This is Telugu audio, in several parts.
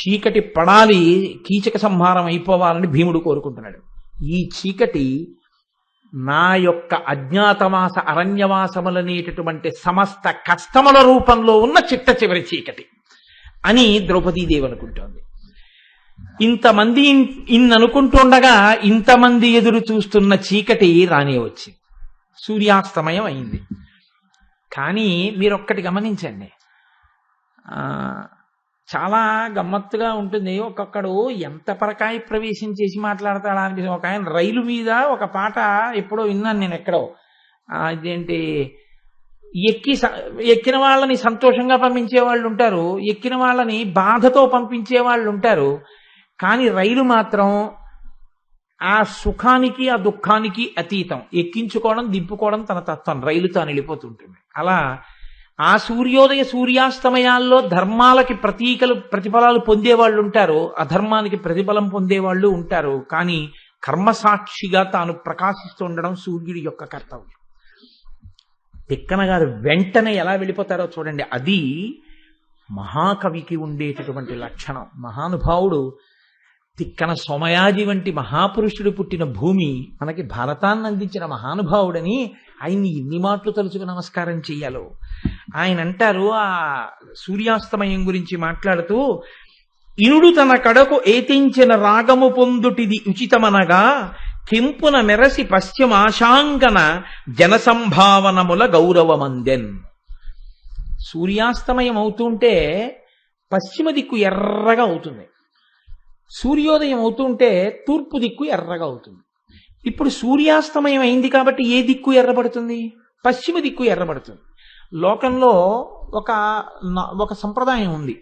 చీకటి పడాలి, కీచక సంహారం అయిపోవాలని భీముడు కోరుకుంటున్నాడు. ఈ చీకటి నా యొక్క అజ్ఞాతవాస అరణ్యవాసములనేటటువంటి సమస్త కష్టముల రూపంలో ఉన్న చిట్ట చివరి చీకటి అని ద్రౌపదీదేవి అనుకుంటోంది. ఇంతమంది అనుకుంటుండగా ఇంతమంది ఎదురు చూస్తున్న చీకటి రానే వచ్చింది. సూర్యాస్తమయం అయింది. కానీ మీరొక్కటి గమనించండి, చాలా గమ్మత్తుగా ఉంటుంది. ఒక్కొక్కడు ఎంత పరకాయ ప్రవేశం చేసి మాట్లాడతాడా అనిపిస్తుంది. ఒక ఆయన రైలు మీద ఒక పాట ఎప్పుడో విన్నాను నేను ఎక్కడో, ఇదేంటి, ఎక్కిన వాళ్ళని సంతోషంగా పంపించే వాళ్ళు ఉంటారు, ఎక్కిన వాళ్ళని బాధతో పంపించే వాళ్ళు ఉంటారు. కానీ రైలు మాత్రం ఆ సుఖానికి ఆ దుఃఖానికి అతీతం. ఎక్కించుకోవడం దింపుకోవడం తన తత్వం. రైలు తాను వెళ్ళిపోతుంటుంది. అలా ఆ సూర్యోదయ సూర్యాస్తమయాల్లో ధర్మాలకి ప్రతిఫలాలు పొందేవాళ్ళు ఉంటారు, అధర్మానికి ప్రతిఫలం పొందేవాళ్ళు ఉంటారు. కానీ కర్మసాక్షిగా తాను ప్రకాశిస్తూ ఉండడం సూర్యుడి యొక్క కర్తవ్యం. తిక్కన గారు వెంటనే ఎలా వెళ్ళిపోతారో చూడండి. అది మహాకవికి ఉండేటటువంటి లక్షణం. మహానుభావుడు తిక్కన సోమయాజి వంటి మహాపురుషుడు పుట్టిన భూమి, మనకి భారతాన్ని అందించిన మహానుభావుడని ఆయన్ని ఎన్ని మాటలు తలుచుకు నమస్కారం చెయ్యాలో. ఆయన అంటారు ఆ సూర్యాస్తమయం గురించి మాట్లాడుతూ, ఇనుడు తన కడకు ఏతించిన రాగము పొందుటిది ఉచితమనగా కెంపున మెరసి పశ్చిమాశాంగన జనసంభావనముల గౌరవమందెన్. సూర్యాస్తమయం అవుతుంటే పశ్చిమ దిక్కు ఎర్రగా అవుతుంది, సూర్యోదయం అవుతుంటే తూర్పు దిక్కు ఎర్రగా అవుతుంది. ఇప్పుడు సూర్యాస్తమయం అయింది కాబట్టి ఏ దిక్కు ఎర్రబడుతుంది? పశ్చిమ దిక్కు ఎర్రబడుతుంది. లోకంలో ఒక సంప్రదాయం ఉంది.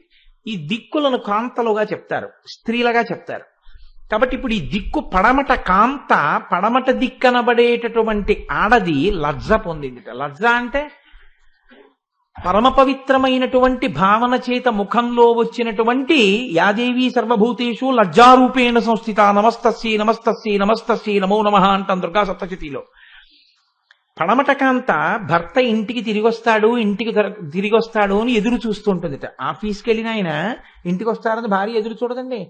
ఈ దిక్కులను కాంతలుగా చెప్తారు, స్త్రీలుగా చెప్తారు. కాబట్టి ఇప్పుడు ఈ దిక్కు పడమట కాంత, పడమట దిక్కనబడేటటువంటి ఆడది లజ్జ పొందింది. లజ్జ అంటే పరమ పవిత్రమైనటువంటి భావన చేత ముఖంలో వచ్చినటువంటి యాదేవి సర్వభూతేషు లజ్జారూపేణ సంస్థిత నమస్తస్యై నమస్తస్యై నమస్తస్యై నమో నమః అంటాం దుర్గా సప్తశతిలో. పడమట కాంత భర్త ఇంటికి తిరిగి వస్తాడు అని ఎదురు చూస్తూ ఉంటుంది. ఆఫీస్కి వెళ్ళిన ఆయన ఇంటికి వస్తాడని భార్య ఎదురు చూడదండి.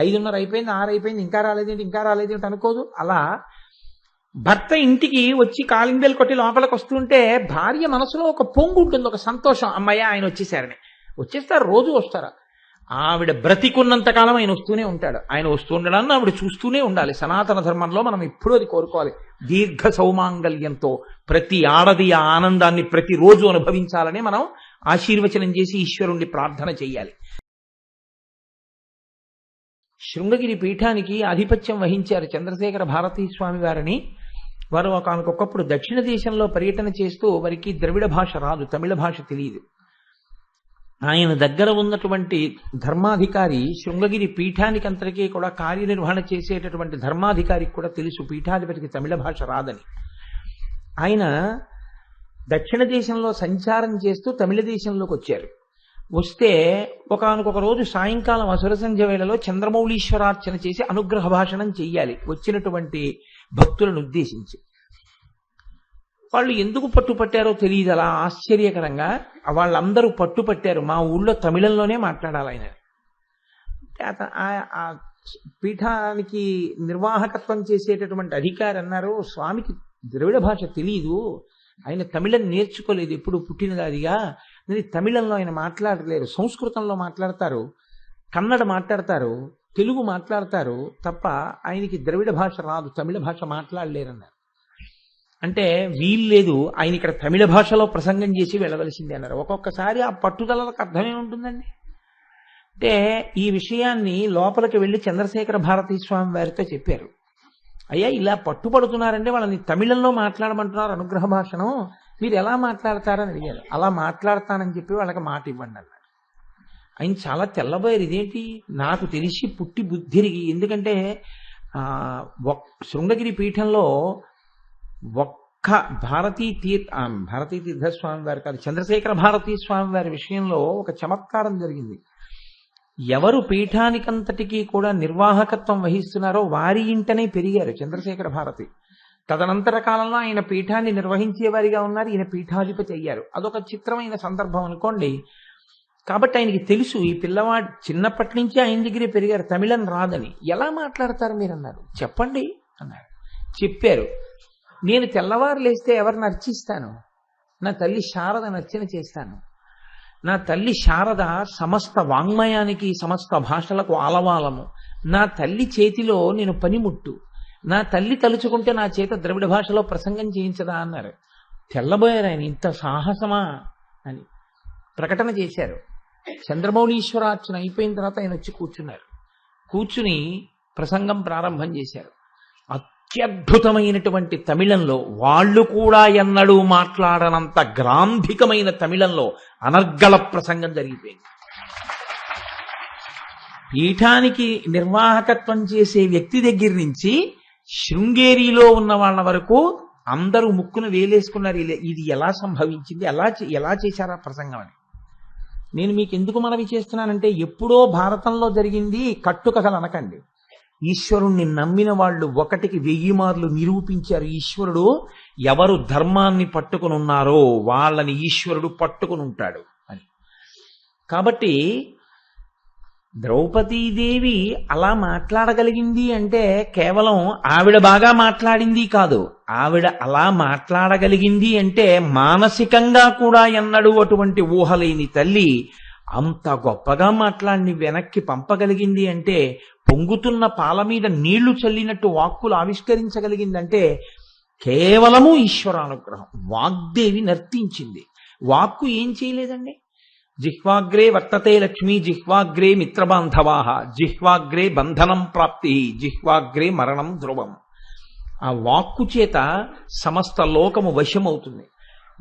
5:30 అయిపోయింది, 6 అయిపోయింది, ఇంకా రాలేదేంటి అనుకోదు. అలా భర్త ఇంటికి వచ్చి కాలింగ్ బెల్ కొట్టి లోపలికి వస్తుంటే భార్య మనసులో ఒక పొంగు ఉంటుంది, ఒక సంతోషం. అమ్మయ్య ఆయన వచ్చేసారని. వచ్చేస్తారు, రోజు వస్తారా? ఆవిడ బ్రతికున్నంత కాలం ఆయన వస్తూనే ఉంటాడు. ఆయన వస్తూ ఉండడాన్ని ఆవిడ చూస్తూనే ఉండాలి. సనాతన ధర్మంలో మనం ఎప్పుడూ అది కోరుకోవాలి. దీర్ఘ సౌమాంగల్యంతో ప్రతి ఆడది ఆ ఆనందాన్ని ప్రతిరోజు అనుభవించాలని మనం ఆశీర్వచనం చేసి ఈశ్వరుణ్ణి ప్రార్థన చెయ్యాలి. శృంగగిరి పీఠానికి ఆధిపత్యం వహించారు చంద్రశేఖర భారతీ స్వామి వారిని. వారు ఒకనకొకప్పుడు దక్షిణ దేశంలో పర్యటన చేస్తూ వారికి ద్రవిడ భాష రాదు, తమిళ భాష తెలియదు. ఆయన దగ్గర ఉన్నటువంటి ధర్మాధికారి, శృంగగిరి పీఠానికి అంతటికీ కూడా కార్యనిర్వహణ చేసేటటువంటి ధర్మాధికారికి కూడా తెలుసు పీఠాధిపతికి తమిళ భాష రాదని. ఆయన దక్షిణ దేశంలో సంచారం చేస్తూ తమిళ దేశంలోకి వచ్చారు. వస్తే ఒకనొక రోజు సాయంకాలం అసుర సంధ్య వేళలో చంద్రమౌళీశ్వరార్చన చేసి అనుగ్రహ భాషణం చెయ్యాలి వచ్చినటువంటి భక్తులను ఉద్దేశించి. వాళ్ళు ఎందుకు పట్టుపట్టారో తెలియదు. అలా ఆశ్చర్యకరంగా వాళ్ళందరూ పట్టుపట్టారు, మా ఊళ్ళో తమిళంలోనే మాట్లాడాలి ఆయన. ఆ పీఠానికి నిర్వాహకత్వం చేసేటటువంటి అధికారి అన్నారు, స్వామికి ద్రవిడ భాష తెలియదు, ఆయన తమిళం నేర్చుకోలేదు ఎప్పుడు పుట్టినదాదిగా. తమిళంలో ఆయన మాట్లాడలేరు, సంస్కృతంలో మాట్లాడతారు, కన్నడ మాట్లాడతారు, తెలుగు మాట్లాడతారు తప్ప ఆయనకి ద్రవిడ భాష రాదు, తమిళ భాష మాట్లాడలేరన్నారు. అంటే వీల్లేదు, ఆయన ఇక్కడ తమిళ భాషలో ప్రసంగం చేసి వెళ్ళవలసిందే అన్నారు. ఒక్కొక్కసారి ఆ పట్టుదలకు అర్థమే ఉంటుందండి. అంటే ఈ విషయాన్ని లోపలికి వెళ్ళి చంద్రశేఖర భారతీ స్వామి వారితో చెప్పారు. అయ్యా ఇలా పట్టుపడుతున్నారంటే వాళ్ళని తమిళంలో మాట్లాడమంటున్నారు అనుగ్రహ భాషను, మీరు ఎలా మాట్లాడతారని అడిగారు. అలా మాట్లాడతానని చెప్పి వాళ్ళకి మాట ఇవ్వండి అన్నారు. ఆయన చాలా తెల్లబోయారు. ఇదేంటి, నాకు తెలిసి పుట్టి బుద్ధిరిగి, ఎందుకంటే శృంగగిరి పీఠంలో ఒక్క భారతీ తీర్థస్వామి వారి కాదు, చంద్రశేఖర భారతీ స్వామి వారి విషయంలో ఒక చమత్కారం జరిగింది. ఎవరు పీఠానికంతటికీ కూడా నిర్వాహకత్వం వహిస్తున్నారో వారి ఇంటనే పెరిగారు చంద్రశేఖర భారతి. తదనంతర కాలంలో ఆయన పీఠాన్ని నిర్వహించేవారిగా ఉన్నారు, ఈయన పీఠాధిపతి అయ్యారు. అదొక చిత్రమైన సందర్భం అనుకోండి. కాబట్టి ఆయనకి తెలుసు ఈ పిల్లవాడు చిన్నప్పటి నుంచి ఆయన దగ్గరే పెరిగారు, తమిళం రాదని. ఎలా మాట్లాడతారు మీరు అన్నారు. చెప్పండి అన్నారు. చెప్పారు. నేను తెల్లవారు లేస్తే ఎవరిని అర్చిస్తాను? నా తల్లి శారద అర్చన చేస్తాను. నా తల్లి శారద సమస్త వాంగ్మయానికి సమస్త భాషలకు ఆలవాలము. నా తల్లి చేతిలో నేను పనిముట్టు. నా తల్లి తలుచుకుంటే నా చేత ద్రవిడ భాషలో ప్రసంగం చేయించదా అన్నారు. తెల్లబోయారు ఆయన. ఇంత సాహసమా అని ప్రకటన చేశారు. చంద్రమౌళీశ్వరార్చన అయిపోయిన తర్వాత ఆయన వచ్చి కూర్చున్నారు. కూర్చుని ప్రసంగం ప్రారంభం చేశారు. అత్యద్భుతమైనటువంటి తమిళంలో, వాళ్ళు కూడా ఎన్నడూ మాట్లాడనంత గ్రాంధికమైన తమిళంలో అనర్గళ ప్రసంగం జరిగిపోయింది. పీఠానికి నిర్వాహకత్వం చేసే వ్యక్తి దగ్గర నుంచి శృంగేరిలో ఉన్న వాళ్ళ వరకు అందరూ ముక్కును వేలేసుకున్నారు. ఇది ఎలా సంభవించింది, ఎలా చేశారా ప్రసంగం అని. నేను మీకు ఎందుకు మనవి చేస్తున్నానంటే, ఎప్పుడో భారతంలో జరిగింది కట్టుకథలు అనకండి. ఈశ్వరుణ్ణి నమ్మిన వాళ్ళు 1కి 1000 మార్లు నిరూపించారు. ఈశ్వరుడు ఎవరు ధర్మాన్ని పట్టుకుని ఉన్నారో వాళ్ళని ఈశ్వరుడు పట్టుకుని ఉంటాడు అని. కాబట్టి ద్రౌపదీదేవి అలా మాట్లాడగలిగింది అంటే కేవలం ఆవిడ బాగా మాట్లాడింది కాదు. ఆవిడ అలా మాట్లాడగలిగింది అంటే మానసికంగా కూడా ఎన్నడూ అటువంటి ఊహలేని తల్లి అంత గొప్పగా మాట్లాడి వెనక్కి పంపగలిగింది అంటే, పొంగుతున్న పాల మీద నీళ్లు చల్లినట్టు వాక్కులు ఆవిష్కరించగలిగిందంటే కేవలము ఈశ్వరానుగ్రహం. వాగ్దేవి నర్తించింది. వాక్కు ఏం చేయలేదండి. జిహ్వాగ్రే వర్తతే లక్ష్మి, జిహ్వాగ్రే మిత్రబాంధవాహ, జిహ్వాగ్రే బంధనం ప్రాప్తి, జిహ్వాగ్రే మరణం ధ్రువం. ఆ వాక్కు చేత సమస్త లోకము వశమవుతుంది.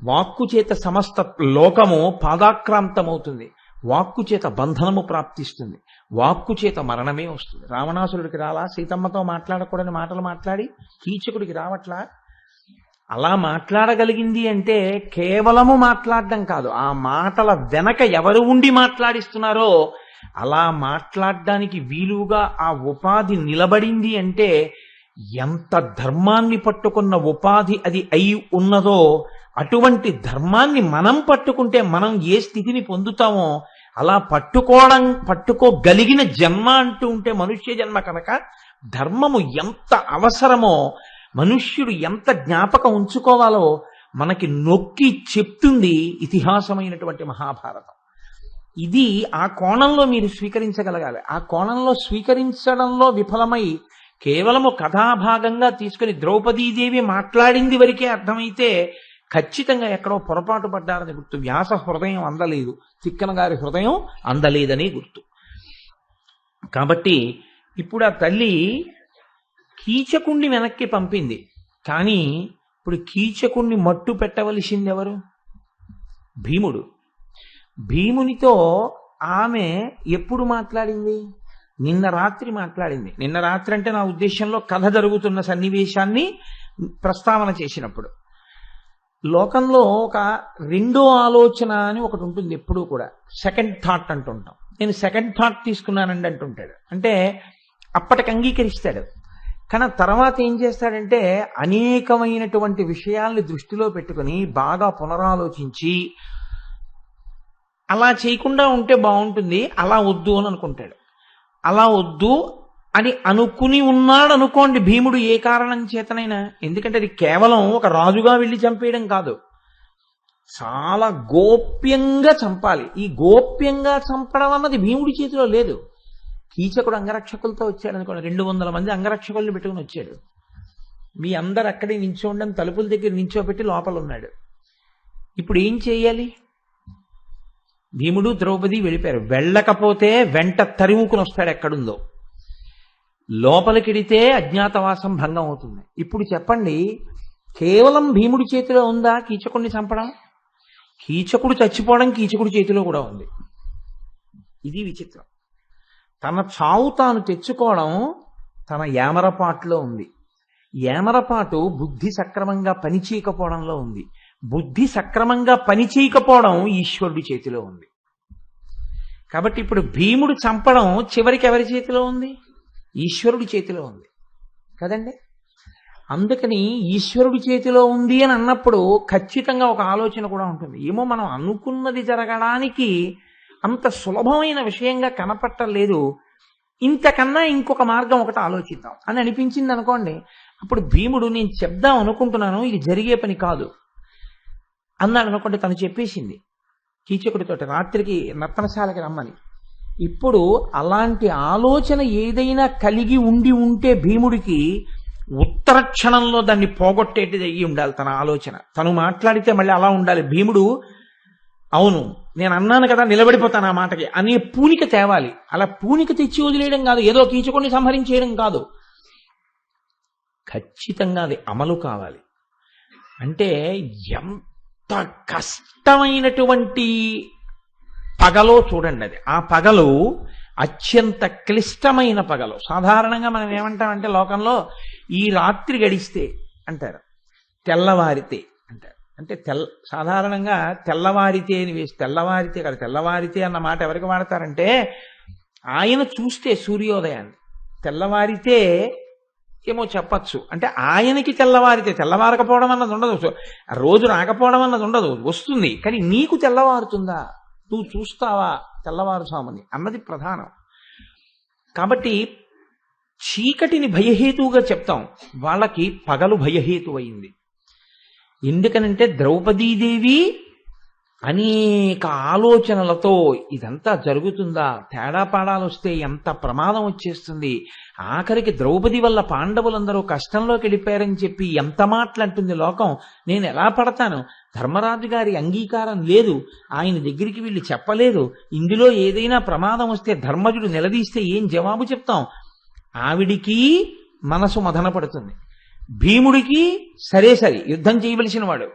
వాక్కు చేత సమస్త లోకము పాదాక్రాంతమవుతుంది. వాక్కు చేత బంధనము ప్రాప్తిస్తుంది. వాక్కు చేత మరణమే వస్తుంది. రావణాసురుడికి రాలా సీతమ్మతో మాట్లాడకూడని మాటలు మాట్లాడి? కీచకుడికి రావట్లా? అలా మాట్లాడగలిగింది అంటే కేవలము మాట్లాడడం కాదు, ఆ మాటల వెనక ఎవరు ఉండి మాట్లాడిస్తున్నారో అలా మాట్లాడడానికి వీలుగా ఆ ఉపాధి నిలబడింది అంటే ఎంత ధర్మాన్ని పట్టుకున్న ఉపాధి అది అయి ఉన్నదో, అటువంటి ధర్మాన్ని మనం పట్టుకుంటే మనం ఏ స్థితిని పొందుతామో అలా పట్టుకోగలిగిన జన్మ అంటూ ఉంటే మనుష్య జన్మ కనుక ధర్మము ఎంత అవసరమో, మనుష్యుడు ఎంత జ్ఞాపకం ఉంచుకోవాలో మనకి నొక్కి చెప్తుంది ఇతిహాసమైనటువంటి మహాభారతం. ఇది ఆ కోణంలో మీరు స్వీకరించగలగాలి. ఆ కోణంలో స్వీకరించడంలో విఫలమై కేవలము కథాభాగంగా తీసుకుని ద్రౌపదీదేవి మాట్లాడింది వరకే అర్థమైతే ఖచ్చితంగా ఎక్కడో పొరపాటు పడ్డారని గుర్తు. వ్యాస హృదయం అందలేదు, తిక్కన గారి హృదయం అందలేదని గుర్తు. కాబట్టి ఇప్పుడు ఆ తల్లి కీచకుణ్ణి వెనక్కి పంపింది. కానీ ఇప్పుడు కీచకుణ్ణి మట్టు పెట్టవలసింది ఎవరు? భీముడు. భీమునితో ఆమె ఎప్పుడు మాట్లాడింది? నిన్న రాత్రి మాట్లాడింది. నిన్న రాత్రి అంటే నా ఉద్దేశంలో కథ జరుగుతున్న సన్నివేశాన్ని ప్రస్తావన చేసినప్పుడు. లోకంలో ఒక రెండో ఆలోచన అని ఒకటి ఉంటుంది ఎప్పుడూ కూడా, సెకండ్ థాట్ అంటుంటాం. నేను సెకండ్ థాట్ తీసుకున్నానండి అంటుంటాడు. అంటే అప్పటికి అంగీకరిస్తాడు, కానీ తర్వాత ఏం చేస్తాడంటే అనేకమైనటువంటి విషయాల్ని దృష్టిలో పెట్టుకుని బాగా పునరాలోచించి అలా చేయకుండా ఉంటే బాగుంటుంది, అలా వద్దు అని అనుకుంటాడు. అలా వద్దు అని అనుకుని ఉన్నాడు అనుకోండి భీముడు, ఏ కారణం చేతనైనా. ఎందుకంటే అది కేవలం ఒక రాజుగా వెళ్ళి చంపేయడం కాదు, చాలా గోప్యంగా చంపాలి. ఈ గోప్యంగా చంపడం అన్నది భీముడి చేతిలో లేదు. కీచకుడు అంగరక్షకులతో వచ్చాడు అనుకోండి, 200 మంది అంగరక్షకుల్ని పెట్టుకుని వచ్చాడు. మీ అందరు అక్కడే నించోండి, తలుపుల దగ్గర నించోబెట్టి లోపల ఉన్నాడు. ఇప్పుడు ఏం చేయాలి? భీముడు ద్రౌపది వెళ్ళిపోయారు. వెళ్ళకపోతే వెంట తరిముకుని వస్తాడు ఎక్కడుందో. లోపలికిడితే అజ్ఞాతవాసం భంగం అవుతుంది. ఇప్పుడు చెప్పండి, కేవలం భీముడి చేతిలో ఉందా కీచకుడిని చంపడం? కీచకుడు చచ్చిపోవడం కీచకుడి చేతిలో కూడా ఉంది. ఇది విచిత్రం. తన చావు తాను తెచ్చుకోవడం తన ఏమరపాటులో ఉంది. ఏమరపాటు బుద్ధి సక్రమంగా పనిచేయకపోవడంలో ఉంది. బుద్ధి సక్రమంగా పనిచేయకపోవడం ఈశ్వరుడి చేతిలో ఉంది. కాబట్టి ఇప్పుడు భీముడు చంపడం చివరికి ఎవరి చేతిలో ఉంది? ఈశ్వరుడి చేతిలో ఉంది కదండి. అందుకని ఈశ్వరుడి చేతిలో ఉంది అని అన్నప్పుడు ఖచ్చితంగా ఒక ఆలోచన కూడా ఉంటుంది. ఏమో మనం అనుకున్నది జరగడానికి అంత సులభమైన విషయంగా కనపట్టలేదు. ఇంతకన్నా ఇంకొక మార్గం ఒకటి ఆలోచిద్దాం అని అనిపించింది అనుకోండి. అప్పుడు భీముడు నేను చెప్దాం అనుకుంటున్నాను, ఇది జరిగే పని కాదు అన్నాడు అనుకోండి. తను చెప్పేసింది కీచకుడితోటి రాత్రికి నర్తనశాలకి రమ్మని. ఇప్పుడు అలాంటి ఆలోచన ఏదైనా కలిగి ఉంటే భీముడికి ఉత్తర క్షణంలో దాన్ని పోగొట్టేటిది అయ్యి ఉండాలి తన ఆలోచన. తను మాట్లాడితే మళ్ళీ అలా ఉండాలి. భీముడు అవును నేను అన్నాను కదా నిలబడిపోతాను ఆ మాటకి అనే పూనిక తేవాలి. అలా పూనిక తెచ్చి వదిలేయడం కాదు, ఏదో కీచకుడిని సంహరించేయడం కాదు. ఖచ్చితంగా అది అమలు కావాలి. అంటే ఎంత కష్టమైనటువంటి పగలో చూడండి అది. ఆ పగలు అత్యంత క్లిష్టమైన పగలు. సాధారణంగా మనం ఏమంటామంటే లోకంలో ఈ రాత్రి గడిస్తే అంటారు, తెల్లవారితే అంటారు. అంటే సాధారణంగా తెల్లవారితే అని వేసి తెల్లవారితే కాదు, తెల్లవారితే అన్న మాట ఎవరికి వాడతారంటే ఆయన చూస్తే సూర్యోదయాన్ని. తెల్లవారితే ఏమో చెప్పచ్చు అంటే ఆయనకి తెల్లవారితే, తెల్లవారకపోవడం అన్నది ఉండదు, రోజు రాకపోవడం అన్నది ఉండదు, వస్తుంది. కానీ నీకు తెల్లవారుతుందా, నువ్వు చూస్తావా తెల్లవారుసామని అన్నది ప్రధానం. కాబట్టి చీకటిని భయహేతువుగా చెప్తాం, వాళ్ళకి పగలు భయహేతు అయింది. ఎందుకనంటే ద్రౌపదీదేవి అనేక ఆలోచనలతో ఇదంతా జరుగుతుందా, తేడా పాడాలు వస్తే ఎంత ప్రమాదం వచ్చేస్తుంది, ఆఖరికి ద్రౌపది వల్ల పాండవులందరూ కష్టంలోకి వెళ్ళిపోయారని చెప్పి ఎంత మాటలంటుంది లోకం, నేను ఎలా పడతాను, ధర్మరాజు గారి అంగీకారం లేదు, ఆయన దగ్గరికి వెళ్ళి చెప్పలేదు, ఇందులో ఏదైనా ప్రమాదం వస్తే ధర్మజుడు నిలదీస్తే ఏం జవాబు చెప్తాం. ఆవిడికి మనసు మదన పడుతుంది, భీముడికి సరే యుద్ధం చేయవలసిన వాడు,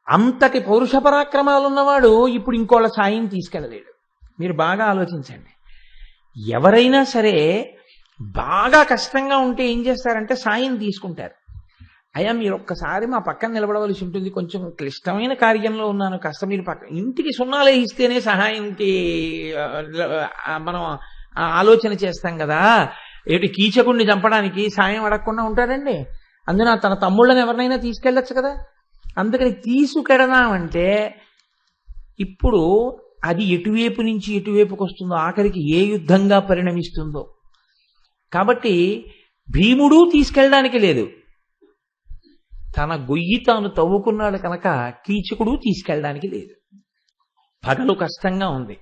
అంతటి పౌరుష పరాక్రమాలున్నవాడు ఇప్పుడు ఇంకోళ్ళ సాయం తీసుకెళ్ళలేడు. మీరు బాగా ఆలోచించండి. ఎవరైనా సరే బాగా కష్టంగా ఉంటే ఏం చేస్తారంటే సాయం తీసుకుంటారు. అయ్యా మీరు ఒక్కసారి మా పక్కన నిలబడవలసి ఉంటుంది, కొంచెం క్లిష్టమైన కార్యంలో ఉన్నాను, కాస్త మీరు ఇంటికి సున్నాలే ఇస్తేనే సహాయంకి మనం ఆలోచన చేస్తాం కదా. ఏమిటి కీచకుడిని చంపడానికి సాయం అడగకుండా ఉంటాడండి. అందున తన తమ్ముళ్ళని ఎవరినైనా తీసుకెళ్ళచ్చు కదా. అందుకని తీసుకెడదామంటే ఇప్పుడు అది ఎటువైపు నుంచి ఎటువైపుకి వస్తుందో, ఆఖరికి ఏ యుద్ధంగా పరిణమిస్తుందో. కాబట్టి భీముడు తీసుకెళ్ళడానికి లేదు, తన గొయ్యి తాను తవ్వుకున్నాడు కనుక కీచకుడు తీసుకెళ్ళడానికి లేదు. పగలు కష్టంగా ఉంది,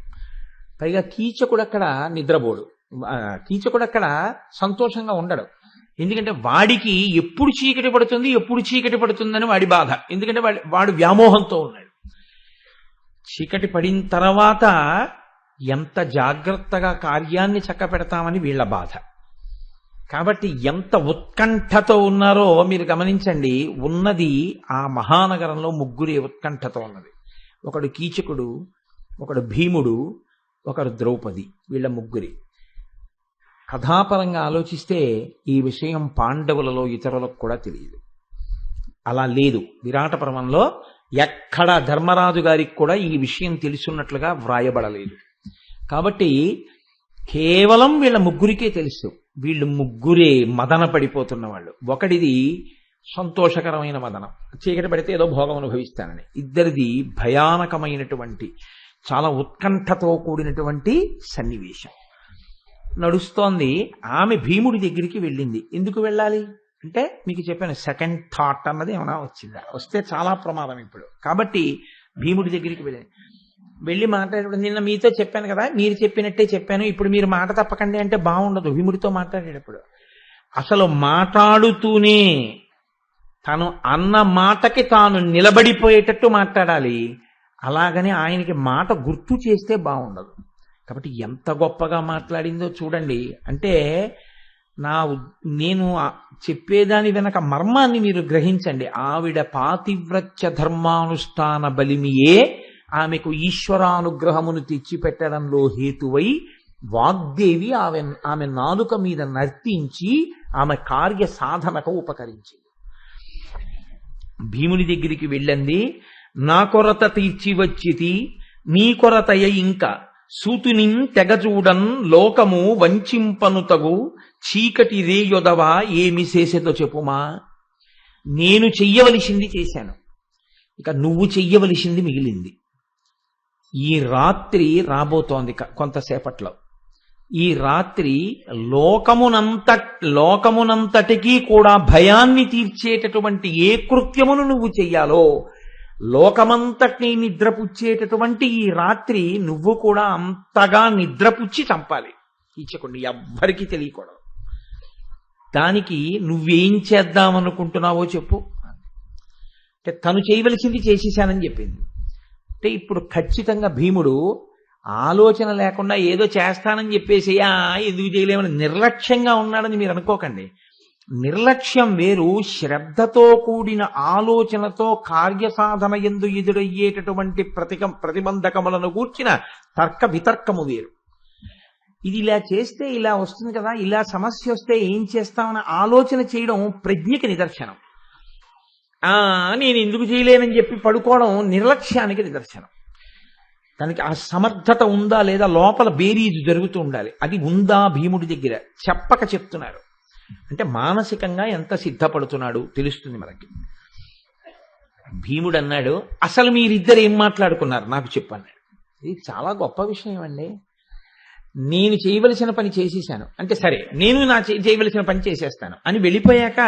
పైగా కీచకుడు అక్కడ నిద్రపోడు, కీచకుడు అక్కడ సంతోషంగా ఉండడు. ఎందుకంటే వాడికి ఎప్పుడు చీకటి పడుతుందని వాడి బాధ. ఎందుకంటే వాడు వ్యామోహంతో ఉన్నాడు. చీకటి పడిన తర్వాత ఎంత జాగ్రత్తగా కార్యాన్ని చక్కపెడతామని వీళ్ళ బాధ. కాబట్టి ఎంత ఉత్కంఠతో ఉన్నారో మీరు గమనించండి. ఉన్నది ఆ మహానగరంలో ముగ్గురే ఉత్కంఠతో ఉన్నది. ఒకడు కీచకుడు, ఒకడు భీముడు, ఒకడు ద్రౌపది. వీళ్ళ ముగ్గురి కథాపరంగా ఆలోచిస్తే ఈ విషయం పాండవులలో ఇతరులకు కూడా తెలియదు. అలా లేదు. విరాట పర్వంలో ఎక్కడ ధర్మరాజు గారికి కూడా ఈ విషయం తెలుసున్నట్లుగా వ్రాయబడలేదు. కాబట్టి కేవలం వీళ్ళ ముగ్గురికే తెలుసు. వీళ్ళు ముగ్గురే మదన పడిపోతున్న వాళ్ళు. ఒకడిది సంతోషకరమైన మదనం, చీకటి పడితే ఏదో భోగం అనుభవిస్తానని. ఇద్దరిది భయానకమైనటువంటి చాలా ఉత్కంఠతో కూడినటువంటి సన్నివేశం నడుస్తోంది. ఆమె భీముడి దగ్గరికి వెళ్ళింది. ఎందుకు వెళ్ళాలి అంటే మీకు చెప్పాను, సెకండ్ థాట్ అన్నది ఏమైనా వచ్చిందా, వస్తే చాలా ప్రమాదం ఇప్పుడు. కాబట్టి భీముడి దగ్గరికి వెళ్ళి మాట్లాడేటప్పుడు నిన్న మీతో చెప్పాను కదా, మీరు చెప్పినట్టే చెప్పాను, ఇప్పుడు మీరు మాట తప్పకండి అంటే బాగుండదు. భీముడితో మాట్లాడేటప్పుడు అసలు మాట్లాడుతూనే తను అన్న మాటకి తాను నిలబడిపోయేటట్టు మాట్లాడాలి. అలాగని ఆయనకి మాట గుర్తు చేస్తే బాగుండదు. కాబట్టి ఎంత గొప్పగా మాట్లాడిందో చూడండి. అంటే నేను చెప్పేదాని వెనక మర్మాన్ని మీరు గ్రహించండి. ఆవిడ పాతివ్రత్య ధర్మానుష్ఠాన బలిమియే ఆమెకు ఈశ్వరానుగ్రహమును తెచ్చిపెట్టడంలో హేతువై వాగ్దేవి ఆమె నాలుక మీద నర్తించి ఆమె కార్య సాధనకు ఉపకరించింది. భీముని దగ్గరికి వెళ్ళండి. నా కొరత తీర్చి వచ్చితి, నీ కొరతయ ఇంకా సూతునిం తెగచూడన్ లోకము వంచింపనుతగు చీకటి రేయొదవా ఏమి చేసేదో చెప్పుమా. నేను చెయ్యవలసింది చేశాను, ఇక నువ్వు చెయ్యవలసింది మిగిలింది. ఈ రాత్రి రాబోతోంది కొంతసేపట్లో. ఈ రాత్రి లోకమునంతటికీ కూడా భయాన్ని తీర్చేటటువంటి ఏ కృత్యమును నువ్వు చెయ్యాలో, లోకమంతటినీ నిద్రపుచ్చేటటువంటి ఈ రాత్రి నువ్వు కూడా అంతగా నిద్రపుచ్చి చంపాలి, ఇచ్చకుండా ఎవ్వరికీ తెలియకూడదు. దానికి నువ్వేం చేద్దామనుకుంటున్నావో చెప్పు అంటే తను చేయవలసింది చేసేశానని చెప్పింది. అంటే ఇప్పుడు ఖచ్చితంగా భీముడు ఆలోచన లేకుండా ఏదో చేస్తానని చెప్పేసి ఎందుకు చేయలేమని నిర్లక్ష్యంగా ఉన్నాడని మీరు అనుకోకండి. నిర్లక్ష్యం వేరు, శ్రద్ధతో కూడిన ఆలోచనతో కార్యసాధన యందు ఎదురయ్యేటటువంటి ప్రతిబంధకములను కూర్చిన తర్క వితర్కము వేరు. ఇది ఇలా చేస్తే ఇలా వస్తుంది కదా, ఇలా సమస్య వస్తే ఏం చేస్తామని ఆలోచన చేయడం ప్రజ్ఞకి నిదర్శనం. నేను ఎందుకు చేయలేనని చెప్పి పడుకోవడం నిర్లక్ష్యానికి నిదర్శనం. దానికి ఆ సమర్థత ఉందా లేదా, లోపల బేరీజు జరుగుతూ ఉండాలి. అది ఉందా భీముడి దగ్గర? చెప్పక చెప్తున్నారు అంటే మానసికంగా ఎంత సిద్ధపడుతున్నాడు తెలుస్తుంది మనకి. భీముడు అన్నాడు, అసలు మీరిద్దరు ఏం మాట్లాడుకున్నారు నాకు చెప్పన్నాడు. ఇది చాలా గొప్ప విషయం అండి. నేను చేయవలసిన పని చేసేసాను అంటే సరే, నేను నా చేయవలసిన పని చేసేస్తాను అని వెళ్ళిపోయాక,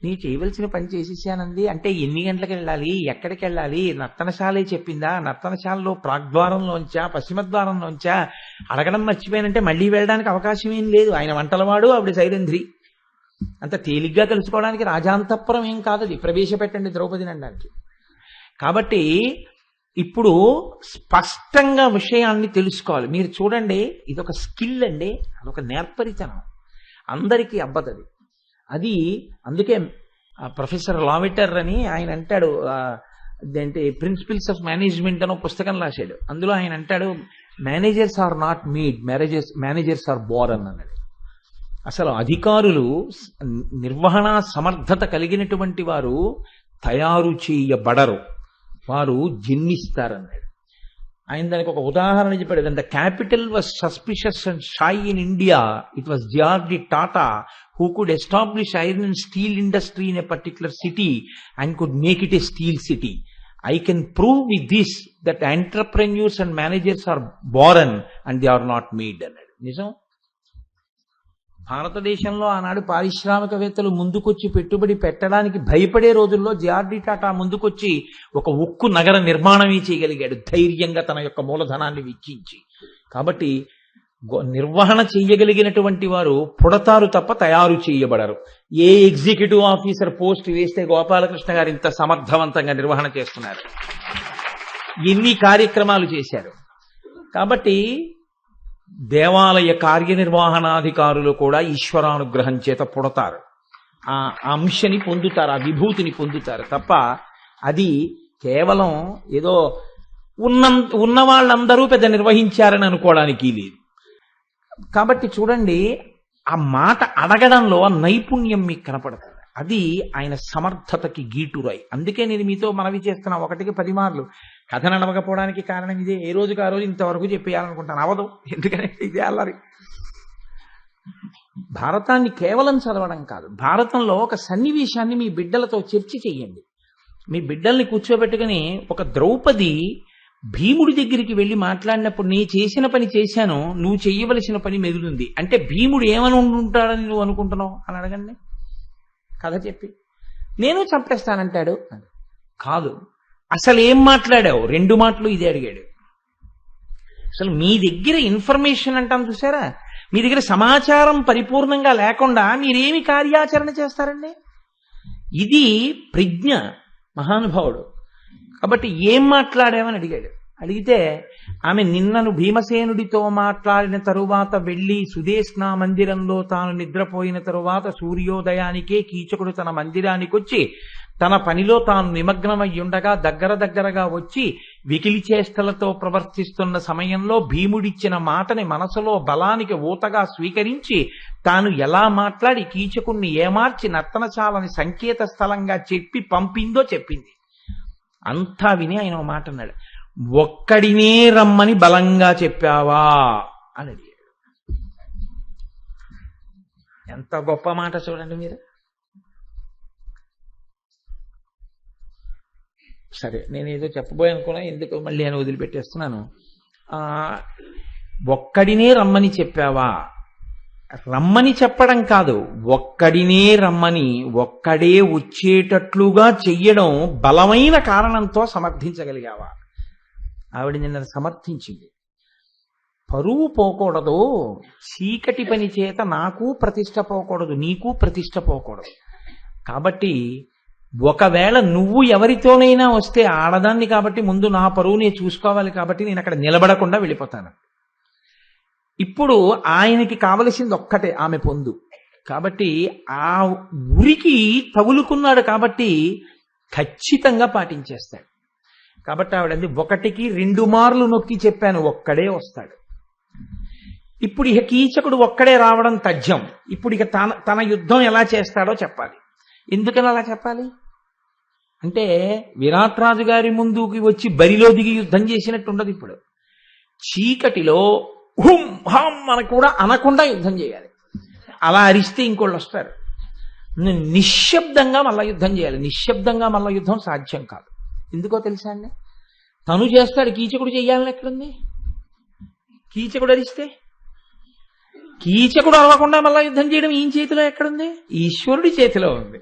నీ చేయవలసిన పని చేసేసానంది అంటే ఎన్ని గంటలకు వెళ్ళాలి, ఎక్కడికి వెళ్ళాలి, నర్తనశాలే చెప్పిందా, నర్తనశాలలో ప్రాగ్ద్వారంలోంచా పశ్చిమద్వారంలోంచా అడగడం మర్చిపోయానంటే మళ్ళీ వెళ్ళడానికి అవకాశం ఏం లేదు. ఆయన వంటలవాడు, ఆవిడ సైరంధ్రి. అంత తేలిగ్గా కలుసుకోవడానికి రాజాంతఃపురం ఏం కాదు, అది ప్రవేశపెట్టండి ద్రౌపదిని అనడానికి. కాబట్టి ఇప్పుడు స్పష్టంగా విషయాన్ని తెలుసుకోవాలి. మీరు చూడండి, ఇదొక స్కిల్ అండి, అదొక నేర్పరితనం, అందరికీ అబ్బదది. అది అందుకే ప్రొఫెసర్ లావిటర్ అని ఆయన అంటాడు, అదేంటి ప్రిన్సిపల్స్ ఆఫ్ మేనేజ్మెంట్ అని ఒక పుస్తకం రాశాడు. అందులో ఆయన అంటాడు, managers are not made, managers are born అన్నాడు. అసలు అధికారులు, నిర్వహణ సమర్థత కలిగినటువంటి వారు తయారు చేయబడరు, వారు జన్మిస్తారన్నాడు. ఆయన దానికి ఒక ఉదాహరణ చెప్పాడు. The capital was suspicious and shy in India, it was GRD Tata who could establish iron and steel industry in a particular city and could make it a steel city. I can prove with this that entrepreneurs and managers are born and they are not made అన్నాడు. నిజం. భారతదేశంలో ఆనాడు పారిశ్రామికవేత్తలు ముందుకొచ్చి పెట్టుబడి పెట్టడానికి భయపడే రోజుల్లో జిఆర్డి టాటా ముందుకొచ్చి ఒక ఉక్కు నగర నిర్మాణమే చేయగలిగాడు, ధైర్యంగా తన యొక్క మూలధనాన్ని వెచ్చించి. కాబట్టి నిర్వహణ చేయగలిగినటువంటి వారు పుడతారు తప్ప తయారు చేయబడరు. ఏ ఎగ్జిక్యూటివ్ ఆఫీసర్ పోస్ట్ వేస్తే గోపాలకృష్ణ గారు ఇంత సమర్థవంతంగా నిర్వహణ చేస్తున్నారు, ఎన్ని కార్యక్రమాలు చేశారు. కాబట్టి దేవాలయ కార్యనిర్వహణాధికారులు కూడా ఈశ్వరానుగ్రహం చేత పుడతారు, ఆ అంశని పొందుతారు, ఆ విభూతిని పొందుతారు తప్ప అది కేవలం ఏదో ఉన్న వాళ్ళందరూ పెద్ద నిర్వహించారని అనుకోవడానికి లేదు. కాబట్టి చూడండి, ఆ మాట అడగడంలో నైపుణ్యం మీకు కనపడుతుంది. అది ఆయన సమర్థతకి గీటురాయి. అందుకే నేను మీతో మనవి చేస్తున్నా, 1కి 10 మార్లు కథ నడవకపోవడానికి కారణం ఇదే. ఏ రోజుకి ఆ రోజు ఇంతవరకు చెప్పేయాలనుకుంటాను, అవదు. ఎందుకంటే ఇదే అల్లరి. భారతాన్ని కేవలం చదవడం కాదు, భారతంలో ఒక సన్నివేశాన్ని మీ బిడ్డలతో చర్చ చేయండి. మీ బిడ్డల్ని కూర్చోబెట్టుకుని, ఒక ద్రౌపది భీముడి దగ్గరికి వెళ్ళి మాట్లాడినప్పుడు, నీ చేసిన పని చేశాను, నువ్వు చెయ్యవలసిన పని మెదులుంది అంటే భీముడు ఏమని ఉంటాడని నువ్వు అనుకుంటున్నావు అని అడగండి. కథ చెప్పి నేను చంపేస్తానంటాడు కాదు, అసలు ఏం మాట్లాడావు, 2 మాటలు ఇదే అడిగాడు. అసలు మీ దగ్గర ఇన్ఫర్మేషన్ అంటాం చూసారా, మీ దగ్గర సమాచారం పరిపూర్ణంగా లేకుండా మీరేమి కార్యాచరణ చేస్తారండి? ఇది ప్రజ్ఞ, మహానుభావుడు. కాబట్టి ఏం మాట్లాడామని అడిగాడు. అడిగితే ఆమె నిన్నను భీమసేనుడితో మాట్లాడిన తరువాత వెళ్ళి సుదేష్ణా మందిరంలో తాను నిద్రపోయిన తరువాత సూర్యోదయానికే కీచకుడు తన మందిరానికి వచ్చి తన పనిలో తాను నిమగ్నమయ్యుండగా దగ్గరగా వచ్చి వికిలి చేష్టలతో ప్రవర్తిస్తున్న సమయంలో భీముడిచ్చిన మాటని మనసులో బలానికి ఊతగా స్వీకరించి తాను ఎలా మాట్లాడి కీచకుణ్ణి ఏమార్చి నర్తనశాలని సంకేత స్థలంగా చెప్పి పంపిందో చెప్పింది. అంతా విని ఆయన ఒక మాట అన్నాడు, ఒక్కడినే రమ్మని బలంగా చెప్పావా అని అడిగాడు. ఎంత గొప్ప మాట చూడండి మీరు. సరే, నేనేదో చెప్పబోయే అనుకున్నా, ఎందుకు మళ్ళీ అని వదిలిపెట్టేస్తున్నాను. ఆ ఒక్కడినే రమ్మని చెప్పావా? రమ్మని చెప్పడం కాదు, ఒక్కడినే రమ్మని, ఒక్కడే వచ్చేటట్లుగా చెయ్యడం బలమైన కారణంతో సమర్థించగలిగావా? ఆవిడ నిన్న సమర్థించింది. పరువు పోకూడదు, చీకటి పని చేత నాకు ప్రతిష్ట పోకూడదు, నీకు ప్రతిష్ట పోకూడదు. కాబట్టి ఒకవేళ నువ్వు ఎవరితోనైనా వస్తే ఆడదాన్ని కాబట్టి ముందు నా పరువు నేను చూసుకోవాలి, కాబట్టి నేను అక్కడ నిలబడకుండా వెళ్ళిపోతాను. ఇప్పుడు ఆయనకి కావలసింది ఒక్కటే, ఆమె పొందు. కాబట్టి ఆ ఉరికి తగులుకున్నాడు కాబట్టి ఖచ్చితంగా పాటించేస్తాడు. కాబట్టి ఆవిడంది, 1కి 2 మార్లు నొక్కి చెప్పాను, ఒక్కడే వస్తాడు. ఇప్పుడు ఇక కీచకుడు ఒక్కడే రావడం తథ్యం. ఇప్పుడు ఇక తన యుద్ధం ఎలా చేస్తాడో చెప్పాలి. ఎందుకని అలా చెప్పాలి అంటే, విరాట్ రాజు గారి ముందుకి వచ్చి బరిలో దిగి యుద్ధం చేసినట్టు ఉండదు. ఇప్పుడు చీకటిలో హుం హం అని కూడా అనకుండా యుద్ధం చేయాలి. అలా అరిస్తే ఇంకోళ్ళు వస్తారు. నిశ్శబ్దంగా మల్ల యుద్ధం చేయాలి. నిశ్శబ్దంగా మల్ల యుద్ధం సాధ్యం కాదు. ఎందుకో తెలుసా అండి? తను చేస్తాడు, కీచకుడు చెయ్యాలని ఎక్కడుంది? కీచకుడు అరిస్తే, కీచకుడు అరవకుండా మళ్ళా యుద్ధం చేయడం ఈయన చేతిలో ఎక్కడుంది? ఈశ్వరుడి చేతిలో ఉంది.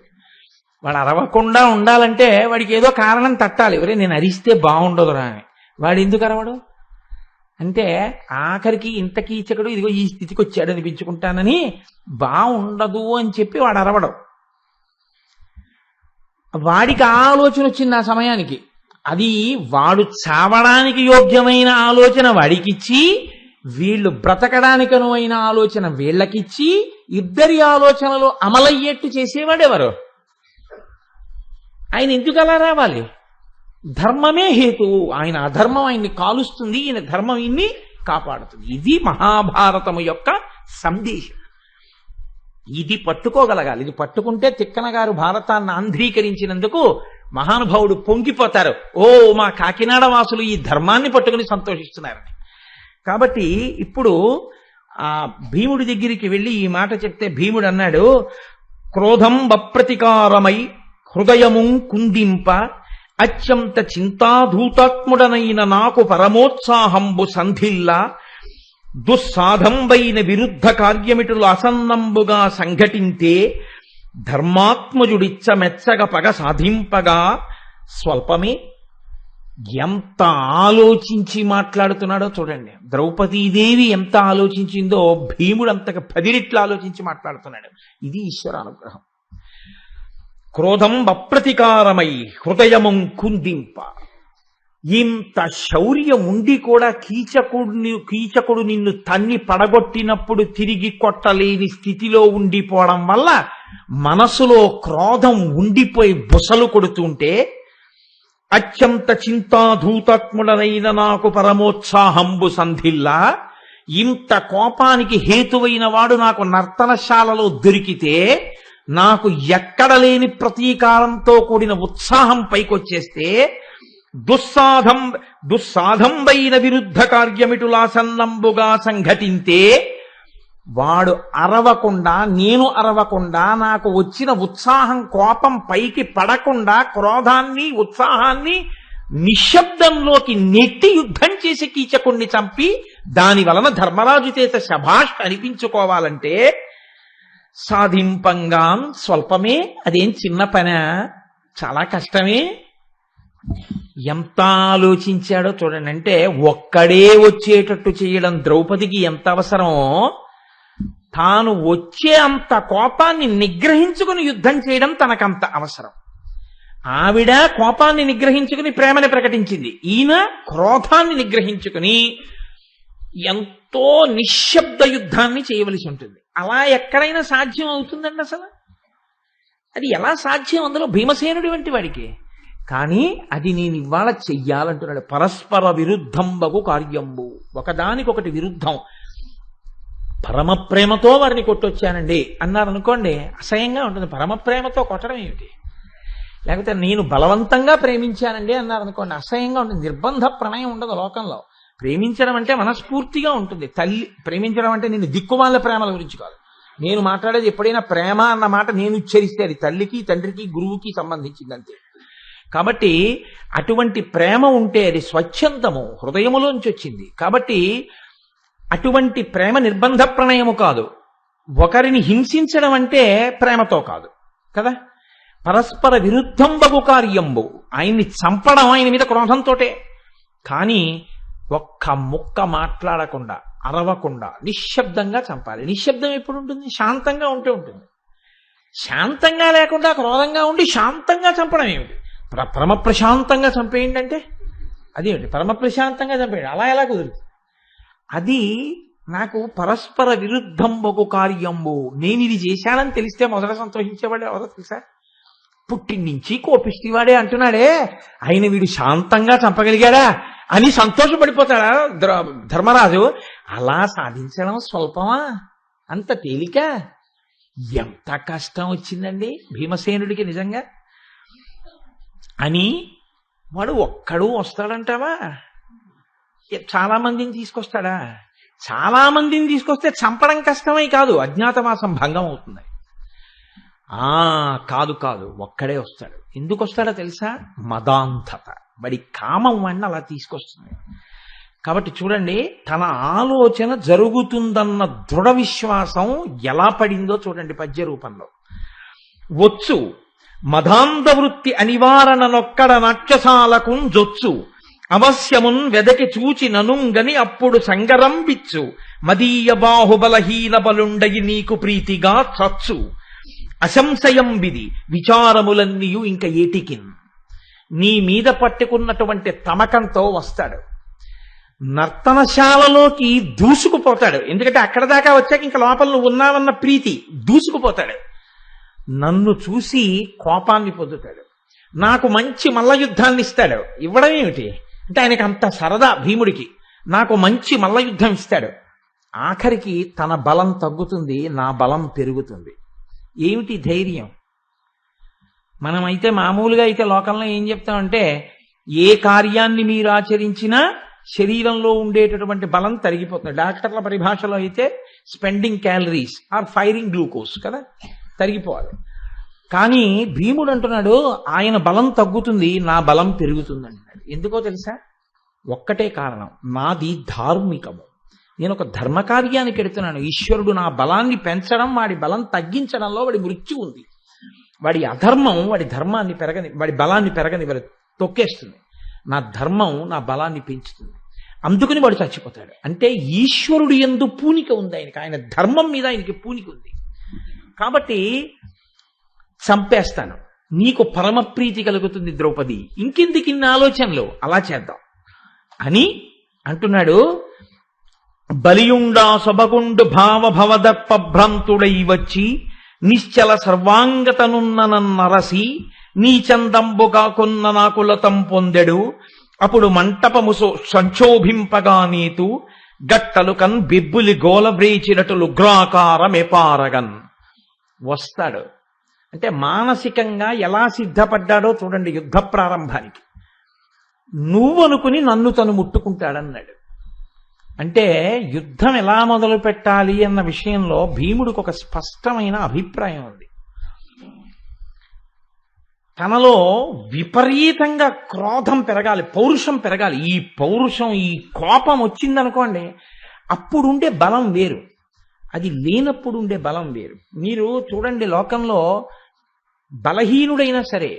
వాడు అరవకుండా ఉండాలంటే వాడికి ఏదో కారణం తట్టాలి. ఎవరే నేను అరిస్తే బాగుండదురా అని. వాడు ఎందుకు అరవడు అంటే, ఆఖరికి ఇంత కీచకుడు ఇదిగో ఈ స్థితికి వచ్చాడు అనిపించుకుంటానని బాగుండదు అని చెప్పి వాడు అరవడం. వాడికి ఆలోచన వచ్చింది ఆ సమయానికి. అది వాడు చావడానికి యోగ్యమైన ఆలోచన వాడికిచ్చి, వీళ్ళు బ్రతకడానికి అనువైన ఆలోచన వీళ్ళకిచ్చి, ఇద్దరి ఆలోచనలు అమలయ్యేట్టు చేసేవాడెవరు? ఆయన ఎందుకు అలా రావాలి? ధర్మమే హేతువు. ఆయన అధర్మం ఆయన్ని కాలుస్తుంది, ఈయన ధర్మం ఈయన్ని కాపాడుతుంది. ఇది మహాభారతము యొక్క సందేశం. ఇది పట్టుకోగలగాలి. ఇది పట్టుకుంటే తిక్కన గారు భారతాన్ని ఆంధ్రీకరించినందుకు మహానుభావుడు పొంగిపోతారు. ఓ, మా కాకినాడ వాసులు ఈ ధర్మాన్ని పట్టుకుని సంతోషిస్తున్నారని. కాబట్టి ఇప్పుడు ఆ భీముడి దగ్గరికి వెళ్ళి ఈ మాట చెప్తే భీముడు అన్నాడు, క్రోధం బప్రతికారమై హృదయము కుందింప అత్యంత చింతాధూతాత్ముడనైన నాకు పరమోత్సాహంబు సంధిల్లా దుస్సాధంబైన విరుద్ధ కార్యమిటులు అసన్నంబుగా సంఘటింతే ధర్మాత్మజుడిచ్చ మెచ్చగ పగ సాధింపగా స్వల్పమే. ఎంత ఆలోచించి మాట్లాడుతున్నాడో చూడండి. ద్రౌపదీదేవి ఎంత ఆలోచించిందో భీముడు అంతగా 10 రెట్లు ఆలోచించి మాట్లాడుతున్నాడు. ఇది ఈశ్వర అనుగ్రహం. క్రోధం అప్రతికారమై హృదయము కుందింప. ఇంత శౌర్యం ఉండి కూడా కీచకుడు నిన్ను తన్ని పడగొట్టినప్పుడు తిరిగి కొట్టలేని స్థితిలో ఉండిపోవడం వల్ల మనసులో క్రోధం ఉండిపోయి బుసలు కొడుతుంటే, అత్యంత చింతాధూతాత్ముడనైన నాకు పరమోత్సాహంబు సంధిల్లా, ఇంత కోపానికి హేతువైన వాడు నాకు నర్తనశాలలో దొరికితే నాకు ఎక్కడ లేని ప్రతీకారంతో కూడిన ఉత్సాహం పైకొచ్చేస్తే, దుస్సాధంబైన విరుద్ధ కార్యమిటులాసన్నంబుగా సంఘటింతే, వాడు అరవకుండా నేను అరవకుండా నాకు వచ్చిన ఉత్సాహం కోపం పైకి పడకుండా క్రోధాన్ని ఉత్సాహాన్ని నిశ్శబ్దంలోకి నెట్టి యుద్ధం చేసి కీచకుణ్ణి చంపి దాని వలన ధర్మరాజు చేత శభాష్ అనిపించుకోవాలంటే సాధింపంగా స్వల్పమే. అదేం చిన్న పనా? చాలా కష్టమే. ఎంత ఆలోచించాడో చూడండి. అంటే ఒక్కడే వచ్చేటట్టు చేయడం ద్రౌపదికి ఎంత అవసరమో, తాను వచ్చే అంత కోపాన్ని నిగ్రహించుకుని యుద్ధం చేయడం తనకంత అవసరం. ఆవిడ కోపాన్ని నిగ్రహించుకుని ప్రేమని ప్రకటించింది, ఈయన క్రోధాన్ని నిగ్రహించుకుని ఎంతో నిశ్శబ్ద యుద్ధాన్ని చేయవలసి ఉంటుంది. అలా ఎక్కడైనా సాధ్యం అవుతుందండి? అసలు అది ఎలా సాధ్యం? అందులో భీమసేనుడి వంటి వాడికి. కానీ అది నేను ఇవాళ చెయ్యాలంటున్నాడు. పరస్పర విరుద్ధంబగు కార్యంబు, ఒకదానికొకటి విరుద్ధం. పరమ ప్రేమతో వారిని కొట్టొచ్చానండి అన్నారు అనుకోండి, అసహ్యంగా ఉంటుంది. పరమ ప్రేమతో కొట్టడం ఏమిటి? లేకపోతే నేను బలవంతంగా ప్రేమించానండి అన్నారు అనుకోండి, అసహ్యంగా ఉంటుంది. నిర్బంధ ప్రణయం ఉండదు లోకంలో. ప్రేమించడం అంటే మనస్ఫూర్తిగా ఉంటుంది. తల్లి ప్రేమించడం అంటే నేను దిక్కుమాల ప్రేమల గురించి కాదు. నేను మాట్లాడేది ఎప్పుడైనా ప్రేమ అన్న మాట నేను ఉచ్చరిస్తే అది తల్లికి తండ్రికి గురువుకి సంబంధించింది అంతే. కాబట్టి అటువంటి ప్రేమ ఉంటే అది స్వచ్ఛందము, హృదయములోంచి వచ్చింది. కాబట్టి అటువంటి ప్రేమ నిర్బంధ ప్రణయము కాదు. ఒకరిని హింసించడం అంటే ప్రేమతో కాదు కదా. పరస్పర విరుద్ధం బగు కార్యంబు, ఆయన్ని చంపడం ఆయన మీద క్రోధంతోటే. కానీ ఒక్క ముక్క మాట్లాడకుండా, అరవకుండా నిశ్శబ్దంగా చంపాలి. నిశ్శబ్దం ఎప్పుడు ఉంటుంది? శాంతంగా ఉంటే ఉంటుంది. శాంతంగా లేకుండా క్రోధంగా ఉండి శాంతంగా చంపడం ఏమిటి? పరమ ప్రశాంతంగా చంపేయండి అంటే అదేమిటి? పరమ ప్రశాంతంగా చంపేయండి అలా ఎలా కుదురుతుంది? అది నాకు పరస్పర విరుద్ధం బగు కార్యంబు. నేను ఇది చేశానని తెలిస్తే మొదట సంతోషించేవాడే ఎవరో తెలుసా? పుట్టినుంచి కోపిష్టివాడే అంటున్నాడే, ఆయన వీడు శాంతంగా చంపగలిగాడా అని సంతోషపడిపోతాడా ధర్మరాజు? అలా సాధించడం స్వల్పమా? అంత తేలిక? ఎంత కష్టం వచ్చిందండి భీమసేనుడికి నిజంగా. అని వాడు ఒక్కడు వస్తాడంటావా? చాలా మందిని తీసుకొస్తాడా? చాలా మందిని తీసుకొస్తే చంపడం కష్టమై కాదు, అజ్ఞాతవాసం భంగం అవుతుంది. కాదు కాదు, ఒక్కడే వస్తాడు. ఎందుకు వస్తాడో తెలుసా? మదాంధత, వాడి కామం వాడిని అలా తీసుకొస్తుంది. కాబట్టి చూడండి, తన ఆలోచన జరుగుతుందన్న దృఢ విశ్వాసం ఎలా పడిందో చూడండి పద్య రూపంలో. వచ్చు మదాంధ వృత్తి అనివారణనొక్కడ నాట్యశాలకు జొచ్చు, అవశ్యమున్ వెదకి చూచి ననుంగని అప్పుడు సంగరంబిచ్చు, మదీయ బాహుబలహీన బలుండయి నీకు ప్రీతిగా చచ్చు, అసంశయం విధి విచారములన్నీయు ఇంక ఏటికిన్. నీ మీద పట్టుకున్నటువంటి తమకంతో వస్తాడు, నర్తనశాలలోకి దూసుకుపోతాడు. ఎందుకంటే అక్కడ దాకా వచ్చాక ఇంకా లోపల నువ్వు ఉన్నావన్న ప్రీతి, దూసుకుపోతాడు. నన్ను చూసి కోపాన్ని పొందుతాడు, నాకు మంచి మల్ల యుద్ధాన్ని ఇస్తాడు. ఇవ్వడం ఏమిటి అంటే ఆయనకి అంత సరదా భీముడికి. నాకు మంచి మల్ల యుద్ధం ఇస్తాడు. ఆఖరికి తన బలం తగ్గుతుంది, నా బలం పెరుగుతుంది. ఏమిటి ధైర్యం? మనమైతే మామూలుగా అయితే లోకంలో ఏం చెప్తామంటే, ఏ కార్యాన్ని మీరు ఆచరించినా శరీరంలో ఉండేటటువంటి బలం తరిగిపోతుంది. డాక్టర్ల పరిభాషలో అయితే spending calories or firing glucose కదా, తరిగిపోవాలి. కానీ భీముడు అంటున్నాడు ఆయన బలం తగ్గుతుంది, నా బలం పెరుగుతుంది అంటున్నాడు. ఎందుకో తెలుసా? ఒక్కటే కారణం, నాది ధార్మికము. నేను ఒక ధర్మకార్యానికి ఎడుతున్నాను. ఈశ్వరుడు నా బలాన్ని పెంచడం, వాడి బలం తగ్గించడంలో వాడి మృత్యు ఉంది. వాడి అధర్మం వాడి ధర్మాన్ని వాడి బలాన్ని తొక్కేస్తుంది. నా ధర్మం నా బలాన్ని పెంచుతుంది. అందుకని వాడు చచ్చిపోతాడు. అంటే ఈశ్వరుడు యందు పూనిక ఉంది ఆయనకి, ఆయన ధర్మం మీద ఆయనకి పూనిక ఉంది. కాబట్టి చంపేస్తాను, నీకు పరమ ప్రీతి కలుగుతుంది ద్రౌపది, ఇంకెందుకు ఇన్ని ఆలోచనలు, అలా చేద్దాం అని అంటున్నాడు. బలియుండా సొబగుండు భావభవదర్ప భ్రాంతుడై వచ్చి నిశ్చల సర్వాంగతనున్న నన్నరసి నీచందంబుగా కొన్న నాకులతం పొందెడు, అప్పుడు మంటపము సంక్షోభింపగా నీతు గట్టలు కన్ బిబ్బులి గోల వ్రేచినటులు ఉగ్రాకారమెపారగన్. వస్తాడు అంటే మానసికంగా ఎలా సిద్ధపడ్డాడో చూడండి యుద్ధ ప్రారంభానికి. నువ్వనుకుని నన్ను తను ముట్టుకుంటాడన్నాడు. అంటే యుద్ధం ఎలా మొదలు పెట్టాలి అన్న విషయంలో భీముడికి ఒక స్పష్టమైన అభిప్రాయం ఉంది. తనలో విపరీతంగా క్రోధం పెరగాలి, పౌరుషం పెరగాలి. ఈ పౌరుషం, ఈ కోపం వచ్చిందనుకోండి, అప్పుడుండే బలం వేరు, అది లేనప్పుడు ఉండే బలం వేరు. మీరు చూడండి, లోకంలో బలహీనుడైనా సరే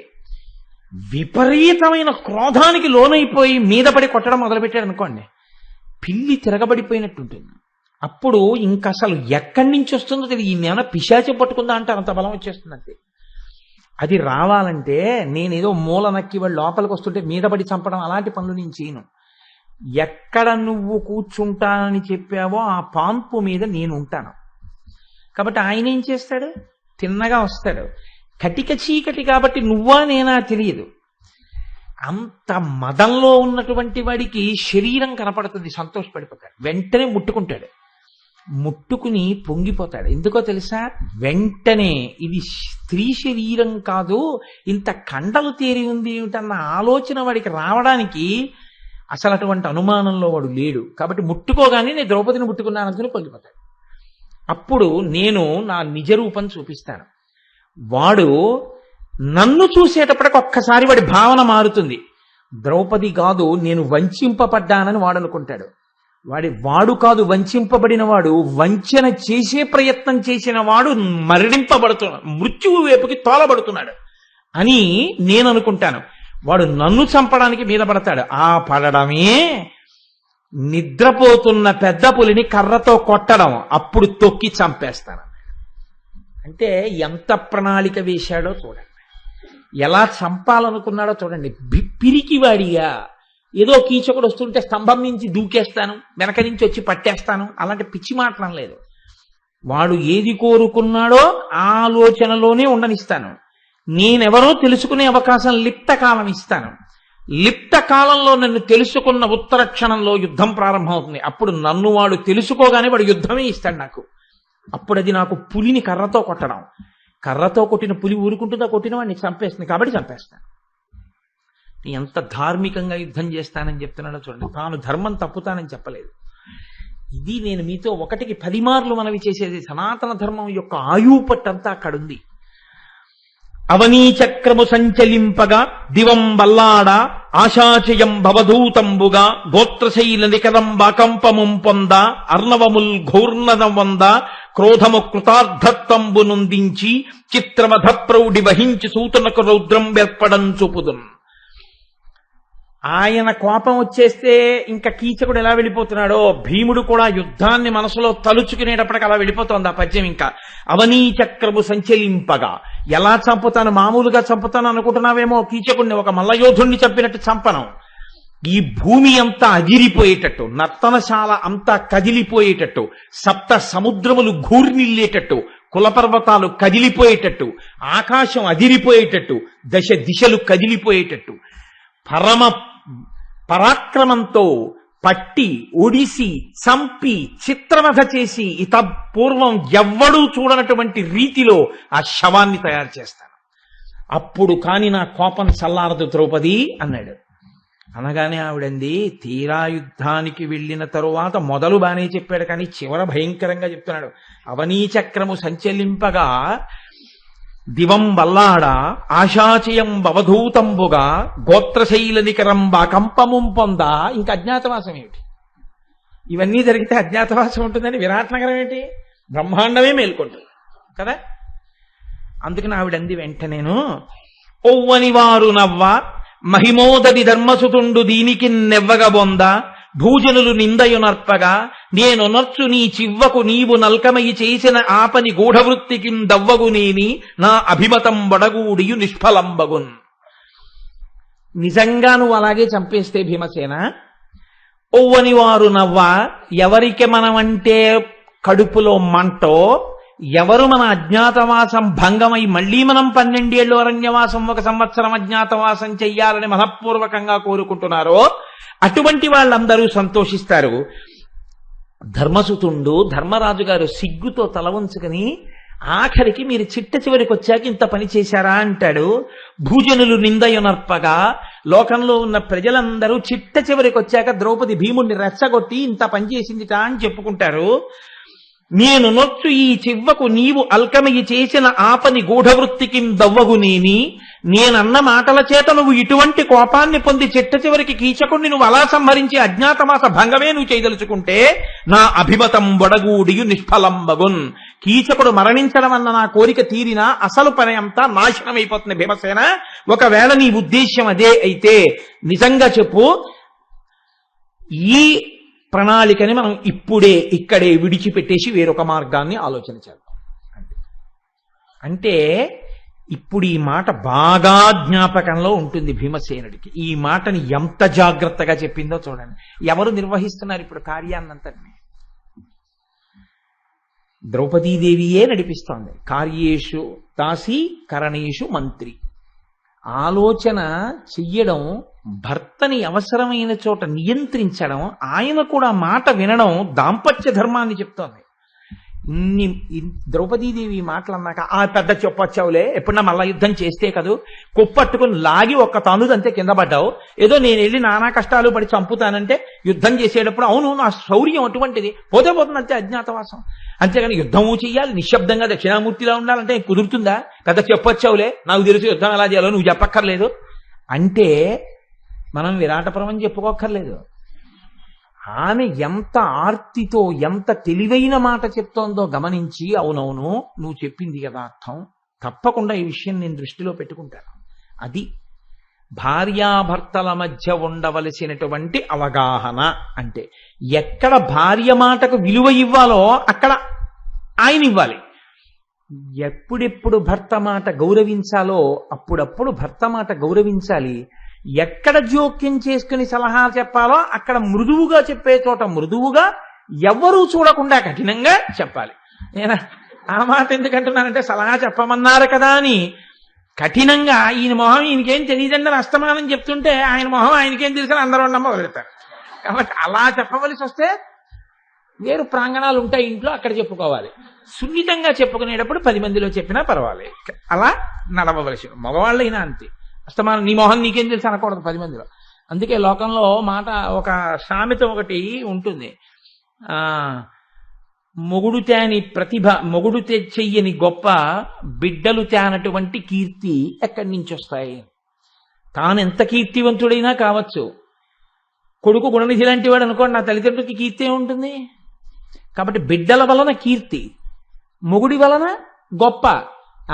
విపరీతమైన క్రోధానికి లోనైపోయి మీద పడి కొట్టడం మొదలుపెట్టాడు అనుకోండి, పిల్లి తిరగబడిపోయినట్టుంటుంది. అప్పుడు ఇంక అసలు ఎక్కడి నుంచి వస్తుందో తెలియదు, ఈయన పిశాచం పట్టుకుందా అంటే అంత బలం వచ్చేస్తుందంటే. అది రావాలంటే నేనేదో మూల నక్కి వాళ్ళు లోపలికి వస్తుంటే మీద పడి చంపడం అలాంటి పనులు నేను చేయను. ఎక్కడ నువ్వు కూర్చుంటానని చెప్పావో ఆ పాంపు మీద నేను ఉంటాను. కాబట్టి ఆయన ఏం చేస్తాడు? తిన్నగా వస్తాడు. కటిక చీకటి కాబట్టి నువ్వా నేనా తెలియదు. అంత మదంలో ఉన్నటువంటి వాడికి శరీరం కనపడుతుంది, సంతోషపడిపోతాడు, వెంటనే ముట్టుకుంటాడు. ముట్టుకుని పొంగిపోతాడు. ఎందుకో తెలుసా? వెంటనే ఇది స్త్రీ శరీరం కాదు, ఇంత కండలు తేరి ఉంది ఏమిటన్న ఆలోచన వాడికి రావడానికి అసలు అటువంటి అనుమానంలో వాడు లేడు. కాబట్టి ముట్టుకోగానే నేను ద్రౌపదిని ముట్టుకున్నాను అనుకుని పొంగిపోతాడు. అప్పుడు నేను నా నిజ రూపం చూపిస్తాను. వాడు నన్ను చూసేటప్పటికి ఒక్కసారి వాడి భావన మారుతుంది. ద్రౌపది కాదు, నేను వంచింపబడ్డానని వాడు అనుకుంటాడు. వాడు కాదు వంచింపబడిన వాడు, వంచన చేసే ప్రయత్నం చేసిన వాడు మరణింపబడుతున్నాడు, మృత్యువు వైపుకి తోలబడుతున్నాడు అని నేను అనుకుంటాను. వాడు నన్ను చంపడానికి మీద పడతాడు. ఆ పడడమే నిద్రపోతున్న పెద్ద పులిని కర్రతో కొట్టడం, అప్పుడు తొక్కి చంపేస్తాను. అంటే ఎంత ప్రణాళిక వేశాడో చూడండి, ఎలా చంపాలనుకున్నాడో చూడండి. పిరికివాడిగా ఏదో కీచకుడు వస్తుంటే స్తంభం నుంచి దూకేస్తాను, వెనక నుంచి వచ్చి పట్టేస్తాను, అలాంటి పిచ్చి మాటలం లేదు. వాడు ఏది కోరుకున్నాడో ఆలోచనలోనే ఉండనిస్తాను. నేనెవరో తెలుసుకునే అవకాశం లిప్త కాలం ఇస్తాను. లిప్త కాలంలో నన్ను తెలుసుకున్న ఉత్తర క్షణంలో యుద్ధం ప్రారంభమవుతుంది. అప్పుడు నన్ను వాడు తెలుసుకోగానే వాడు యుద్ధమే ఇస్తాడు నాకు. అప్పుడు అది నాకు పులిని కర్రతో కొట్టడం. కర్రతో కొట్టిన పులి ఊరుకుంటుందా? కొట్టిన వాడిని చంపేస్తుంది కాబట్టి చంపేస్తాను. ఎంత ధార్మికంగా యుద్ధం చేస్తానని చెప్తున్నాడో చూడండి. తాను ధర్మం తప్పుతానని చెప్పలేదు. ఇది నేను మీతో 1కి 10 మార్లు మనవి చేసేది. సనాతన ధర్మం యొక్క ఆయువు పట్టంతా అక్కడుంది. అవనీ చక్రము సంచలింపగా దివం వల్లాడ ఆశాచయం భవధూతంబుగా గోత్రశైల నికరం బాకంపముం పొంద అర్ణవముల్ ఘోర్ణనం వంద క్రోధము కృతార్థత్వంబు నొందించి చిత్రమధ ప్రౌఢి వహించి సూతనకు రౌద్రం వెర్పడం చూపుదున్. ఆయన కోపం వచ్చేస్తే ఇంకా కీచకుడు ఎలా వెళ్ళిపోతున్నాడో, భీముడు కూడా యుద్ధాన్ని మనసులో తలుచుకునేటప్పటికి అలా వెళ్ళిపోతోంది ఆ పద్యం. ఇంకా అవనీ చక్రము సంచలింపగా, ఎలా చంపుతాను? మామూలుగా చంపుతాను అనుకుంటున్నావేమో, కీచకుడిని ఒక మల్లయోధుణ్ణి చంపినట్టు చంపను. ఈ భూమి అంతా అదిరిపోయేటట్టు, నర్తనశాల అంతా కదిలిపోయేటట్టు, సప్త సముద్రములు ఘూర్నిల్లేటట్టు, కులపర్వతాలు కదిలిపోయేటట్టు, ఆకాశం అదిరిపోయేటట్టు, దశ దిశలు కదిలిపోయేటట్టు పరమ పరాక్రమంతో పట్టి ఒడిసి చంపి చిత్రవధ చేసి ఇత పూర్వం ఎవ్వడూ చూడనటువంటి రీతిలో ఆ శవాన్ని తయారు చేస్తాను. అప్పుడు కాని నా కోపం చల్లారదు ద్రౌపది అన్నాడు. అనగానే ఆవిడంది, తీరా యుద్ధానికి వెళ్ళిన తరువాత మొదలు బానే చెప్పాడు, కానీ చివర భయంకరంగా చెప్తున్నాడు. అవనీ చక్రము సంచలింపగా దివం వల్లాడ ఆశాచయం భవధూతంబుగా గోత్రశైల నికరం బాకంపముం పొంద. ఇంకా అజ్ఞాతవాసం ఏమిటి? ఇవన్నీ జరిగితే అజ్ఞాతవాసం ఉంటుందని విరాట్ నగరం ఏంటి? బ్రహ్మాండమే మేల్కొంటుంది కదా. అందుకని ఆవిడంది వెంటనేను, ఒవ్వని వారు నవ్వ మహిమోదడి ధర్మసుతుండు దీనికి నెవ్వగబొంద భూజనులు నిందయునర్పగా నేనొనర్చు నీ చివ్వకు నీవు నల్కమయి చేసిన ఆపని గూఢవృత్తికి దవ్వగునేని నా అభిమతం బడగూడియు నిష్ఫలంబగున్. నిజంగా నువ్వు అలాగే చంపేస్తే భీమసేన, ఒవ్వని వారు నవ్వ, ఎవరికి మనమంటే కడుపులో మంటో, ఎవరు మన అజ్ఞాతవాసం భంగమై మళ్లీ మనం 12 ఏళ్ళు అరణ్యవాసం 1 సంవత్సరం అజ్ఞాతవాసం చెయ్యాలని మనఃపూర్వకంగా కోరుకుంటున్నారో అటువంటి వాళ్ళందరూ సంతోషిస్తారు. ధర్మసుతుండు ధర్మరాజు గారు సిగ్గుతో తల వంచుకుని, ఆఖరికి మీరు చిట్ట చివరికి వచ్చాక ఇంత పని చేశారా అంటాడు. భూజనులు నిందయునర్పగా, లోకంలో ఉన్న ప్రజలందరూ చిట్ట చివరికి వచ్చాక ద్రౌపది భీముణ్ణి రెచ్చగొట్టి ఇంత పని చేసిందిట అని చెప్పుకుంటారు. నేను నొచ్చు ఈ చివ్వకు నీవు అల్కమయి చేసిన ఆపని గూఢవృత్తికి దవ్వగునేని, నేనన్న మాటల చేత నువ్వు ఇటువంటి కోపాన్ని పొంది చిట్ట చివరికి కీచకుణ్ణి నువ్వు అలా సంహరించి అజ్ఞాతవాస భంగమే నువ్వు చేయదలుచుకుంటే నా అభిమతం బొడగూడియు నిష్ఫలంబగున్. కీచకుడు మరణించడం అన్న నా కోరిక తీరినా అసలు పని అంతా నాశనమైపోతుంది భీమసేన. ఒకవేళ నీ ఉద్దేశ్యం అదే అయితే నిజంగా చెప్పు, ఈ ప్రణాళికని మనం ఇప్పుడే ఇక్కడే విడిచిపెట్టేసి వేరొక మార్గాన్ని ఆలోచన చేద్దాం. అంటే ఇప్పుడు ఈ మాట బాగా జ్ఞాపకంలో ఉంటుంది భీమసేనుడికి. ఈ మాటని ఎంత జాగ్రత్తగా చెప్పిందో చూడండి. ఎవరు నిర్వహిస్తున్నారు ఇప్పుడు కార్యాన్నంతటిని? ద్రౌపదీదేవియే నడిపిస్తోంది. కార్యేషు దాసి కరణేషు మంత్రి. ఆలోచన చెయ్యడం, భర్తని అవసరమైన చోట నియంత్రించడం, ఆయన కూడా మాట వినడం దాంపత్య ధర్మాన్ని చెప్తోంది. ద్రౌపదీదేవి మాటలు అన్నాక, ఆ పెద్ద చెప్పొచ్చావులే, ఎప్పుడన్నా మళ్ళా యుద్ధం చేస్తే కదూ, కొప్పట్టుకుని లాగి ఒక్క తానుదంతే కింద పడ్డావు, ఏదో నేను వెళ్ళి నానా కష్టాలు పడి చంపుతానంటే యుద్ధం చేసేటప్పుడు అవును నా శౌర్యం అటువంటిది, పోతే పోతుందంతే అజ్ఞాతవాసం. అంతేగాని యుద్ధము చెయ్యాలి, నిశ్శబ్దంగా దక్షిణామూర్తిలా ఉండాలంటే కుదురుతుందా? పెద్ద చెప్పొచ్చావులే, నాకు తెలుసు యుద్ధం ఎలా చేయాలో, నువ్వు చెప్పక్కర్లేదు అంటే మనం విరాటపురం చెప్పుకోక్కర్లేదు. ఆమె ఎంత ఆర్తితో ఎంత తెలివైన మాట చెప్తోందో గమనించి, అవునవును నువ్వు చెప్పింది కదా అర్థం, తప్పకుండా ఈ విషయం నేను దృష్టిలో పెట్టుకుంటాను. అది భార్యాభర్తల మధ్య ఉండవలసినటువంటి అవగాహన. అంటే ఎక్కడ భార్య మాటకు విలువ ఇవ్వాలో అక్కడ ఆయన ఇవ్వాలి. ఎప్పుడెప్పుడు భర్త మాట గౌరవించాలో అప్పుడప్పుడు భర్త మాట గౌరవించాలి. ఎక్కడ జోక్యం చేసుకుని సలహా చెప్పాలో అక్కడ మృదువుగా చెప్పే చోట మృదువుగా, ఎవ్వరూ చూడకుండా కఠినంగా చెప్పాలి. నేను ఆ మాట ఎందుకంటున్నానంటే, సలహా చెప్పమన్నారు కదా అని కఠినంగా ఈయన మొహం ఈయనకేం తెలియదండి అని అస్తమానం చెప్తుంటే ఆయన మొహం ఆయనకేం తెలుసని అందరూ ఉండమ్మ వదిలేస్తారు. కాబట్టి అలా చెప్పవలసి వస్తే వేరు ప్రాంగణాలు ఉంటాయి ఇంట్లో, అక్కడ చెప్పుకోవాలి. సున్నితంగా చెప్పుకునేటప్పుడు 10 మందిలో చెప్పినా పర్వాలేదు, అలా నడవవలసి. మగవాళ్ళైనా అంతే, అస్తమానం నీ మొహం నీకేం తెలుసు అనకూడదు 10 మందిలో. అందుకే లోకంలో మాట ఒక సామెత ఒకటి ఉంటుంది, మొగుడు తేని ప్రతిభ, మొగుడు చెయ్యని గొప్ప బిడ్డలు తేనటువంటి కీర్తి ఎక్కడి నుంచి వస్తాయి? తాను ఎంత కీర్తివంతుడైనా కావచ్చు, కొడుకు గుణనిధి లాంటి వాడు అనుకోండి, నా తల్లిదండ్రులకి కీర్తి ఏముంటుంది? కాబట్టి బిడ్డల వలన కీర్తి, మొగుడి వలన గొప్ప.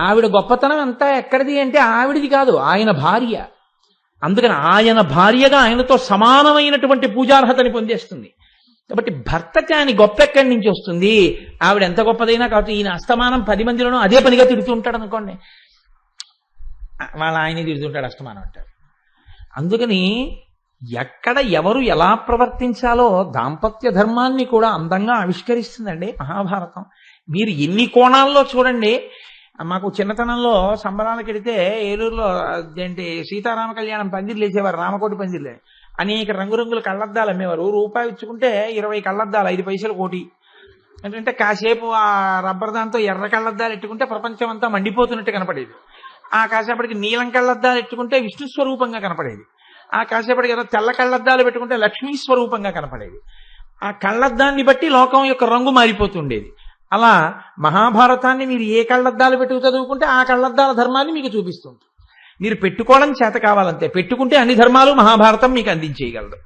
ఆవిడ గొప్పతనం అంతా ఎక్కడిది అంటే ఆవిడిది కాదు, ఆయన భార్య. అందుకని ఆయన భార్యగా ఆయనతో సమానమైనటువంటి పూజార్హతని పొందేస్తుంది. కాబట్టి భర్త కాని గొప్ప ఎక్కడి నుంచి వస్తుంది? ఆవిడ ఎంత గొప్పదైనా కావచ్చు, ఈయన అస్తమానం 10 మందిలోనూ అదే పనిగా తిడుతూ ఉంటాడు అనుకోండి, వాళ్ళ ఆయనే తిడుతుంటాడు అస్తమానం అంటారు. అందుకని ఎక్కడ ఎవరు ఎలా ప్రవర్తించాలో దాంపత్య ధర్మాన్ని కూడా అందంగా ఆవిష్కరిస్తుందండి మహాభారతం. మీరు ఎన్ని కోణాల్లో చూడండి. మాకు చిన్నతనంలో సంబరాలకు వెడితే ఏలూరులో ఏంటి సీతారామ కళ్యాణం పందిర్లు వేసేవారు, రామకోటి పందిర్లే. అనేక రంగురంగుల కళ్ళద్దాలు అమ్మేవారు. రూపాయి ఇచ్చుకుంటే 20 కళ్ళద్దాలు, 5 పైసలు కోటి. ఏంటంటే కాసేపు ఆ రబ్బర్ దాంతో ఎర్ర కళ్ళద్దాలు ఎట్టుకుంటే ప్రపంచం అంతా మండిపోతున్నట్టు కనపడేది. ఆ కాసేపటికి నీలం కళ్ళద్దాలు ఎట్టుకుంటే విష్ణు స్వరూపంగా కనపడేది. ఆ కాసేపటికి ఏదో తెల్ల కళ్ళద్దాలు పెట్టుకుంటే లక్ష్మీ స్వరూపంగా కనపడేది. ఆ కళ్ళద్దాన్ని బట్టి లోకం యొక్క రంగు మారిపోతుండేది. అలా మహాభారతాన్ని మీరు ఏ కళ్ళద్దాలు పెట్టుకు చదువుకుంటే ఆ కళ్ళద్దాల ధర్మాన్ని మీకు చూపిస్తుంది. మీరు పెట్టుకోవడం చేత కావాలంతే, పెట్టుకుంటే అన్ని ధర్మాలు మహాభారతం మీకు అందించేయగలదు.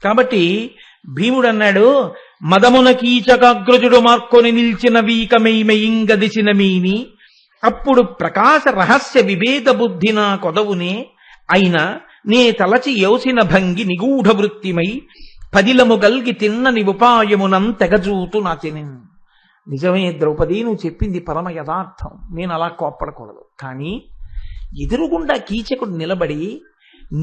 కాబట్టి భీముడు అన్నాడు, మదమున కీచకాగ్రజుడు మార్కొని నిల్చిన వీకమైమయింగదిసిన మీని, అప్పుడు ప్రకాశ రహస్య విభేద బుద్ధిన కొదవునే అయిన నే తలచి యోసిన భంగి నిగూఢ వృత్తిమై పదిలము గల్గి తిన్నని ఉపాయమునం తెగజూతు నాతిని. నిజమే ద్రౌపది, నువ్వు చెప్పింది పరమ యథార్థం. నేను అలా కోప్పడకూడదు. కానీ ఎదురుగుండా కీచకుడు నిలబడి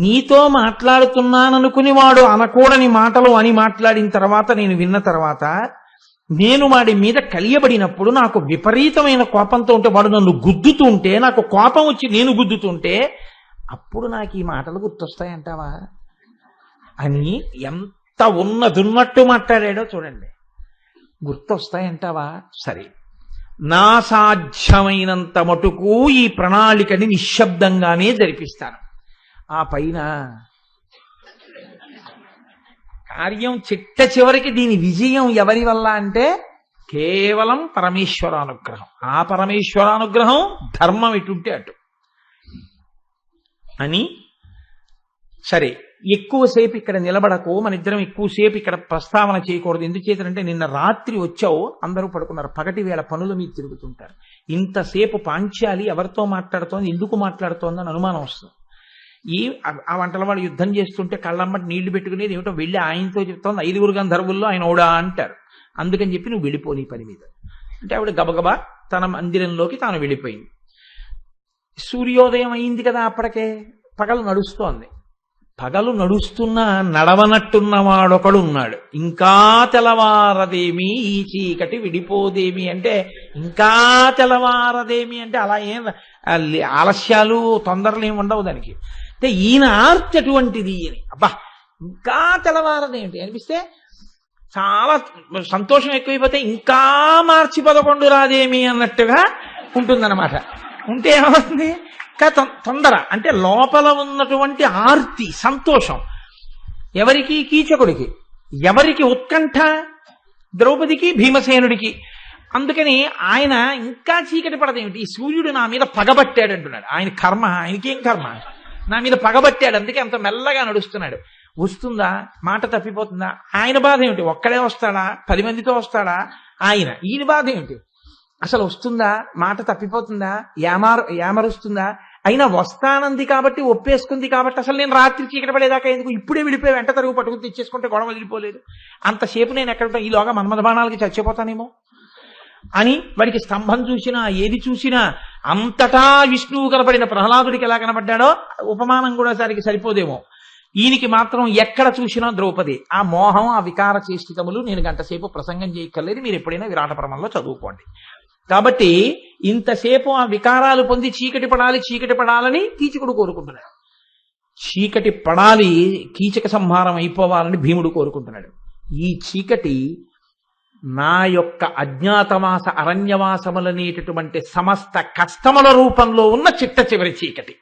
నీతో మాట్లాడుతున్నాననుకుని వాడు అనకూడని మాటలు అని మాట్లాడిన తర్వాత నేను విన్న తర్వాత నేను వాడి మీద కలియబడినప్పుడు నాకు విపరీతమైన కోపంతో ఉంటే, వాడు నన్ను గుద్దుతుంటే నాకు కోపం వచ్చి నేను గుద్దుతుంటే అప్పుడు నాకు ఈ మాటలు గుర్తొస్తాయంటావా అని ఎంత ఉన్నదున్నట్టు మాట్లాడాడో చూడండి. గుర్తొస్తాయంటావా? సరే, నా సాధ్యమైనంత మటుకు ఈ ప్రణాళికని నిశ్శబ్దంగానే జరిపిస్తాను. ఆ పైన కార్యం చిట్ట చివరికి దీని విజయం ఎవరి వల్ల అంటే కేవలం పరమేశ్వరానుగ్రహం. ఆ పరమేశ్వరానుగ్రహం ధర్మం ఎటుంటే అటు అని. సరే, ఎక్కువసేపు ఇక్కడ నిలబడకు, మన ఇద్దరం ఎక్కువసేపు ఇక్కడ ప్రస్తావన చేయకూడదు. ఎందుచేతంటే నిన్న రాత్రి వచ్చావు, అందరూ పడుకున్నారు, పగటి వేళ పనుల మీద తిరుగుతుంటారు. ఇంతసేపు పాంచాలి ఎవరితో మాట్లాడుతోంది, ఎందుకు మాట్లాడుతోందని అనుమానం వస్తుంది. ఆ వంటల వాడు యుద్ధం చేస్తుంటే కళ్ళమ్మటి నీళ్లు పెట్టుకునేది ఏమిటో వెళ్ళి ఆయనతో చెప్తోంది, 5 గంధర్వుల్లో ఆయన ఓడా అంటారు. అందుకని చెప్పి నువ్వు వెళ్ళిపో నీ పని మీద అంటే ఆవిడ గబగబా తన మందిరంలోకి తాను వెళ్ళిపోయింది. సూర్యోదయం అయింది కదా, అప్పటికే పగలు నడుస్తోంది. పగలు నడుస్తున్నా నడవనట్టున్నవాడొకడు ఉన్నాడు. ఇంకా తెల్లవారదేమి ఈ చీకటి విడిపోదేమి అంటే, ఇంకా తెల్లవారదేమి అంటే అలా ఏం ఆలస్యాలు తొందరలు ఏమి ఉండవు దానికి. అంటే ఈయన ఆర్తి అటువంటిది అని, అబ్బా ఇంకా తెల్లవారదేమిటి అనిపిస్తే చాలా సంతోషం ఎక్కువైపోతే ఇంకా మార్చి 11 రాదేమి అన్నట్టుగా ఉంటుందన్నమాట. ఉంటే ఏమవుతుంది, తొందర అంటే లోపల ఉన్నటువంటి ఆర్తి, సంతోషం. ఎవరికి? కీచకుడికి. ఎవరికి ఉత్కంఠ? ద్రౌపదికి, భీమసేనుడికి. అందుకని ఆయన ఇంకా చీకటి పడదేమిటి, ఈ సూర్యుడు నా మీద పగబట్టాడు అంటున్నాడు. ఆయన కర్మ, ఆయనకేం కర్మ, నా మీద పగబట్టాడు, అందుకే అంత మెల్లగా నడుస్తున్నాడు. వస్తుందా, మాట తప్పిపోతుందా, ఆయన బాధ ఏమిటి? ఒక్కడే వస్తాడా, 10 మందితో వస్తాడా? ఈయన బాధ ఏమిటి? అసలు వస్తుందా, మాట తప్పిపోతుందా, ఏమరుస్తుందా? అయినా వస్తానంది కాబట్టి, ఒప్పేసుకుంది కాబట్టి, అసలు నేను రాత్రి చీకటి పడేదాకా ఎందుకు, ఇప్పుడే వెళ్ళిపోయి వెంట తరుగు పట్టుకుని తెచ్చేసుకుంటే గొడవ వదిలిపోలేదు. అంతసేపు నేను ఎక్కడ ఈలోగా మన్మథ బాణాలకి చచ్చిపోతానేమో అని వాడికి స్తంభం చూసినా ఏది చూసినా అంతటా విష్ణువు కనపడిన ప్రహ్లాదుడికి ఎలా కనపడ్డాడో ఉపమానం కూడా సరిపోదేమో. ఈయనకి మాత్రం ఎక్కడ చూసినా ద్రౌపది. ఆ మోహం, ఆ వికార చేష్టితములు నేను గంటసేపు ప్రసంగం చేయక్కర్లేదు, మీరు ఎప్పుడైనా విరాటపర్వంలో చదువుకోండి. కాబట్టి ఇంతసేపు ఆ వికారాలు పొంది చీకటి పడాలని కీచకుడు కోరుకుంటున్నాడు. చీకటి పడాలి, కీచక సంహారం అయిపోవాలని భీముడు కోరుకుంటున్నాడు. ఈ చీకటి నా యొక్క అజ్ఞాతవాస అరణ్యవాసములనేటటువంటి సమస్త కష్టముల రూపంలో ఉన్న చిట్ట చివరి చీకటి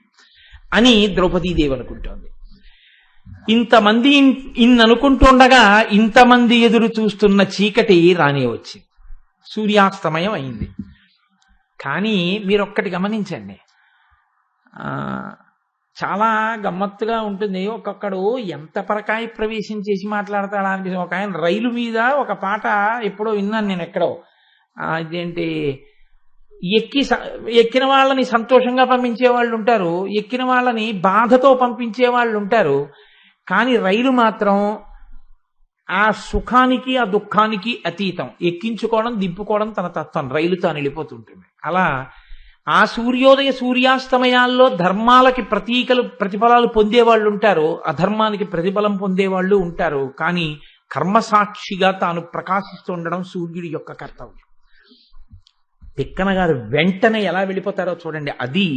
అని ద్రౌపదీదేవి అనుకుంటోంది. ఇంతమంది అనుకుంటుండగా ఇంతమంది ఎదురు చూస్తున్న చీకటి రానే వచ్చింది. సూర్యాస్తమయం అయింది. కానీ మీరొక్కటి గమనించండి, చాలా గమ్మత్తుగా ఉంటుంది. ఒక్కొక్కడు ఎంత పరకాయ ప్రవేశం చేసి మాట్లాడతాడా అనిపిస్తుంది. ఒక ఆయన రైలు మీద ఒక పాట ఎప్పుడో విన్నాను నేను ఎక్కడో, ఇదేంటి, ఎక్కిన వాళ్ళని సంతోషంగా పంపించే వాళ్ళు ఉంటారు, ఎక్కిన వాళ్ళని బాధతో పంపించే వాళ్ళు ఉంటారు. కానీ రైలు మాత్రం ఆ సుఖానికి ఆ దుఃఖానికి అతీతం. ఎక్కించుకోవడం దింపుకోవడం తన తత్వం, రైలు తాను వెళ్ళిపోతుంటుంది. అలా ఆ సూర్యోదయ సూర్యాస్తమయాల్లో ధర్మాలకి ప్రతిఫలాలు పొందేవాళ్ళు ఉంటారు, అధర్మానికి ప్రతిఫలం పొందేవాళ్ళు ఉంటారు. కానీ కర్మసాక్షిగా తాను ప్రకాశిస్తూ ఉండడం సూర్యుడి యొక్క కర్తవ్యం. తిక్కన గారు వెంటనే ఎలా వెళ్ళిపోతారో చూడండి. అది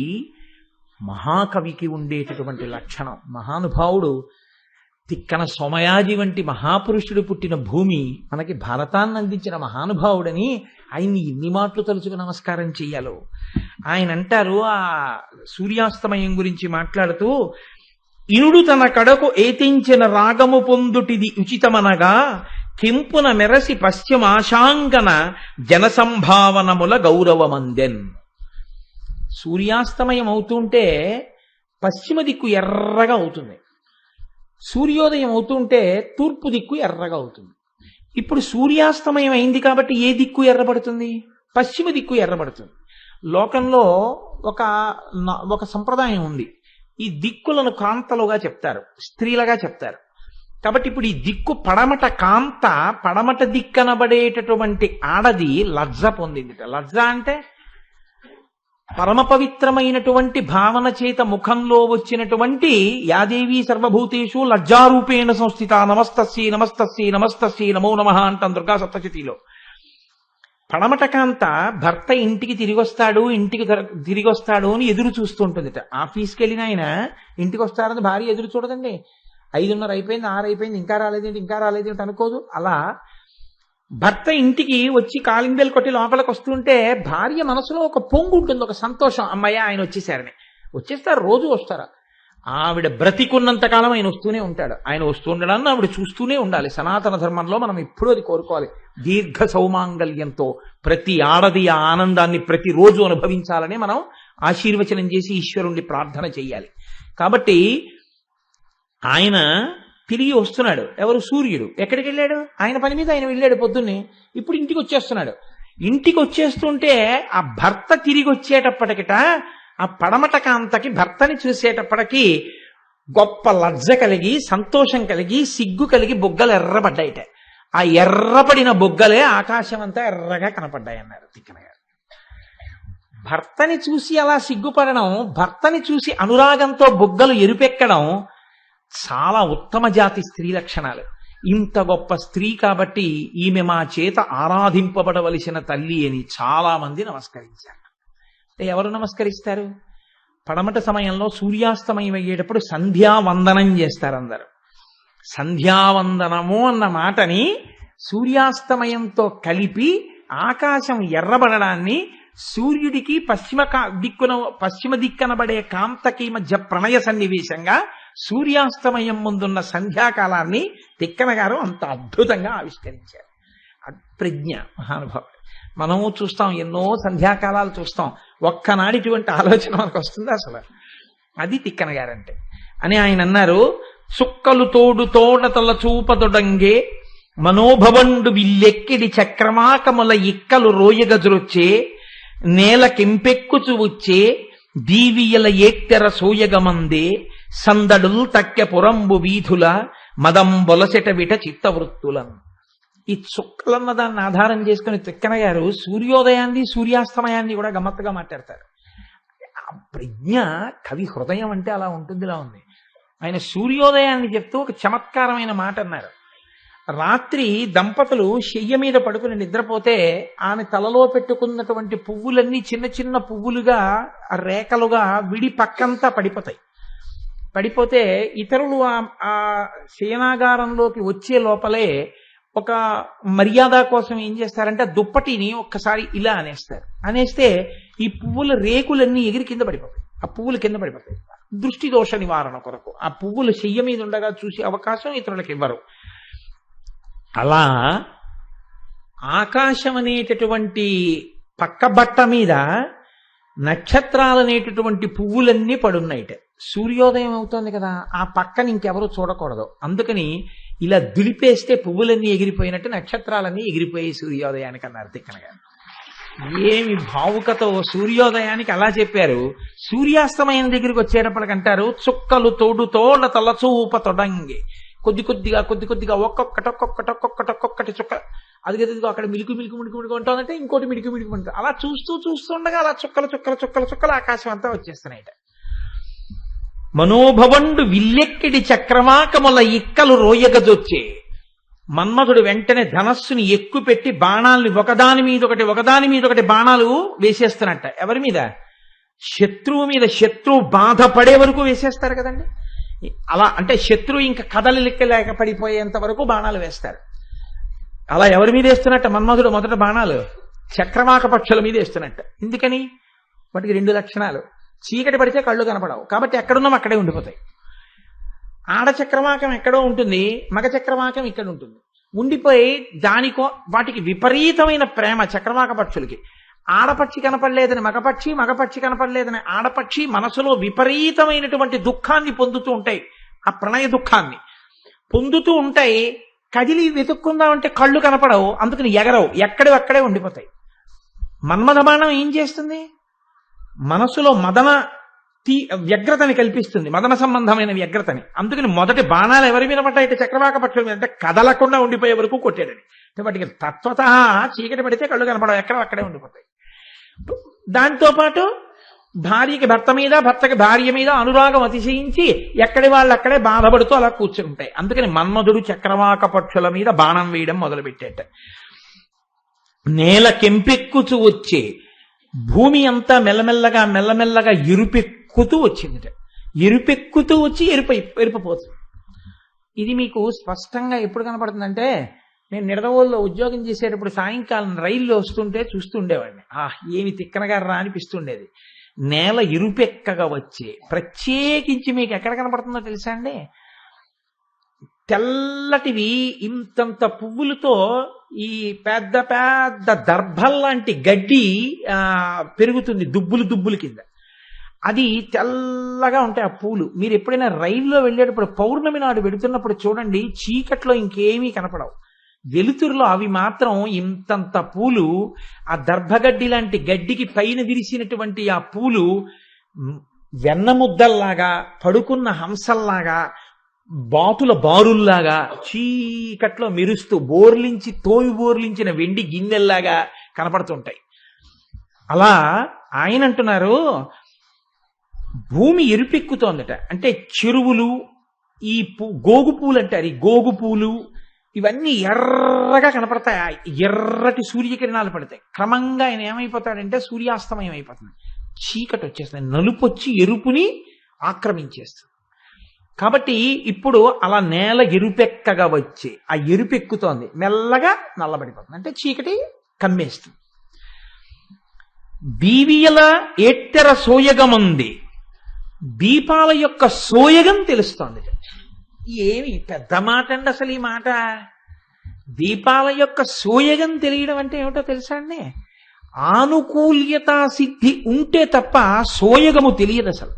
మహాకవికి ఉండేటటువంటి లక్షణం. మహానుభావుడు తిక్కన సోమయాజి వంటి మహాపురుషుడు పుట్టిన భూమి, మనకి భారతాన్ని అందించిన మహానుభావుడని ఆయన్ని ఎన్ని మాటలు తలుచుకు నమస్కారం చెయ్యాలో. ఆయన అంటారు ఆ సూర్యాస్తమయం గురించి మాట్లాడుతూ, ఇనుడు తన కడకు ఏతించిన రాగము పొందుటిది ఉచితమనగా కెంపున మెరసి పశ్చిమాశాంగన జనసంభావనముల గౌరవమందెన్. సూర్యాస్తమయం అవుతుంటే పశ్చిమ దిక్కు ఎర్రగా అవుతుంది, సూర్యోదయం అవుతుంటే తూర్పు దిక్కు ఎర్రగా అవుతుంది. ఇప్పుడు సూర్యాస్తమయం అయింది కాబట్టి ఏ దిక్కు ఎర్రబడుతుంది? పశ్చిమ దిక్కు ఎర్రబడుతుంది. లోకంలో ఒక సంప్రదాయం ఉంది. ఈ దిక్కులను కాంతలుగా చెప్తారు, స్త్రీలుగా చెప్తారు. కాబట్టి ఇప్పుడు ఈ దిక్కు పడమట కాంత, పడమట దిక్కనబడేటటువంటి ఆడది లజ్జ పొందింది. లజ్జ అంటే పరమ పవిత్రమైనటువంటి భావన చేత ముఖంలో వచ్చినటువంటి యాదేవి సర్వభూతేషు లజ్జారూపేణ సంస్థిత నమస్తస్యై నమస్తస్యై నమస్తస్యై నమో నమః అంటాం దుర్గా సప్తశతిలో. పడమట కాంత భర్త ఇంటికి తిరిగి వస్తాడు అని ఎదురు చూస్తుంటుంది. ఆఫీస్కి వెళ్ళిన ఆయన ఇంటికి వస్తాడని భార్య ఎదురు చూడదండి. 5:30 అయిపోయింది, 6 అయిపోయింది, ఇంకా రాలేదేంటి అనుకోదు. అలా భర్త ఇంటికి వచ్చి కాలింబెల్ కొట్టి లోపలికి వస్తుంటే భార్య మనసులో ఒక పొంగు ఉంటుంది, ఒక సంతోషం, అమ్మయ్య ఆయన వచ్చేసారని. వచ్చేస్తారు, రోజు వస్తారా? ఆవిడ బ్రతికున్నంత కాలం ఆయన వస్తూనే ఉంటాడు. ఆయన వస్తుండడాన్ని ఆవిడ చూస్తూనే ఉండాలి. సనాతన ధర్మంలో మనం ఎప్పుడూ అది కోరుకోవాలి. దీర్ఘ సౌమాంగల్యంతో ప్రతి ఆడది ఆ ఆనందాన్ని ప్రతిరోజు అనుభవించాలని మనం ఆశీర్వచనం చేసి ఈశ్వరుణ్ణి ప్రార్థన చెయ్యాలి. కాబట్టి ఆయన తిరిగి వస్తున్నాడు. ఎవరు? సూర్యుడు. ఎక్కడికి వెళ్ళాడు? ఆయన పని మీద ఆయన వెళ్ళాడు పొద్దున్నే. ఇప్పుడు ఇంటికి వచ్చేస్తున్నాడు. ఇంటికి వచ్చేస్తుంటే ఆ భర్త తిరిగి వచ్చేటప్పటికిట ఆ పడమట కాంతకి భర్తని చూసేటప్పటికి గొప్ప లజ్జ కలిగి, సంతోషం కలిగి, సిగ్గు కలిగి బొగ్గలు ఎర్రబడ్డాయిట. ఆ ఎర్రపడిన బొగ్గలే ఆకాశం అంతా ఎర్రగా కనపడ్డాయి అన్నారు తిక్కన గారు. భర్తని చూసి అలా సిగ్గుపడడం, భర్తని చూసి అనురాగంతో బొగ్గలు ఎరుపెక్కడం చాలా ఉత్తమ జాతి స్త్రీ లక్షణాలు. ఇంత గొప్ప స్త్రీ కాబట్టి ఈమె మా చేత ఆరాధింపబడవలసిన తల్లి అని చాలా మంది నమస్కరించారు. ఎవరు నమస్కరిస్తారు? పడమట సమయంలో సూర్యాస్తమయం అయ్యేటప్పుడు సంధ్యావందనం చేస్తారు అందరు. సంధ్యావందనము అన్న మాటని సూర్యాస్తమయంతో కలిపి ఆకాశం ఎర్రబడడాన్ని సూర్యుడికి పశ్చిమ దిక్కనబడే కాంతకి మధ్య ప్రణయ సన్నివేశంగా సూర్యాస్తమయం ముందున్న సంధ్యాకాలాన్ని తిక్కన గారు అంత అద్భుతంగా ఆవిష్కరించారు. ప్రజ్ఞ మహానుభావుడు. మనము చూస్తాం, ఎన్నో సంధ్యాకాలాలు చూస్తాం. ఒక్కనాడు ఇటువంటి ఆలోచన మనకు వస్తుంది అసలు. అది తిక్కన గారంటే అని ఆయన అన్నారు. చుక్కలు తోడు తోడతల చూపతొడంగే మనోభవండు విల్లెక్కిడి చక్రమాకముల ఇక్కలు రోయగజురొచ్చే నేల కెంపెక్కుచు వచ్చే దీవియల ఏక్తెర సోయగమందే సందడుల్ తక్కె పురంబు వీధుల మదం బొలసెట విట చిత్తవృత్తులను. ఈ చుక్కలన్న దాన్ని ఆధారం చేసుకుని తిక్కన గారు సూర్యోదయాన్ని సూర్యాస్తమయాన్ని కూడా గమ్మత్తుగా మాట్లాడతారు. ఆ ప్రజ్ఞ కవి హృదయం అంటే అలా ఉంటుంది, ఇలా ఉంది. ఆయన సూర్యోదయాన్ని చెప్తూ ఒక చమత్కారమైన మాట అన్నారు. రాత్రి దంపతులు శయ్య మీద పడుకుని నిద్రపోతే ఆమె తలలో పెట్టుకున్నటువంటి పువ్వులన్నీ చిన్న చిన్న పువ్వులుగా రేఖలుగా విడి పక్కంతా పడిపోతే ఇతరులు ఆ శయనాగారంలోకి వచ్చే లోపలే ఒక మర్యాద కోసం ఏం చేస్తారంటే దుప్పటిని ఒక్కసారి ఇలా అనేస్తే ఈ పువ్వుల రేకులన్నీ ఎగిరి కింద పడిపోతాయి, ఆ పువ్వులు కింద పడిపోతాయి. దృష్టి దోష నివారణ కొరకు ఆ పువ్వులు శయ్య మీద ఉండగా చూసే అవకాశం ఇతరులకు ఇవ్వరు. అలా ఆకాశం అనేటటువంటి పక్క బట్ట మీద నక్షత్రాలనేటటువంటి పువ్వులన్నీ పడున్నాయిట. సూర్యోదయం అవుతోంది కదా, ఆ పక్కన ఇంకెవరూ చూడకూడదు. అందుకని ఇలా దులిపేస్తే పువ్వులన్నీ ఎగిరిపోయినట్టు నక్షత్రాలన్నీ ఎగిరిపోయాయి సూర్యోదయానికి అన్నారు తిక్కన గారు. ఏమి భావుకతో సూర్యోదయానికి అలా చెప్పారు. సూర్యాస్తమయం దగ్గరికి వచ్చేటప్పటికంటారు చుక్కలు తోడు తోడ తలచూప తొడంగి. కొద్ది కొద్దిగా ఒక్కొక్కటి చుక్క అదిగదిగో అక్కడ మిలుకు ఉంటుందంటే ఇంకోటి మిలుకు ఉంటుంది. అలా చూస్తుండగా అలా చుక్కలు ఆకాశం అంతా వచ్చేస్తున్నాయిట. మనోభవండు విల్లెక్కిడి చక్రవాకముల ఇక్కలు రోయగజొచ్చే. మన్మధుడు వెంటనే ధనస్సుని ఎక్కుపెట్టి బాణాలని ఒకదాని మీద ఒకటి బాణాలు వేసేస్తున్నట్ట. ఎవరి మీద? శత్రువు మీద. శత్రువు బాధపడే వరకు వేసేస్తారు కదండి. అలా అంటే శత్రువు ఇంకా కదలిక పడిపోయేంత వరకు బాణాలు వేస్తారు. అలా ఎవరి మీద వేస్తున్నట్ట? మన్మధుడు మొదట బాణాలు చక్రవాక పక్షుల మీద వేస్తున్నట్ట. ఎందుకని? వాటికి 2 లక్షణాలు. చీకటి పడితే కళ్ళు కనపడవు, కాబట్టి ఎక్కడున్నాం అక్కడే ఉండిపోతాయి. ఆడ చక్రవాకం ఎక్కడో ఉంటుంది, మగ చక్రవాకం ఇక్కడ ఉంటుంది. ఉండిపోయి వాటికి విపరీతమైన ప్రేమ చక్రవాక పక్షులకి. ఆడపక్షి కనపడలేదని మగపక్షి, మగపక్షి కనపడలేదని ఆడపక్షి మనసులో విపరీతమైనటువంటి దుఃఖాన్ని పొందుతూ ఉంటాయి. ఆ ప్రణయ దుఃఖాన్ని పొందుతూ ఉంటాయి. కదిలి వెతుక్కుందామంటే కళ్ళు కనపడవు, అందుకని ఎగరవు, అక్కడే ఉండిపోతాయి. మన్మథ బాణం ఏం చేస్తుంది? మనసులో వ్యగ్రతని కల్పిస్తుంది, మదన సంబంధమైన వ్యగ్రతని. అందుకని మొదటి బాణాలు ఎవరి మీద పడ్డాయి? చక్రవాక పక్షుల మీద. అంటే కదలకుండా ఉండిపోయే వరకు కొట్టాడని. వాటికి తత్వత చీకటి పడితే కళ్ళు కనపడవు, అక్కడే ఉండిపోతాయి. దాంతోపాటు భార్యకి భర్త మీద, భర్తకి భార్య మీద అనురాగం అతిశయించి ఎక్కడి వాళ్ళు అక్కడే బాధపడుతూ అలా కూర్చుంటాయి. అందుకని మన్మధుడు చక్రవాక పక్షుల మీద బాణం వేయడం మొదలుపెట్టేట. నేల కెంపెక్కుచు వచ్చే భూమి అంతా మెల్లమెల్లగా ఎరుపెక్కుతూ వచ్చిందిట. ఎరుపెక్కుతూ వచ్చి ఎరుపపోతుంది. ఇది మీకు స్పష్టంగా ఎప్పుడు కనపడుతుందంటే, నేను నిడదవోలులో ఉద్యోగం చేసేటప్పుడు సాయంకాలం రైల్లో వస్తుంటే చూస్తుండేవాడిని. ఏమి తిక్కనగారు రా అనిపిస్తుండేది. నేల ఎరుపెక్కగా వచ్చే. ప్రత్యేకించి మీకు ఎక్కడ కనపడుతుందో తెలుసా అండి? తెల్లటివి ఇంతంత పువ్వులతో ఈ పెద్ద పెద్ద దర్భల్లాంటి గడ్డి పెరుగుతుంది దుబ్బులు కింద. అది తెల్లగా ఉంటాయి ఆ పూలు. మీరు ఎప్పుడైనా రైల్లో వెళ్ళేటప్పుడు పౌర్ణమి నాడు వెడుతున్నప్పుడు చూడండి, చీకట్లో ఇంకేమీ కనపడవు. వెలుతురులో అవి మాత్రం ఇంతంత పూలు, ఆ దర్భగడ్డి లాంటి గడ్డికి పైన విరిసినటువంటి ఆ పూలు వెన్నముద్దల్లాగా, పడుకున్న హంసల్లాగా, బాతుల బారుల్లాగా చీకట్లో మెరుస్తూ బోర్లించిన వెండి గిన్నెల్లాగా కనపడుతుంటాయి. అలా ఆయన అంటున్నారు, భూమి ఎరుపెక్కుతోందట. అంటే చెరువులు, ఈ గోగు పూలు అంటారు, ఈ గోగు పూలు ఇవన్నీ ఎర్రగా కనపడతాయి. ఎర్రటి సూర్యకిరణాలు పడతాయి. క్రమంగా ఆయన ఏమైపోతాడంటే సూర్యాస్తమయం అయిపోతుంది, చీకటి వచ్చేస్తుంది, నలుపు వచ్చి ఎరుపుని ఆక్రమించేస్తుంది. కాబట్టి ఇప్పుడు అలా నేల ఎరుపెక్కగా వచ్చి ఆ ఎరుపెక్కుతోంది, మెల్లగా నల్లబడిపోతుంది, అంటే చీకటి కమ్మేస్తుంది. దీవియల ఏట్టెర సోయగమంది. దీపాల యొక్క సోయగం తెలుస్తోంది. ఏమి పెద్ద మాట అండి అసలు ఈ మాట. దీపాల యొక్క సోయగం తెలియడం అంటే ఏమిటో తెలుసా అండి? ఆనుకూల్యతా సిద్ధి ఉంటే తప్ప సోయగము తెలియదు అసలు.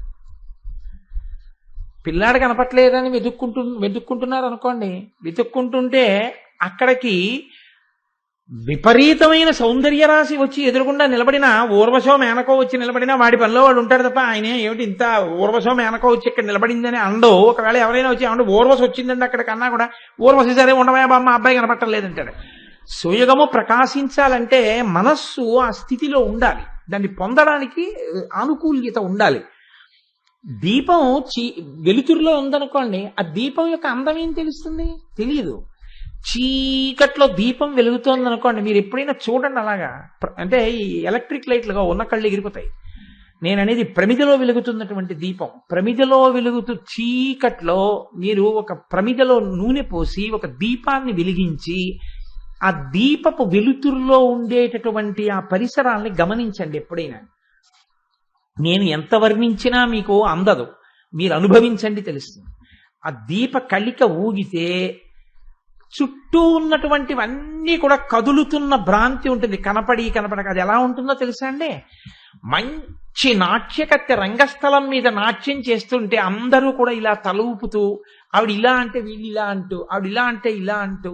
పిల్లాడు కనపట్లేదని వెతుక్కుంటున్నారు అనుకోండి, వెతుక్కుంటుంటే అక్కడికి విపరీతమైన సౌందర్య రాశి వచ్చి ఎదురుగుండా నిలబడినా, ఊర్వశో మేనకో వచ్చి నిలబడినా వాడి పనిలో వాడు ఉంటాడు తప్ప ఆయన ఏమిటి ఇంత ఊర్వశో మేనకో వచ్చి ఇక్కడ నిలబడిందని అండో. ఒకవేళ ఎవరైనా వచ్చి ఏమంటే ఊర్వశ వచ్చిందండి అక్కడ కన్నా కూడా, ఊర్వశి సరే ఉండవా బామ్మ అబ్బాయి కనపట్టలేదంటాడు. సోయగము ప్రకాశించాలంటే మనస్సు ఆ స్థితిలో ఉండాలి, దాన్ని పొందడానికి ఆనుకూల్యత ఉండాలి. దీపం వెలుతురులో ఉందనుకోండి, ఆ దీపం యొక్క అందం ఏం తెలుస్తుంది? తెలియదు. చీకట్లో దీపం వెలుగుతోంది అనుకోండి, మీరు ఎప్పుడైనా చూడండి అలాగా. అంటే ఈ ఎలక్ట్రిక్ లైట్లుగా ఉన్న కళ్ళు ఎగిరిపోతాయి. నేను అనేది ప్రమిదలో వెలుగుతున్నటువంటి దీపం. ప్రమిదలో వెలుగుతూ చీకట్లో మీరు ఒక ప్రమిదలో నూనె పోసి ఒక దీపాన్ని వెలిగించి ఆ దీపపు వెలుతురులో ఉండేటటువంటి ఆ పరిసరాల్ని గమనించండి ఎప్పుడైనా. నేను ఎంత వర్ణించినా మీకు అందదు, మీరు అనుభవించండి తెలుస్తుంది. ఆ దీప కళిక ఊగితే చుట్టూ ఉన్నటువంటివన్నీ కూడా కదులుతున్న భ్రాంతి ఉంటుంది, కనపడక. అది ఎలా ఉంటుందో తెలుసా అండి? మంచి నాట్యకత్తె రంగస్థలం మీద నాట్యం చేస్తుంటే అందరూ కూడా ఇలా తల ఊపుతూ, ఆవిడ ఇలా అంటే వీళ్ళు ఇలా అంటూ, ఆవిడ ఇలా అంటే ఇలా అంటూ,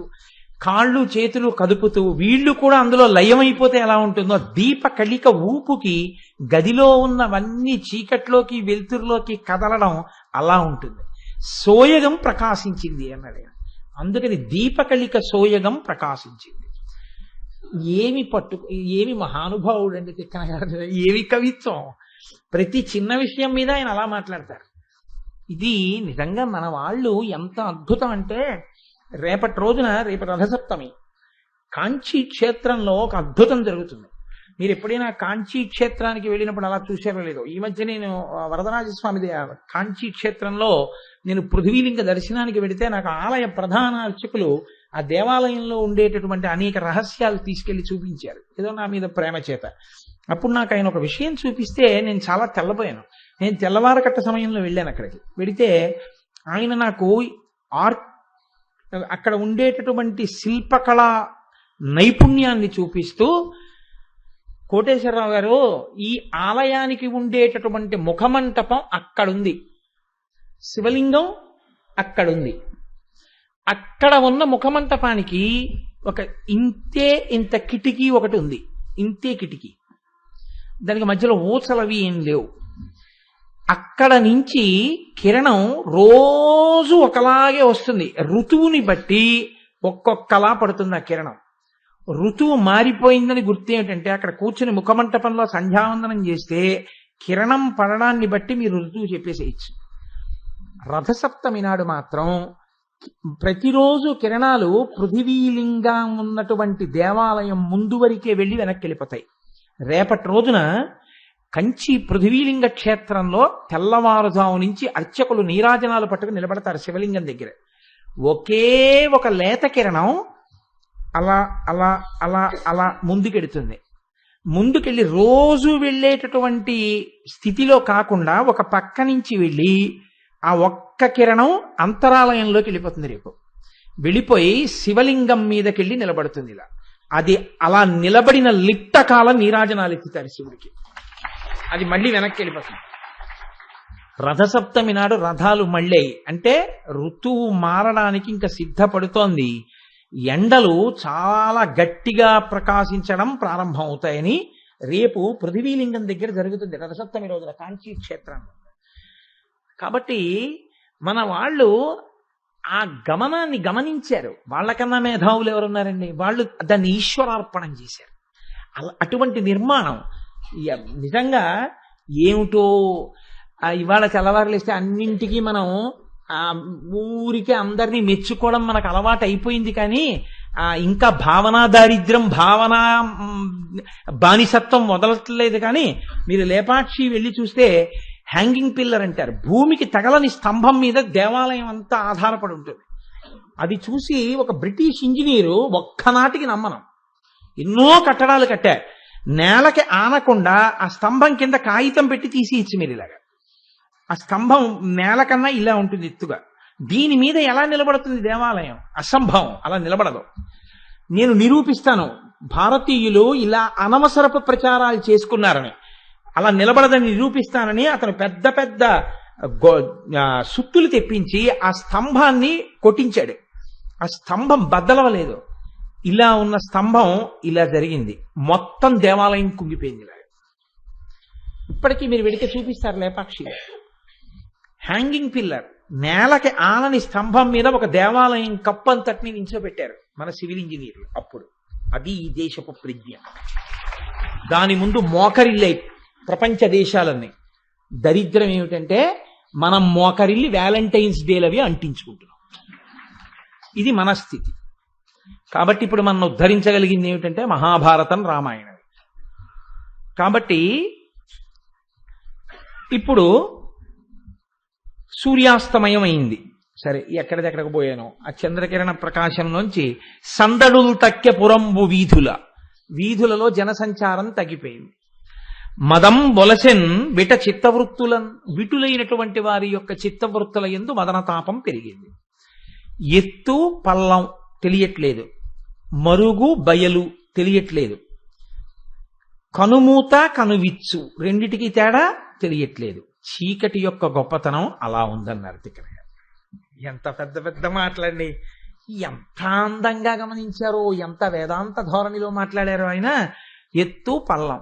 కాళ్ళు చేతులు కదుపుతూ వీళ్ళు కూడా అందులో లయమైపోతే ఎలా ఉంటుందో, దీప కళిక ఊపుకి గదిలో ఉన్నవన్నీ చీకట్లోకి వెలుతురులోకి కదలడం అలా ఉంటుంది. సోయగం ప్రకాశించింది అన్నది. అందుకని దీపకళిక సోయగం ప్రకాశించింది. ఏమి మహానుభావుడు అండి తిక్కన గారు, ఏమి కవిత్వం! ప్రతి చిన్న విషయం మీద ఆయన అలా మాట్లాడతారు. ఇది నిజంగా మన వాళ్ళు ఎంత అద్భుతం అంటే, రేపు రథసప్తమి కాంచీ క్షేత్రంలో ఒక అద్భుతం జరుగుతుంది. మీరు ఎప్పుడైనా కాంచీ క్షేత్రానికి వెళ్ళినప్పుడు అలా చూసారో లేదో, ఈ మధ్య నేను వరదరాజస్వామి కాంచీ క్షేత్రంలో నేను పృథ్వీలింగ దర్శనానికి వెడితే నాకు ఆలయ ప్రధాన అర్చకులు ఆ దేవాలయంలో ఉండేటటువంటి అనేక రహస్యాలు తీసుకెళ్లి చూపించారు, ఏదో నా మీద ప్రేమ చేత. అప్పుడు నాకు ఆయన ఒక విషయం చూపిస్తే నేను చాలా తెల్లబోయాను. నేను తెల్లవారకట్ట సమయంలో వెళ్ళాను అక్కడికి. వెడితే ఆయన నాకు అక్కడ ఉండేటటువంటి శిల్పకళా నైపుణ్యాన్ని చూపిస్తూ, కోటేశ్వరరావు గారు, ఈ ఆలయానికి ఉండేటటువంటి ముఖమంటపం అక్కడుంది, శివలింగం అక్కడుంది, అక్కడ ఉన్న ముఖమంటపానికి ఒక ఇంత కిటికీ ఒకటి ఉంది, ఇంతే కిటికీ, దానికి మధ్యలో ఊచలవి ఏం లేవు. అక్కడ నుంచి కిరణం రోజు ఒకలాగే వస్తుంది, ఋతువుని బట్టి ఒక్కొక్కలా పడుతుంది ఆ కిరణం. ఋతువు మారిపోయిందని గుర్తు ఏమిటంటే, అక్కడ కూర్చుని ముఖమంటపంలో సంధ్యావందనం చేస్తే కిరణం పడడాన్ని బట్టి మీరు ఋతువు చెప్పేసేయచ్చు. రథసప్తమి నాడు మాత్రం ప్రతిరోజు కిరణాలు పృథివీలింగం ఉన్నటువంటి దేవాలయం ముందు వరకే వెళ్ళి వెనక్కి వెళ్ళిపోతాయి. రేపటి రోజున కంచి పృథివీలింగ క్షేత్రంలో తెల్లవారుజాము నుంచి అర్చకులు నీరాజనాలు పట్టుకుని నిలబడతారు శివలింగం దగ్గర. ఒకే ఒక లేత కిరణం అలా అలా అలా అలా ముందుకెడుతుంది. ముందుకెళ్ళి రోజు వెళ్ళేటటువంటి స్థితిలో కాకుండా ఒక పక్క నుంచి వెళ్ళి ఆ ఒక్క కిరణం అంతరాలయంలోకి వెళ్ళిపోతుంది. రేపు వెళ్ళిపోయి శివలింగం మీదకెళ్ళి నిలబడుతుంది. ఇలా అది అలా నిలబడిన లిట్ట కాలం నీరాజనాలు ఎత్తుతారు శివుడికి, అది మళ్ళీ వెనక్కి వెళ్ళిపోతుంది. రథసప్తమి నాడు రథాలు మళ్ళీ, అంటే ఋతువు మారడానికి ఇంకా సిద్ధపడుతోంది. ఎండలు చాలా గట్టిగా ప్రకాశించడం ప్రారంభం అవుతాయని రేపు పృథివీలింగం దగ్గర జరుగుతుంది రథసప్తమి రోజున కాంచీ క్షేత్రంలో. కాబట్టి మన వాళ్ళు ఆ గమనాన్ని గమనించారు. వాళ్ళకన్నా మేధావులు ఎవరున్నారండి? వాళ్ళు దాన్ని ఈశ్వరార్పణం చేశారు. అటువంటి నిర్మాణం నిజంగా ఏమిటో. ఇవాళ తెల్లవారులేస్తే అన్నింటికీ మనం ఊరికే అందరినీ మెచ్చుకోవడం మనకు అలవాటు అయిపోయింది. కానీ ఇంకా భావనా దారిద్ర్యం, భావన బానిసత్వం వదలట్లేదు. కానీ మీరు లేపాక్షి వెళ్ళి చూస్తే హ్యాంగింగ్ పిల్లర్ అంటారు, భూమికి తగలని స్తంభం మీద దేవాలయం అంతా ఆధారపడి ఉంటుంది. అది చూసి ఒక బ్రిటిష్ ఇంజనీరు ఒక్కనాటికి నమ్మనం, ఎన్నో కట్టడాలు కట్టారు, నేలకి ఆనకుండా ఆ స్తంభం కింద కాగితం పెట్టి తీసి ఇచ్చి మీరు ఇలాగా, ఆ స్తంభం నేల కన్నా ఇలా ఉంటుంది ఎత్తుగా, దీని మీద ఎలా నిలబడుతుంది దేవాలయం? అసంభవం, అలా నిలబడదు. నేను నిరూపిస్తాను. భారతీయులు ఇలా అనవసరపు ప్రచారాలు చేసుకున్నారని, అలా నిలబడదని నిరూపిస్తానని అతను పెద్ద పెద్ద సుత్తులు తెప్పించి ఆ స్తంభాన్ని కొట్టించాడు. ఆ స్తంభం బద్దలవలేదు. ఇలా ఉన్న స్తంభం ఇలా జరిగింది, మొత్తం దేవాలయం కుంగిపోయింది. ఇప్పటికీ మీరు వెడితే చూపిస్తారు లేపాక్షి. హ్యాంగింగ్ పిల్లర్, నేలకి ఆనని స్తంభం మీద ఒక దేవాలయం కప్పంతటిని నించోబెట్టారు మన సివిల్ ఇంజనీర్లు అప్పుడు. అది ఈ దేశపు ప్రజ్ఞ. దాని ముందు మోకరిల్లే ప్రపంచ దేశాలన్నీ. దరిద్రం ఏమిటంటే మనం మోకరిల్లి వ్యాలంటైన్స్ డేలవి అంటించుకుంటున్నాం. ఇది మన స్థితి. కాబట్టి ఇప్పుడు మనం ఉద్ధరించగలిగింది ఏమిటంటే మహాభారతం, రామాయణం. కాబట్టి ఇప్పుడు సూర్యాస్తమయం అయింది. సరే, ఎక్కడిదెక్కడికి పోయాను. ఆ చంద్రకిరణ ప్రకాశంలోంచి సందడులు తక్కె పురంబు వీధులలో జనసంచారం తగ్గిపోయింది. మదం బొలసెన్ విట చిత్తవృత్తులన్, విటులైనటువంటి వారి యొక్క చిత్తవృత్తుల యందు మదనతాపం పెరిగింది. ఎత్తు పల్లం తెలియట్లేదు, మరుగు బయలు తెలియట్లేదు, కనుమూత కనువిచ్చు రెండిటికి తేడా తెలియట్లేదు. చీకటి యొక్క గొప్పతనం అలా ఉందన్నారు తిక్కన గారు. ఎంత పెద్ద పెద్ద మాటలండి, ఎంత అందంగా గమనించారో, ఎంత వేదాంత ధోరణిలో మాట్లాడారో ఆయన. ఎత్తు పల్లం,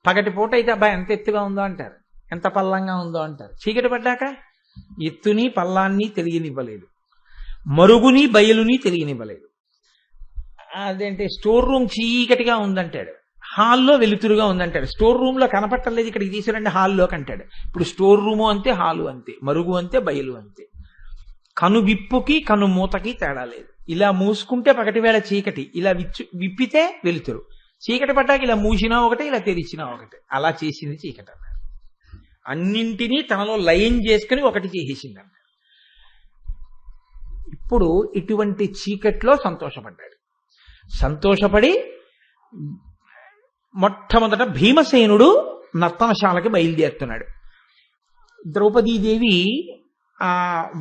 పగటిపూట అయితే అబ్బాయి ఎంత ఎత్తుగా ఉందో అంటారు, ఎంత పల్లంగా ఉందో అంటారు. చీకటి పడ్డాక ఎత్తుని పల్లాన్ని తెలియనివ్వలేదు, మరుగుని బయలుని తెలియనివ్వలేదు. అదేంటి స్టోర్ రూమ్ చీకటిగా ఉందంటాడు, హాల్లో వెలుతురుగా ఉందంటాడు. స్టోర్ రూమ్ లో కనపట్టలేదు, ఇక్కడికి తీసుకురండి హాల్లోకి అంటాడు. ఇప్పుడు స్టోర్ రూము అంతే, హాలు అంతే, మరుగు అంతే, బయలు అంతే. కను విప్పుకి కను మూతకి తేడా లేదు. ఇలా మూసుకుంటే పగటివేళ చీకటి, ఇలా విప్పితే వెలుతురు. చీకటి పడ్డాక ఇలా మూసినా ఒకటే, ఇలా తెరిచినా ఒకటే. అలా చేసింది చీకటి అన్నారు. అన్నింటినీ తనలో లయం చేసుకుని ఒకటి చేసేసింది అన్నారు. ఇప్పుడు ఇటువంటి చీకట్లో సంతోషపడ్డాడు. సంతోషపడి మొట్టమొదట భీమసేనుడు నర్తనశాలకి బయలుదేరుతున్నాడు. ద్రౌపదీదేవి ఆ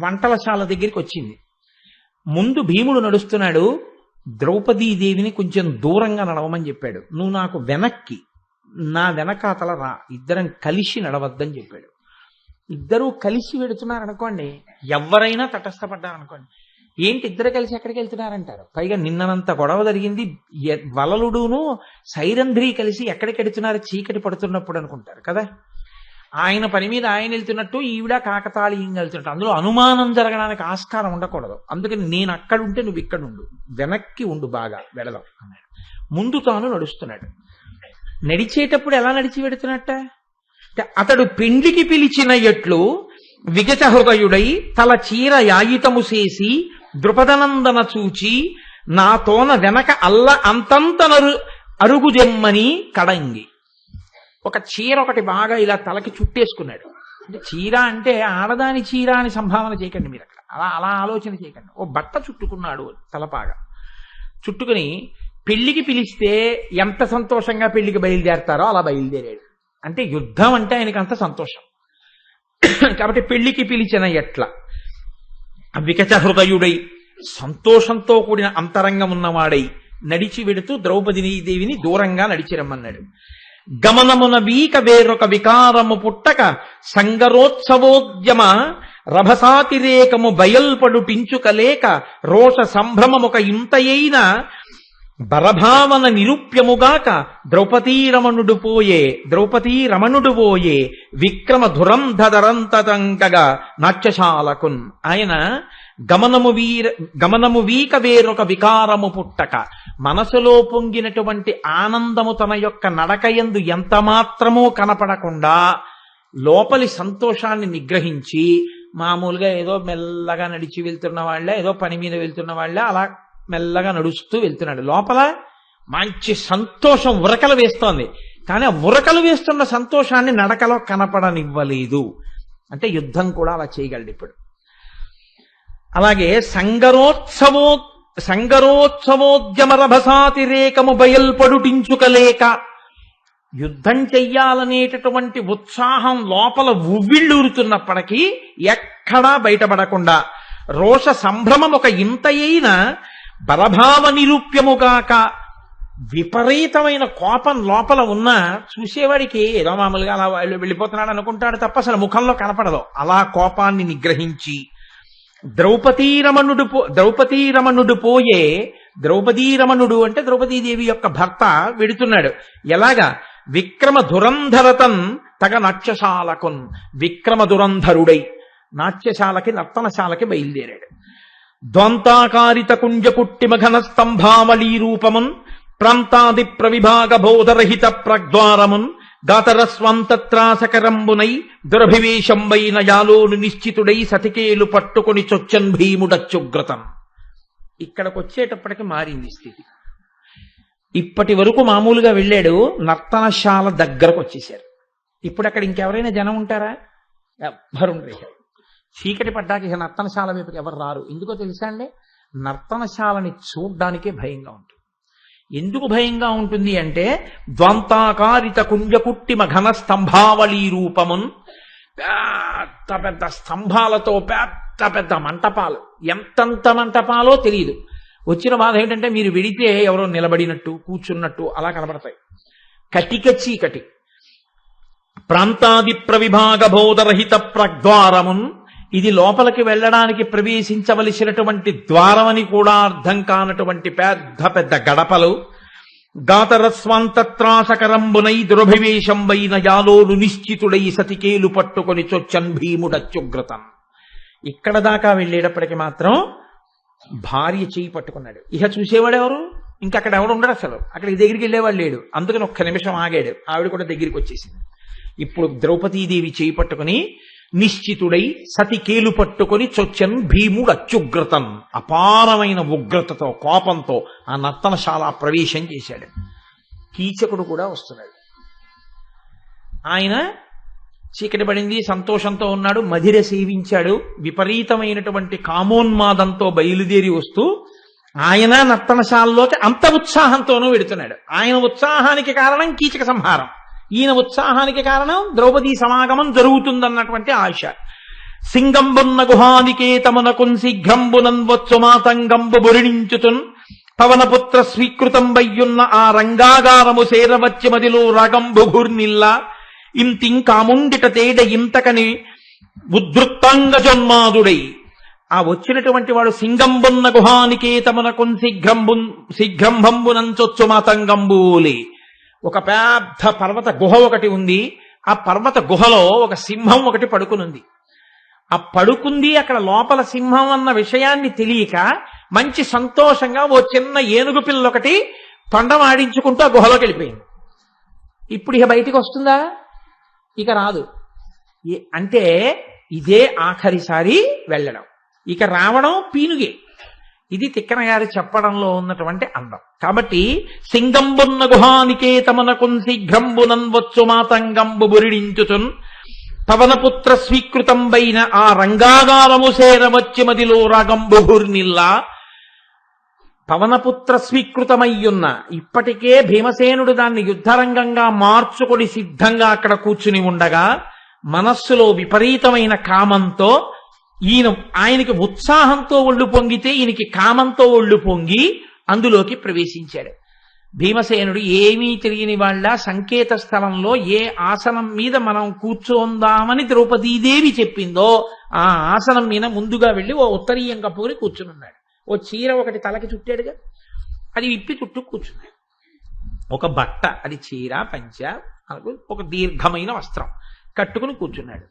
వంటలశాల దగ్గరికి వచ్చింది. ముందు భీముడు నడుస్తున్నాడు. ద్రౌపదీదేవిని కొంచెం దూరంగా నడవమని చెప్పాడు. నువ్వు నాకు వెనక్కి, నా వెనకాతల రా, ఇద్దరం కలిసి నడవద్దని చెప్పాడు. ఇద్దరూ కలిసి వెడుతున్నారనుకోండి, ఎవరైనా తటస్థపడ్డారనుకోండి, ఏంటి ఇద్దరు కలిసి ఎక్కడికి వెళ్తున్నారంటారు. పైగా నిన్ననంత గొడవ జరిగింది, వలలుడును సైరంధ్రి కలిసి ఎక్కడికి వెడుతున్నారు చీకటి పడుతున్నప్పుడు అనుకుంటారు కదా. ఆయన పని మీద ఆయన వెళ్తున్నట్టు, ఈవిడ కాకతాళీయంగా వెళ్తున్నట్టు. అందులో అనుమానం జరగడానికి ఆస్కారం ఉండకూడదు. అందుకని నేను అక్కడుంటే నువ్వు ఇక్కడ ఉండు, వెనక్కి ఉండు, బాగా వెళదాం అన్నాడు. ముందు తాను నడుస్తున్నాడు. నడిచేటప్పుడు ఎలా నడిచి వెడుతున్నట్ట, అతడు పెండ్లికి పిలిచిన ఎట్లు విగత హృదయుడై తల చీర యాయితము చేసి ద్రుపదనందన చూచి నాతోన వెనక అల్ల అంతంతనరు అరుగుదెమ్మని కడంగి. ఒక చీర ఒకటి బాగా ఇలా తలకి చుట్టేసుకున్నాడు. అంటే చీర అంటే ఆడదాని చీర అని సంభావన చేయకండి మీరు అక్కడ, అలా ఆలోచన చేయకండి. ఓ బట్ట చుట్టుకున్నాడు తలపాగా. చుట్టుకుని పెళ్లికి పిలిస్తే ఎంత సంతోషంగా పెళ్లికి బయలుదేరతారో అలా బయలుదేరాడు. అంటే యుద్ధం అంటే ఆయనకి అంత సంతోషం. కాబట్టి పెళ్లికి పిలిచిన ఎట్లా వికచ హృదయుడై సంతోషంతో కూడిన అంతరంగం ఉన్నవాడై నడిచి వెడుతూ ద్రౌపదీదేవిని దూరంగా నడిచి రమ్మన్నాడు. గమనమున వీక వేరొక వికారము పుట్టక సంగరోత్సవోద్యమ రభసాతిరేకము బయల్పడుటించుకలేక రోష సంభ్రమముక ఇంతయైన బరభావన నిరూప్యముగాక ద్రౌపదీరమణుడు పోయే విక్రమ ధురంధరంతతంకగా నాట్యశాలకున్. ఆయన గమనము వీక వేరొక వికారము పుట్టక, మనసులో పొంగినటువంటి ఆనందము తన యొక్క నడకయందు ఎంత మాత్రమూ కనపడకుండా లోపలి సంతోషాన్ని నిగ్రహించి, మామూలుగా ఏదో మెల్లగా నడిచి వెళ్తున్న వాళ్ళే, ఏదో పని మీద వెళ్తున్న వాళ్ళే అలా మెల్లగా నడుస్తూ వెళ్తున్నాడు. లోపల మంచి సంతోషం ఉరకలు వేస్తోంది, కానీ ఆ ఉరకలు వేస్తున్న సంతోషాన్ని నడకలో కనపడనివ్వలేదు. అంటే యుద్ధం కూడా అలా చేయగలడు ఇప్పుడు. అలాగే సంగరోత్సవోద్యమ రభసాతిరేకము బయల్పడుటించుకలేక, యుద్ధం చెయ్యాలనేటటువంటి ఉత్సాహం లోపల ఉవ్విళ్ళూరుతున్నప్పటికీ ఎక్కడా బయటపడకుండా రోష సంభ్రమం ఒక ఇంతయైన బలభావ నిరూప్యముగాక విపరీతమైన కోపం లోపల ఉన్నా చూసేవాడికి ఏదో మామూలుగా అలా వెళ్ళిపోతున్నాడు అనుకుంటాడు తప్ప అసలు ముఖంలో కనపడదు. అలా కోపాన్ని నిగ్రహించి ద్రౌపదీరమణుడు పోయే, ద్రౌపదీరమణుడు అంటే ద్రౌపదీదేవి యొక్క భర్త వెడుతున్నాడు. ఎలాగా? విక్రమ దురంధరతన్ తగ నాట్యశాలకున్, విక్రమ దురంధరుడై నాట్యశాలకి నర్తనశాలకి బయలుదేరాడు. ద్వంతాకారిత కుంజకుట్టిమ ఘన స్తంభావళీ రూపమున్ ప్రాంతాది ప్రవిభాగ బోధరహిత ప్రద్వారమున్ గాతరస్వంతత్రాసకరంబునై దురభివేశంబైన యాలోను నిశ్చితుడై సతికేలు పట్టుకుని చొచ్చన్ భీముడచ్చుగ్రతం. ఇక్కడికి వచ్చేటప్పటికి మారింది స్థితి. ఇప్పటి వరకు మామూలుగా వెళ్ళాడు, నర్తనశాల దగ్గరకు వచ్చేసారు. ఇప్పుడు అక్కడ ఇంకెవరైనా జనం ఉంటారా? ఎవ్వరు ఉండరు. చీకటి పడ్డాక ఇక నర్తనశాల వైపుకి ఎవరు రారు. ఎందుకో తెలుసా అండి? నర్తనశాలని చూడ్డానికే భయంగా ఉంటుంది. ఎందుకు భయంగా ఉంటుంది అంటే ద్వంతాకారిత కుంజకుట్టిమ ఘన స్తంభావళీ రూపమున్, పెద్ద పెద్ద స్తంభాలతో పెద్ద పెద్ద మంటపాలు, ఎంతంత మంటపాలో తెలియదు. వచ్చిన బాధ ఏంటంటే మీరు వెడితే ఎవరో నిలబడినట్టు కూర్చున్నట్టు అలా కనబడతాయి. కటిక చీకటి. ప్రాంతాది ప్రవిభాగ బోధరహిత ప్రద్వారమున్, ఇది లోపలికి వెళ్ళడానికి ప్రవేశించవలసినటువంటి ద్వారమని కూడా అర్థం కానటువంటి పెద్ద పెద్ద గడపలు. గాతరస్వాంతత్రాసకరంబునై దురభివేశంబైన యాలోను నిశ్చితుడై సతికేలు పట్టుకొని చొచ్చన్ భీముడచ్చుగ్రతం. ఇక్కడ దాకా వెళ్ళేటప్పటికి మాత్రం భార్య చేయి పట్టుకున్నాడు. ఇక చూసేవాడెవరు? ఇంకక్కడ ఎవడు ఉండడు అసలు. అక్కడికి దగ్గరికి వెళ్ళేవాడు లేడు. అందుకని ఒక్క నిమిషం ఆగాడు. ఆవిడ కూడా దగ్గరికి వచ్చేసింది. ఇప్పుడు ద్రౌపదీదేవి చేయి పట్టుకుని నిశ్చితుడై సతికేలు పట్టుకొని చొచ్చన్ భీముడచ్చుగ్రతం, అపారమైన ఉగ్రతతో కోపంతో ఆ నర్తనశాల ప్రవేశం చేశాడు. కీచకుడు కూడా వస్తున్నాడు. ఆయన చీకటి పడింది, సంతోషంతో ఉన్నాడు, మధిర సేవించాడు. విపరీతమైనటువంటి కామోన్మాదంతో బయలుదేరి వస్తూ ఆయన నర్తనశాలలోకి అంత ఉత్సాహంతోనూ వెడుతున్నాడు. ఆయన ఉత్సాహానికి కారణం కీచక సంహారం, ఈయన ఉత్సాహానికి కారణం ద్రౌపదీ సమాగమం జరుగుతుందన్నటువంటి ఆశ. సింగంబున్న గుహానికేతమునకున్ శీఘ్రంబునన్ వచ్చు మాతంగంబు బురిణించుతున్ పవనపుత్ర స్వీకృతం బయ్యున్న ఆ రంగాగారము సేరవచ్చి మదిలో రగంబు ఘూర్నిల్లా ఇంతింకాముండిట తేడ ఇంతకని ఉద్ధృత్తాంగ జన్మాదుడై. ఆ వచ్చినటువంటి వాడు సింగంబున్న గుహానికేతమునకున్ శీఘ్రంభంబునంచొచ్చు మాతంగంబూలే. ఒక పెద్ద పర్వత గుహ ఒకటి ఉంది. ఆ పర్వత గుహలో ఒక సింహం ఒకటి పడుకునుంది. ఆ పడుకుంది అక్కడ లోపల సింహం అన్న విషయాన్ని తెలియక మంచి సంతోషంగా ఓ చిన్న ఏనుగు పిల్ల ఒకటి తొండం ఆడించుకుంటూ ఆ గుహలోకి వెళ్ళిపోయింది. ఇప్పుడు ఇక బయటికి వస్తుందా? ఇక రాదు. అంటే ఇదే ఆఖరిసారి వెళ్ళడం, ఇక రావడం పీనుగే. ఇది తిక్కన గారు చెప్పడంలో ఉన్నటువంటి అందం. కాబట్టి సింగంబున్న గుహానికేతమునకున్ శీఘ్రంబునన్ వచ్చు మాతంగంబు బురిడించుతున్ పవనపుత్ర స్వీకృతంబైన ఆ రంగాగారము సేరవచ్చి మదిలో రాగంబు ఘూర్నిల్లా. పవనపుత్ర స్వీకృతమయ్యున్న, ఇప్పటికే భీమసేనుడు దాన్ని యుద్ధరంగంగా మార్చుకొని సిద్ధంగా అక్కడ కూర్చుని ఉండగా మనస్సులో విపరీతమైన కామంతో ఆయనకి ఉత్సాహంతో ఒళ్ళు పొంగితే ఈయనకి కామంతో ఒళ్ళు పొంగి అందులోకి ప్రవేశించాడు. భీమసేనుడు ఏమీ తెలియని వాళ్ళ సంకేత స్థలంలో ఏ ఆసనం మీద మనం కూర్చోందామని ద్రౌపదీదేవి చెప్పిందో ఆ ఆసనం మీద ముందుగా వెళ్ళి ఓ ఉత్తరీయం కప్పుకొని కూర్చునున్నాడు. ఓ చీర ఒకటి తలకి చుట్టాడుగా, అది విప్పి చుట్టూ కూర్చున్నాడు. ఒక బట్ట, అది చీర పంచ, ఒక దీర్ఘమైన వస్త్రం కట్టుకుని కూర్చున్నాడు.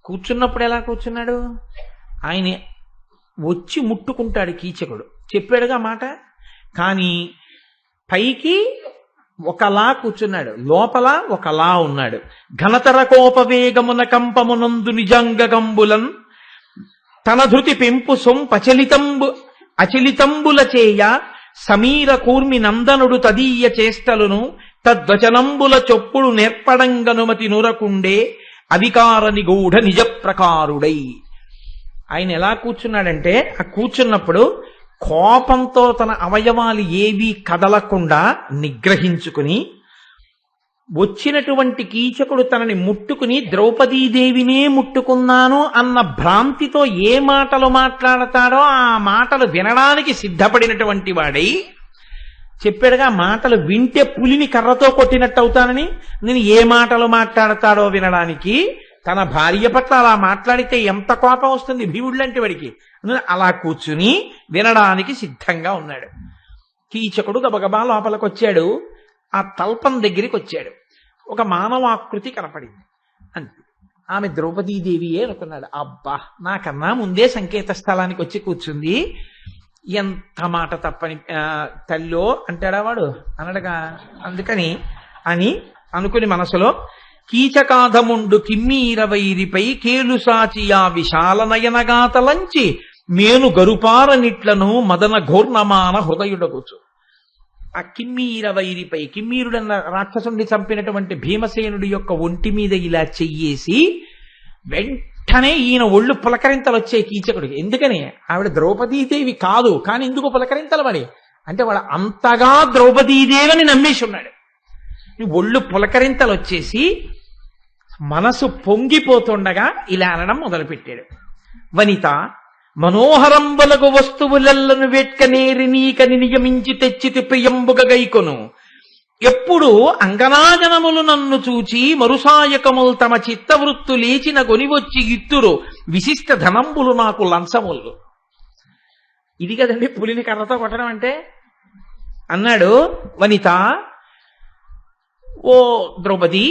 కూర్చున్నప్పుడు ఎలా కూర్చున్నాడు? ఆయన వచ్చి ముట్టుకుంటాడు కీచకుడు, చెప్పాడుగా మాట. కానీ పైకి ఒకలా కూర్చున్నాడు, లోపల ఒకలా ఉన్నాడు. ఘనతర కోపవేగమున కంపమునందు నిజంగంబులన్ తన ధృతి పెంపు అచలితంబుల చేయ సమీర కూర్మి నందనుడు తదీయ చేష్టలును తద్వచనంబుల చొప్పుడు నేర్పడంగనుమతి నురకుండే అధికార నిగూఢ నిజ ప్రకారుడై. ఆయన ఎలా కూర్చున్నాడంటే ఆ కూర్చున్నప్పుడు కోపంతో తన అవయవాలు ఏవీ కదలకుండా నిగ్రహించుకుని వచ్చినటువంటి కీచకుడు తనని ముట్టుకుని ద్రౌపదీదేవినే ముట్టుకున్నాను అన్న భ్రాంతితో ఏ మాటలు మాట్లాడతాడో ఆ మాటలు వినడానికి సిద్ధపడినటువంటి వాడై చెప్పాడుగా మాటలు వింటే పులిని కర్రతో కొట్టినట్టు అవుతానని. నేను ఏ మాటలు మాట్లాడతాడో వినడానికి, తన భార్య పట్ల అలా మాట్లాడితే ఎంత కోపం వస్తుంది భీముడు వాడికి. అలా కూర్చుని వినడానికి సిద్ధంగా ఉన్నాడు. కీచకుడు గబగబా లోపలికి వచ్చాడు. ఆ తల్పం దగ్గరికి వచ్చాడు. ఒక మానవాకృతి కనపడింది. అంతే. ఆమె ద్రౌపదీదేవియే అనుకున్నాడు. అబ్బా, నాకన్నా ముందే సంకేత స్థలానికి వచ్చి కూర్చుంది, ఎంత మాట తప్పని తల్లో అంటాడా వాడు, అనడగా. అందుకని అని అనుకుని మనసులో, కీచకాధముండు కిమ్మీర వైరిపై కేలు సాచియా విశాల నయనగాతలంచి మేను గరుపారనిట్లను మదన ఘోర్ణమాన హృదయుడగుచు. ఆ కిమ్మీర వైరిపై, కిమ్మీరుడన్న రాక్షసుని చంపినటువంటి భీమసేనుడి యొక్క ఒంటి మీద ఇలా చెయ్యేసి వెంటనే ఈయన ఒళ్ళు పులకరింతలు వచ్చాయి కీచకుడికి. ఎందుకని? ఆవిడ ద్రౌపదీదేవి కాదు, కానీ ఎందుకు పులకరింతలు పడి అంటే వాడు అంతగా ద్రౌపదీదేవిని నమ్మేసి ఉన్నాడు. ఒళ్ళు పులకరింతలు వచ్చేసి మనసు పొంగిపోతుండగా ఇలా అనడం మొదలుపెట్టాడు. వనిత, మనోహరంబులకు వస్తువులెల్లను వేట్కనేరి నీకని నియమించి తెచ్చితి ప్రియంబుగ గైకొను. ఎప్పుడు అంగనాజనములు నన్ను చూచి మరుసాయకములు తమ చిత్తవృత్తు లేచిన గొనివచ్చి ఇత్తురు విశిష్ట ధనంబులు నాకు లంచములు. ఇది కదండి పులిని కర్రతో కొట్టడం అంటే. అన్నాడు, వనిత, ఓ ద్రౌపది,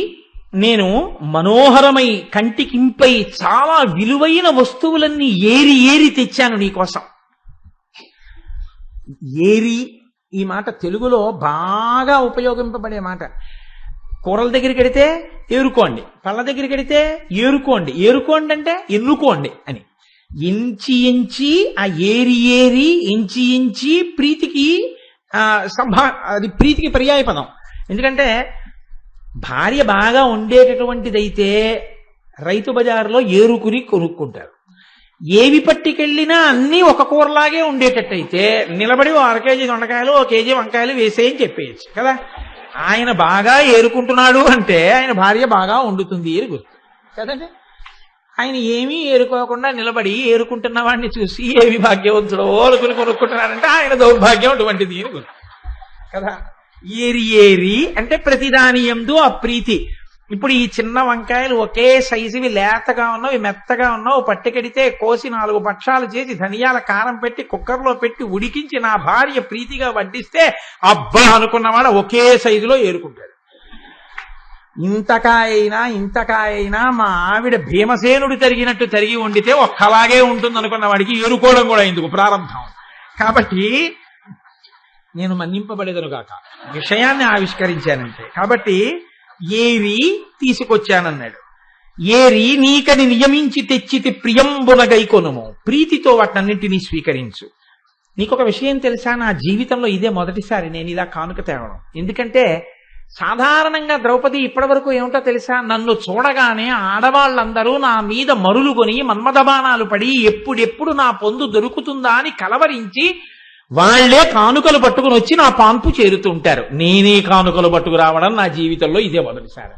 నేను మనోహరమై కంటికింపై చాలా విలువైన వస్తువులన్నీ ఏరి ఏరి తెచ్చాను నీకోసం. ఏరి ఈ మాట తెలుగులో బాగా ఉపయోగింపబడే మాట. కూరల దగ్గరికి వెడితే ఏరుకోండి, పళ్ళ దగ్గరికి వెడితే ఏరుకోండి. ఏరుకోండి అంటే ఎన్నుకోండి అని. ఎంచి ఎంచి ఆ ఏరి ఏరి ఎంచి ఎంచి ప్రీతికి అది ప్రీతికి పర్యాయ పదం. ఎందుకంటే భార్య బాగా ఉండేటటువంటిదైతే రైతు బజారులో ఏరుకుని కొనుక్కుంటారు. ఏవి పట్టుకెళ్ళినా అన్నీ ఒక కూరలాగే ఉండేటట్టయితే నిలబడి 1/2 కేజీ దొండకాయలు 1 కేజీ వంకాయలు వేసేయని చెప్పేయచ్చు కదా. ఆయన బాగా ఏరుకుంటున్నాడు అంటే ఆయన భార్య బాగా వండుతుంది అని గుర్తు కదండి. ఆయన ఏమీ ఏరుకోకుండా నిలబడి ఏరుకుంటున్న వాడిని చూసి ఏమి భాగ్యవంతుడో అనుకుని కొనుక్కుంటున్నాడంటే ఆయన దౌర్భాగ్యం అటువంటిది అని గుర్తు కదా. ఏరి ఏరి అంటే ప్రతిదాని యందు అప్రీతి. ఇప్పుడు ఈ చిన్న వంకాయలు ఒకే సైజువి లేతగా ఉన్నవి మెత్తగా ఉన్నావు పట్టుకెడితే కోసి 4 పక్షాలు చేసి ధనియాల కారం పెట్టి కుక్కర్లో పెట్టి ఉడికించి నా భార్య ప్రీతిగా వడ్డిస్తే అబ్బా అనుకున్నవాడు ఒకే సైజులో ఏరుకుంటాడు. ఇంతకాయైనా మా ఆవిడ భీమసేనుడు తరిగినట్టు తరిగి వండితే ఒక్కలాగే ఉంటుంది అనుకున్న వాడికి ఏరుకోవడం కూడా ఎందుకు ప్రారంభం. కాబట్టి నేను మన్నింపబడేదను కాక విషయాన్ని ఆవిష్కరించానంటే. కాబట్టి ఏరి తీసుకొచ్చానన్నాడు. ఏరి నీకని నియమించి తెచ్చితి ప్రియంబున గైకొనుము, ప్రీతితో వాటన్నింటినీ స్వీకరించు. నీకొక విషయం తెలుసా, నా జీవితంలో ఇదే మొదటిసారి నేను ఇలా కానుక తేవడం. ఎందుకంటే సాధారణంగా ద్రౌపది ఇప్పటి వరకు ఏమిటో తెలుసా, నన్ను చూడగానే ఆడవాళ్ళందరూ నా మీద మరులు కొని మన్మథబాణాలు పడి ఎప్పుడెప్పుడు నా పొందు దొరుకుతుందా అని కలవరించి వాళ్లే కానుకలు పట్టుకుని వచ్చి నా పాన్పు చేరుతుంటారు. నేనే కానుకలు పట్టుకు రావడం నా జీవితంలో ఇదే మొదటిసారి.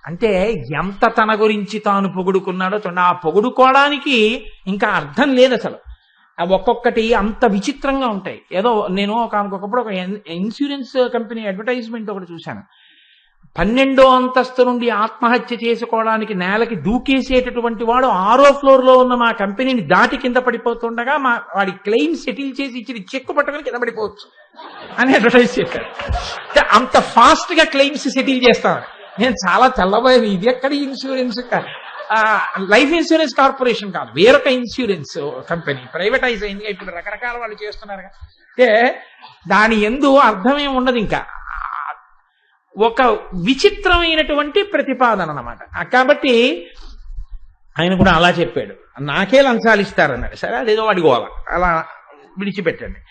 అంటే ఎంత తన గురించి తాను పొగుడుకున్నాడో చూడండి. ఆ పొగుడుకోవడానికి ఇంకా అర్థం లేదు అసలు. ఒక్కొక్కటి అంత విచిత్రంగా ఉంటాయి. ఏదో నేను ఒకప్పుడు ఒక ఇన్సూరెన్స్ కంపెనీ అడ్వర్టైజ్మెంట్ ఒకటి చూశాను. 12వ అంతస్తు నుండి ఆత్మహత్య చేసుకోవడానికి నేలకి దూకేసేటటువంటి వాడు 6వ ఫ్లోర్ లో ఉన్న మా కంపెనీని దాటి కింద పడిపోతుండగా వాడి క్లెయిమ్ సెటిల్ చేసి ఇచ్చిన చెక్కు పట్టుకొని కింద పడిపోవచ్చు అని అడ్వర్టైజ్ చేశారు. అంత ఫాస్ట్ గా క్లెయిమ్స్ సెటిల్ చేస్తాను. నేను చాలా తెల్లబోయాను, ఇది ఎక్కడ ఇన్సూరెన్స్, లైఫ్ ఇన్సూరెన్స్ కార్పొరేషన్ కాదు, వేరొక ఇన్సూరెన్స్ కంపెనీ ప్రైవేటైజ్ అయిందిగా, ఇప్పుడు రకరకాల వాళ్ళు చేస్తున్నారు. అంటే దాని యందు అర్థమేం ఉండదు. ఇంకా ఒక విచిత్రమైనటువంటి ప్రతిపాదన అన్నమాట. కాబట్టి ఆయన కూడా అలా చెప్పాడు, నాకే లంచాలు ఇస్తారన్నాడు. సరే అదేదో అడిగోవాల, అలా విడిచిపెట్టండి.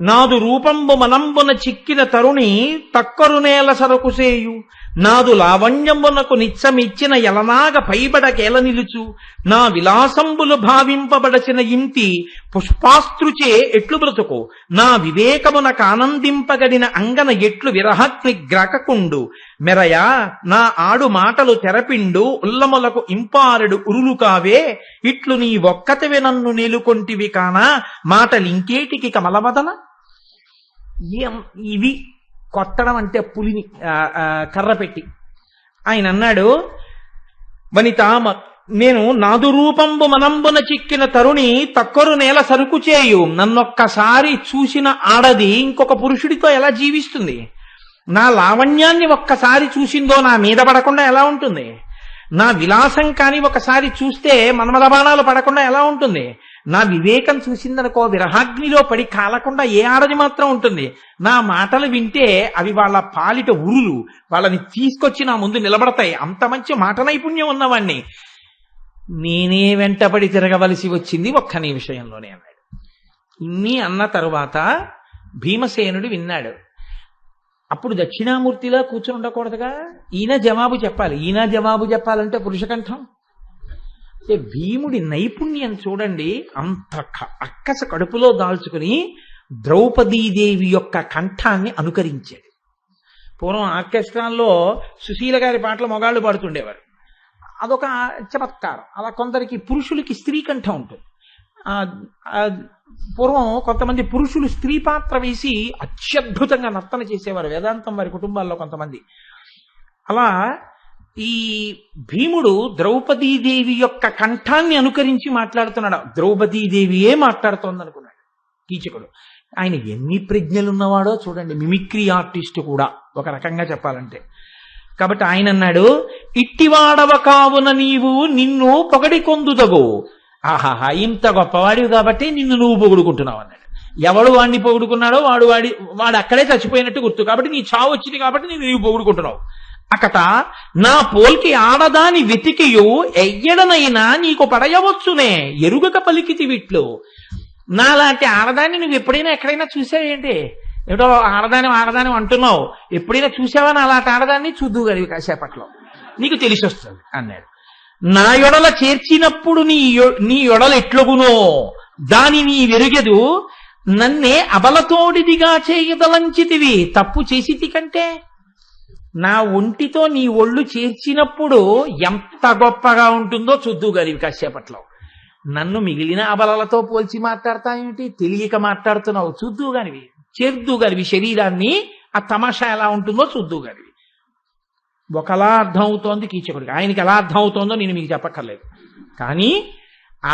నాదు రూపంబు మనంబున చిక్కిన తరుణి తక్కరు నేల సరకు సేయు, నాదు లావణ్యంబునకు నిత్యమిచ్చిన ఎలనాగ పైబడకేల నిలుచు, నా విలాసంబులు భావింపబడచిన ఇంటి పుష్పాస్తృచే ఎట్లు బ్రతుకు, నా వివేకమునకు ఆనందింపగడిన అంగన ఎట్లు విరహగ్ని గ్రకకుండు, మెరయా నా ఆడు మాటలు తెరపిండు ఉల్లములకు ఇంపారెడు ఉరులు కావే, ఇట్లు నీ ఒక్కతివి నన్ను నేలుకొంటివి కానా మాటలింకేటికి కమలవదన. ఇవి కొట్టడం అంటే పులిని కర్ర పెట్టి. ఆయన అన్నాడు, వనిత నేను నాదు రూపంబు మనంబున చిక్కిన తరుణి తక్కరు నేల సరుకు చేయు. నన్నొక్కసారి చూసిన ఆడది ఇంకొక పురుషుడితో ఎలా జీవిస్తుంది? నా లావణ్యాన్ని ఒక్కసారి చూసిందో నా మీద పడకుండా ఎలా ఉంటుంది? నా విలాసం కాని ఒకసారి చూస్తే మన్మథ బాణాలు పడకుండా ఎలా ఉంటుంది? నా వివేకం చూసిందనుకో విరహాగ్నిలో పడి కాలకుండా ఏ ఆడది మాత్రం ఉంటుంది? నా మాటలు వింటే అవి వాళ్ళ పాలిట ఉరులు, వాళ్ళని తీసుకొచ్చి నా ముందు నిలబడతాయి. అంత మంచి మాట నైపుణ్యం ఉన్నవాణ్ణి నేనే వెంటపడి తిరగవలసి వచ్చింది ఒక్క నీ విషయంలోనే అన్నాడు. ఇన్ని అన్న తరువాత భీమసేనుడు విన్నాడు. అప్పుడు దక్షిణామూర్తిలా కూర్చొని ఉండకూడదుగా, ఈయన జవాబు చెప్పాలి. ఈయన జవాబు చెప్పాలంటే పురుషకంఠం. అంటే భీముడి నైపుణ్యం చూడండి. అంత అక్కస కడుపులో దాల్చుకుని ద్రౌపదీదేవి యొక్క కంఠాన్ని అనుకరించాడు. పూర్వం ఆర్కెస్ట్రాల్లో సుశీల గారి పాటలు మొగాళ్ళు పాడుతుండేవారు. అదొక చమత్కారం. అలా కొందరికి పురుషులకి స్త్రీ కంఠం ఉంటుంది. పూర్వం కొంతమంది పురుషులు స్త్రీ పాత్ర వేసి అత్యద్భుతంగా నర్తన చేసేవారు, వేదాంతం వారి కుటుంబాల్లో కొంతమంది. అలా ఈ భీముడు ద్రౌపదీదేవి యొక్క కంఠాన్ని అనుకరించి మాట్లాడుతున్నాడు. ద్రౌపదీదేవియే మాట్లాడుతోంది అనుకున్నాడు కీచకుడు. ఆయన ఎన్ని ప్రజ్ఞలున్నవాడో చూడండి, మిమిక్రీ ఆర్టిస్ట్ కూడా ఒక రకంగా చెప్పాలంటే. కాబట్టి ఆయన అన్నాడు, ఇట్టివాడవ కావున నీవు నిన్ను పొగడి కొందుదగో. ఆహాహా, ఇంత గొప్పవాడివి కాబట్టి నిన్ను నువ్వు పొగుడుకుంటున్నావు అన్నాడు. ఎవడు వాడిని పొగుడుకున్నాడో వాడు అక్కడే చచ్చిపోయినట్టు గుర్తు. కాబట్టి నీ చావు వచ్చింది కాబట్టి నీవు పొగుడుకుంటున్నావు. అకట నా పోల్కి ఆడదాని వెతికియు ఎయ్యడనైనా నీకు పడయవచ్చునే ఎరుగక పలికితి విట్లు. నాలాంటి ఆడదాన్ని నువ్వు ఎప్పుడైనా ఎక్కడైనా చూసావేంటి? ఏటో ఆడదాని అంటున్నావు, ఎప్పుడైనా చూసావా నా అలాంటి ఆడదాన్ని? చూద్దు గడివి కాసేపట్లో నీకు తెలిసి వస్తుంది అన్నాడు. నా యొడల చేర్చినప్పుడు నీ యొడలు ఎట్లగునో దాని నీ వెరుగెదు. నన్నే అబలతోడిదిగా చేయదలంచితివి తప్పు చేసితి కంటే. నా ఒంటితో నీ ఒళ్ళు చేర్చినప్పుడు ఎంత గొప్పగా ఉంటుందో చూద్దు గడివి కాసేపట్లో. నన్ను మిగిలిన అబలలతో పోల్చి మాట్లాడతాయేమిటి? తెలియక మాట్లాడుతున్నావు. చూద్దు గానివి, చేర్దు గానివి శరీరాన్ని. ఆ తమాషా ఎలా ఉంటుందో చూద్దు గానివి. ఒకలా అర్థం అవుతోంది కీచకుడికి. ఆయనకి ఎలా అర్థం అవుతోందో నేను మీకు చెప్పక్కర్లేదు. కానీ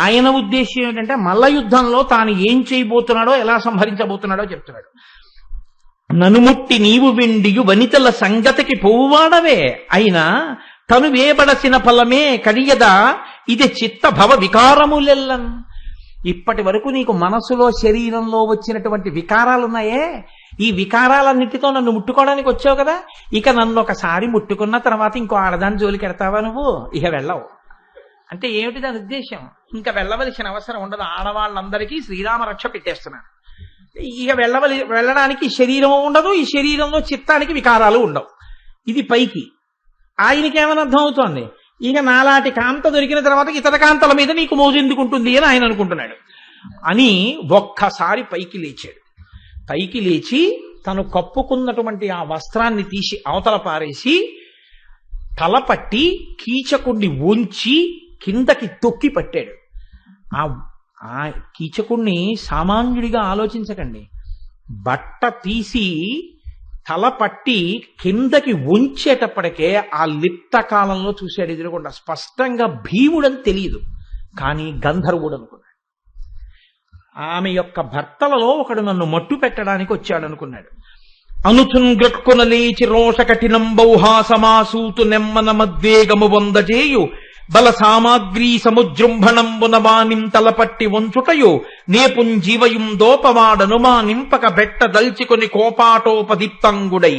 ఆయన ఉద్దేశం ఏంటంటే మల్ల యుద్ధంలో తాను ఏం చేయబోతున్నాడో, ఎలా సంహరించబోతున్నాడో చెప్తున్నాడు. ననుముట్టి నీవు వెండియు వనితల సంగతికి పోవాడవే అయినా తను వేబడసిన ఫలమే కడియదా ఇది చిత్త భవ వికారములెల్లన్. ఇప్పటి వరకు నీకు మనసులో శరీరంలో వచ్చినటువంటి వికారాలున్నాయే, ఈ వికారాలన్నిటితో నన్ను ముట్టుకోవడానికి వచ్చావు కదా, ఇక నన్ను ఒకసారి ముట్టుకున్న తర్వాత ఇంకో ఆడదాని జోలికి ఎడతావా నువ్వు? ఇక వెళ్ళవు అంటే ఏమిటి దాని ఉద్దేశం? ఇంకా వెళ్ళవలసిన అవసరం ఉండదు. ఆడవాళ్ళందరికీ శ్రీరామ రక్ష పెట్టేస్తున్నాను. ఇక వెళ్ళడానికి శరీరం ఉండదు, ఈ శరీరంలో చిత్తానికి వికారాలు ఉండవు. ఇది పైకి. ఆయనకి ఏమని అర్థం అవుతోంది? ఇక నాలాంటి కాంత దొరికిన తర్వాత ఇతర కాంతల మీద నీకు మోజు ఎందుకుంటుంది అని ఆయన అనుకుంటున్నాడు. అని ఒక్కసారి పైకి లేచాడు. పైకి లేచి తను కప్పుకున్నటువంటి ఆ వస్త్రాన్ని తీసి అవతల పారేసి తలపట్టి కీచకుడిని వంచి కిందకి తొక్కి పట్టాడు. ఆ కీచకుడిని సామాన్యుడిగా ఆలోచించకండి. బట్ట తీసి తల పట్టి కిందకి ఉంచేటప్పటికే ఆ లిప్త కాలంలో చూశాడు ఎదురుకుండా. స్పష్టంగా భీముడని తెలియదు, కానీ గంధర్వుడు అనుకున్నాడు. ఆమె యొక్క భర్తలలో ఒకడు నన్ను మట్టు పెట్టడానికి వచ్చాడు అనుకున్నాడు. అనుచున్ గ్రక్కున లేచి రోష కఠినంబౌహాసమాసూతు నెమ్మన మద్వేగము వందజేయు బల సామాగ్రీ సముజృంభణంబున వానిం తలపట్టి వంచుటయు నేపుంజీవయుం దోపవాడను మా నింపక బెట్ట దల్చుకుని కోపాటోపదీప్తంగుడై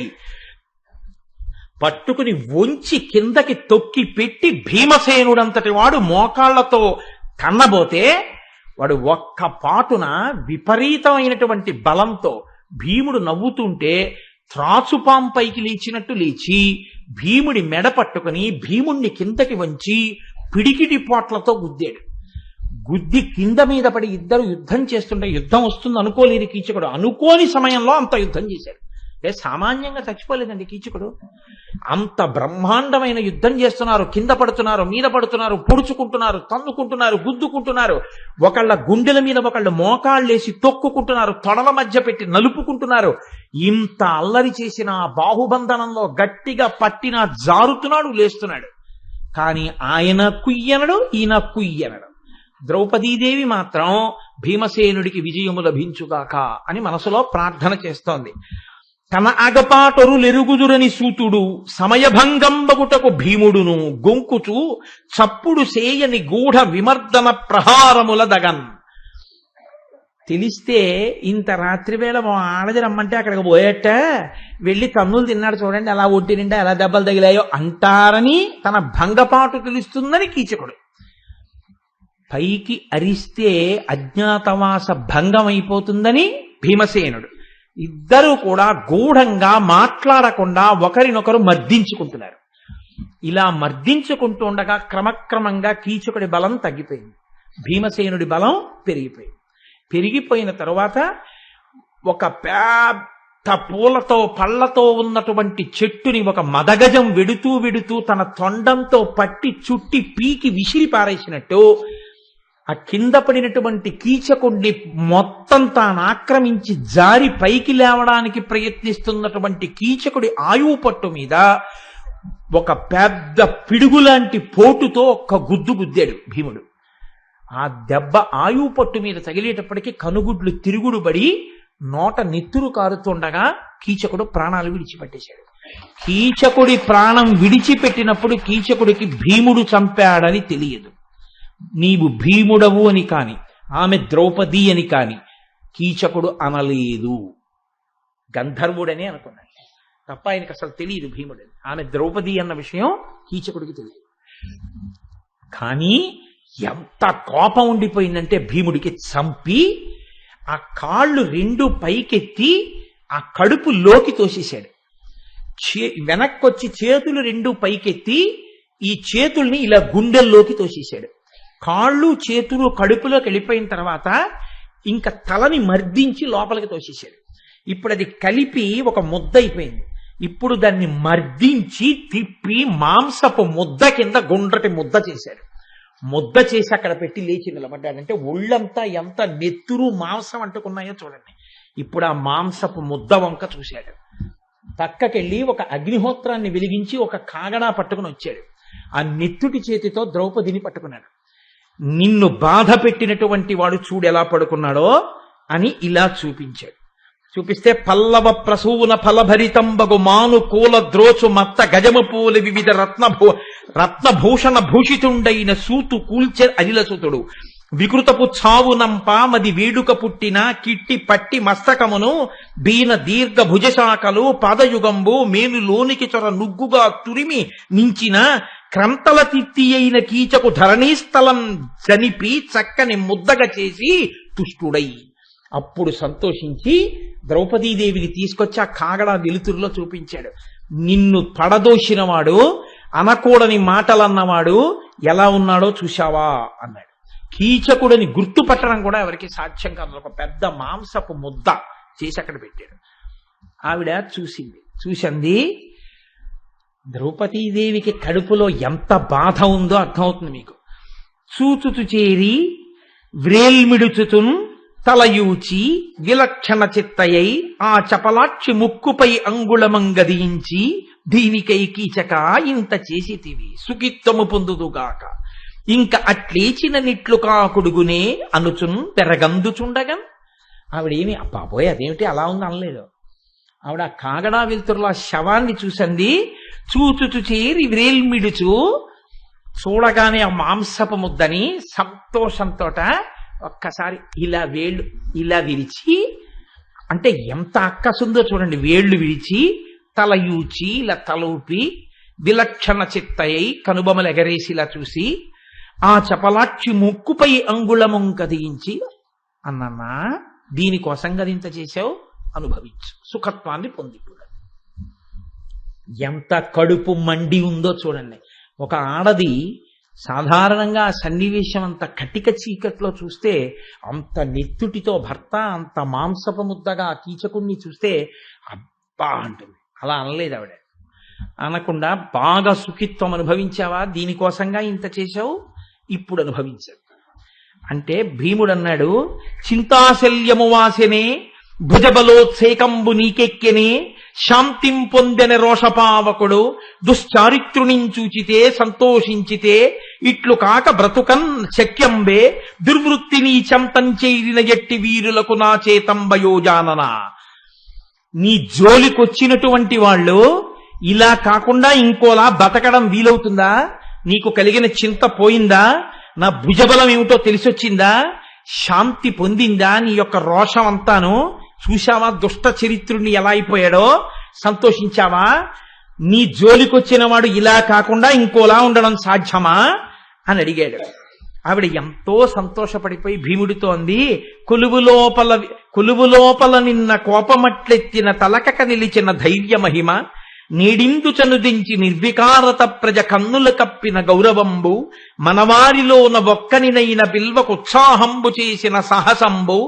పట్టుకుని వంచి కిందకి తొక్కి పెట్టి భీమసేనుడంతటి వాడు మోకాళ్లతో కన్నబోతే వాడు ఒక్క పాటున విపరీతమైనటువంటి బలంతో భీముడు నవ్వుతుంటే త్రాచుపాం పైకి లేచినట్టు లేచి భీముడి మెడ పట్టుకుని భీముణ్ణి కిందకి వంచి పిడికిటి పోట్లతో గుద్దాడు. గుద్ది కింద మీద పడి ఇద్దరు యుద్ధం చేస్తుంటే యుద్ధం వస్తుంది అనుకోలేని కీచకుడు అనుకోని సమయంలో అంత యుద్ధం చేశాడు. సామాన్యంగా చచ్చిపోలేదండి కీచకుడు. అంత బ్రహ్మాండమైన యుద్ధం చేస్తున్నారు, కింద పడుతున్నారు, మీద పడుతున్నారు, పొడుచుకుంటున్నారు, తన్నుకుంటున్నారు, గుద్దుకుంటున్నారు, ఒకళ్ళ గుండెల మీద ఒకళ్ళు మోకాళ్ళేసి తొక్కుకుంటున్నారు, తొడల మధ్య పెట్టి నలుపుకుంటున్నారు. ఇంత అల్లరి చేసిన బాహుబంధనంలో గట్టిగా పట్టిన జారుతున్నాడు, లేస్తున్నాడు. కానీ ఆయన కుయ్యనడు, ఈయన కుయ్యనడు. ద్రౌపదీదేవి మాత్రం భీమసేనుడికి విజయము లభించుగాక అని మనసులో ప్రార్థన చేస్తోంది. తన అగపాటరులెరుగుదురని సూతుడు సమయభంగంబగుటకు భీముడును గొంకుచు చప్పుడు సేయని గూఢ విమర్దన ప్రహారముల దగన్. తెలిస్తే ఇంత రాత్రివేళ మా ఆడది రమ్మంటే అక్కడికి పోయేట, వెళ్ళి కన్నులు తిన్నాడు చూడండి అలా ఒంటి నిండా ఎలా దెబ్బలు తగిలాయో అంటారని తన భంగపాటు తెలుస్తుందని కీచకుడు. పైకి అరిస్తే అజ్ఞాతవాస భంగం అయిపోతుందని భీమసేనుడు. ఇద్దరూ కూడా గూఢంగా మాట్లాడకుండా ఒకరినొకరు మర్దించుకుంటున్నారు. ఇలా మర్దించుకుంటూ ఉండగా క్రమక్రమంగా కీచకుడి బలం తగ్గిపోయింది, భీమసేనుడి బలం పెరిగిపోయింది. పెరిగిపోయిన తరువాత ఒక పెద్ద పూలతో పళ్లతో ఉన్నటువంటి చెట్టుని ఒక మదగజం వెడుతూ వెడుతూ తన తొండంతో పట్టి చుట్టి పీకి విసిరి పారేసినట్టు ఆ కింద పడినటువంటి కీచకుడిని మొత్తం తాను ఆక్రమించి జారి పైకి లేవడానికి ప్రయత్నిస్తున్నటువంటి కీచకుడి ఆయువు పట్టు మీద ఒక పెద్ద పిడుగులాంటి పోటుతో ఒక్క గుద్దు గుద్దాడు భీముడు. ఆ దెబ్బ ఆయువు పట్టు మీద తగిలేటప్పటికీ కనుగుడ్లు తిరుగుడు పడి నోట నెత్తురు కారుతుండగా కీచకుడు ప్రాణాలు విడిచిపెట్టేశాడు. కీచకుడి ప్రాణం విడిచిపెట్టినప్పుడు కీచకుడికి భీముడు చంపాడని తెలియదు. నీవు భీముడవు అని కాని ఆమె ద్రౌపది అని కాని కీచకుడు అనలేదు, గంధర్వుడని అనుకున్నాడు తప్ప ఆయనకు అసలు తెలియదు భీముడని. ఆమె ద్రౌపది అన్న విషయం కీచకుడికి తెలియదు. కానీ ఎంత కోపం ఉండిపోయిందంటే భీముడికి చంపి ఆ కాళ్ళు రెండు పైకెత్తి ఆ కడుపు లోకి తోసేశాడు. వెనక్కొచ్చి చేతులు రెండు పైకెత్తి ఈ చేతుల్ని ఇలా గుండెల్లోకి తోసేశాడు. కాళ్ళు చేతులు కడుపులోకి వెళ్ళిపోయిన తర్వాత ఇంకా తలని మర్దించి లోపలికి తోసేశాడు. ఇప్పుడు అది కలిపి ఒక ముద్ద అయిపోయింది. ఇప్పుడు దాన్ని మర్దించి తిప్పి మాంసపు ముద్ద కింద గుండ్రటి ముద్ద చేశాడు. ముద్ద చేసి అక్కడ పెట్టి లేచి నిలబడ్డాడంటే ఒళ్ళంతా ఎంత నెత్తురు మాంసం అంటుకున్నాయో చూడండి. ఇప్పుడు ఆ మాంసపు ముద్ద వంక చూశాడు. పక్కకెళ్ళి ఒక అగ్నిహోత్రాన్ని వెలిగించి ఒక కాగడా పట్టుకుని వచ్చాడు. ఆ నెత్తుటి చేతితో ద్రౌపదిని పట్టుకున్నాడు. నిన్ను బాధ పెట్టినటువంటి వాడు చూడు ఎలా పడుకున్నాడో అని ఇలా చూపించాడు. చూపిస్తే పల్లవ ప్రసూన ఫలభరితంబగు మాను కూల ద్రోచు మత్త గజము పూల వివిధ రత్నభూషణ భూషితుండైన సూతు కూల్చె అనిలసుతుడు వికృతపు చావునంప మది వేడుక పుట్టిన కిట్టి పట్టి మస్తకమును బీన దీర్ఘ భుజశాఖలు పాదయుగంబు మేనులోనికి చొర నుగ్గుగా తురిమి నించిన క్రంతల తిత్తి అయిన కీచకు ధరణీస్థలం జనిపి చక్కని ముద్దగా చేసి తుష్టుడై అప్పుడు సంతోషించి ద్రౌపదీదేవిని తీసుకొచ్చి ఆ కాగడా వెలుతురులో చూపించాడు. నిన్ను పడదోసినవాడు, అనకూడని మాటలన్నవాడు ఎలా ఉన్నాడో చూశావా అన్నాడు. కీచకుడని గుర్తుపట్టడం కూడా ఎవరికి సాధ్యం కాదు. ఒక పెద్ద మాంసపు ముద్ద చేసి అక్కడ పెట్టాడు. ఆవిడ చూసింది. ద్రౌపదీదేవికి కడుపులో ఎంత బాధ ఉందో అర్థమవుతుంది మీకు. చూచుచు చేరి వ్రేల్మిడుచుతున్ తలయూచి విలక్షణ చిత్తయై ఆ చపలాక్షి ముక్కుపై అంగుళమంగదించి దీనికై కీచక ఇంత చేసితివి సుఖిత్వము పొందుదుగాక ఇంక అట్లేచిన నిట్లు కాకుడుగునే అనుచున్ పెరగందుచుండగన్. ఆవిడేమి అబ్బాబోయ్ అదేమిటి అలా ఉంది అనలేదు. ఆవిడ కాగడా వెలుతురులో శవాన్ని చూసింది. చూచుచు చేరి వ్రేల్మిడుచు చూడగానే ఆ మాంసపు ముద్దని సంతోషంతోట ఒక్కసారి ఇలా వేళ్ళు ఇలా విరిచి, అంటే ఎంత అక్కసుందో చూడండి, వేళ్లు విరిచి తలయూచి ఇలా తలూపి విలక్షణ చిత్తయ్యి కనుబొమలు ఎగరేసి ఇలా చూసి ఆ చపలాక్షి ముక్కుపై అంగుళము కదిగించి అన్నన్నా దీనికోసం గదింత చేశావు, అనుభవించు, సుఖత్వాన్ని పొంది. ఎంత కడుపు మండి ఉందో చూడండి. ఒక ఆడది సాధారణంగా ఆ సన్నివేశం అంత కటిక చీకట్లో చూస్తే అంత నెత్తుటితో భర్త అంత మాంసపు ముద్దగా కీచకుణ్ణి చూస్తే బా అంటుంది. అలా అనలేదు ఆవిడ. అనకుండా బాగా సుఖిత్వం అనుభవించావా, దీనికోసంగా ఇంత చేశావు, ఇప్పుడు అనుభవించావు అంటే భీముడు అన్నాడు, చింతాశల్యము వాసనే భుజబలోత్సేకంబు నీకెక్కెనే శాంతిం పొందెన రోషపావకుడు దుశ్చారిత్రునించూచితే సంతోషించితే ఇట్లు కాక బ్రతుకన్ శక్యంబే దుర్వృత్తి నీచంతం చేరిన ఎట్టి వీరులకు నా చేతంబయోజానన. నీ జోలికొచ్చినటువంటి వాళ్ళు ఇలా కాకుండా ఇంకోలా బతకడం వీలవుతుందా? నీకు కలిగిన చింత పోయిందా? నా భుజబలం ఏమిటో తెలిసొచ్చిందా? శాంతి పొందిందా? నీ యొక్క రోషం అంతాను చూశావా? దుష్ట చరిత్రుణ్ణి ఎలా అయిపోయాడో సంతోషించావా? నీ జోలికొచ్చిన వాడు ఇలా కాకుండా ఇంకోలా ఉండడం సాధ్యమా అని అడిగాడు. ఆవిడ ఎంతో సంతోషపడిపోయి భీముడితో అంది, కొలువు లోపల నిన్న కోపమట్లెత్తిన తలకక నిలిచిన ధైర్య మహిమ నీడిందు చనుదించి నిర్వికారత ప్రజ కన్నుల కప్పిన గౌరవంబు మనవారిలోన ఒక్కనినైన బిల్వకు ఉత్సాహంబు చేసిన సాహసంబు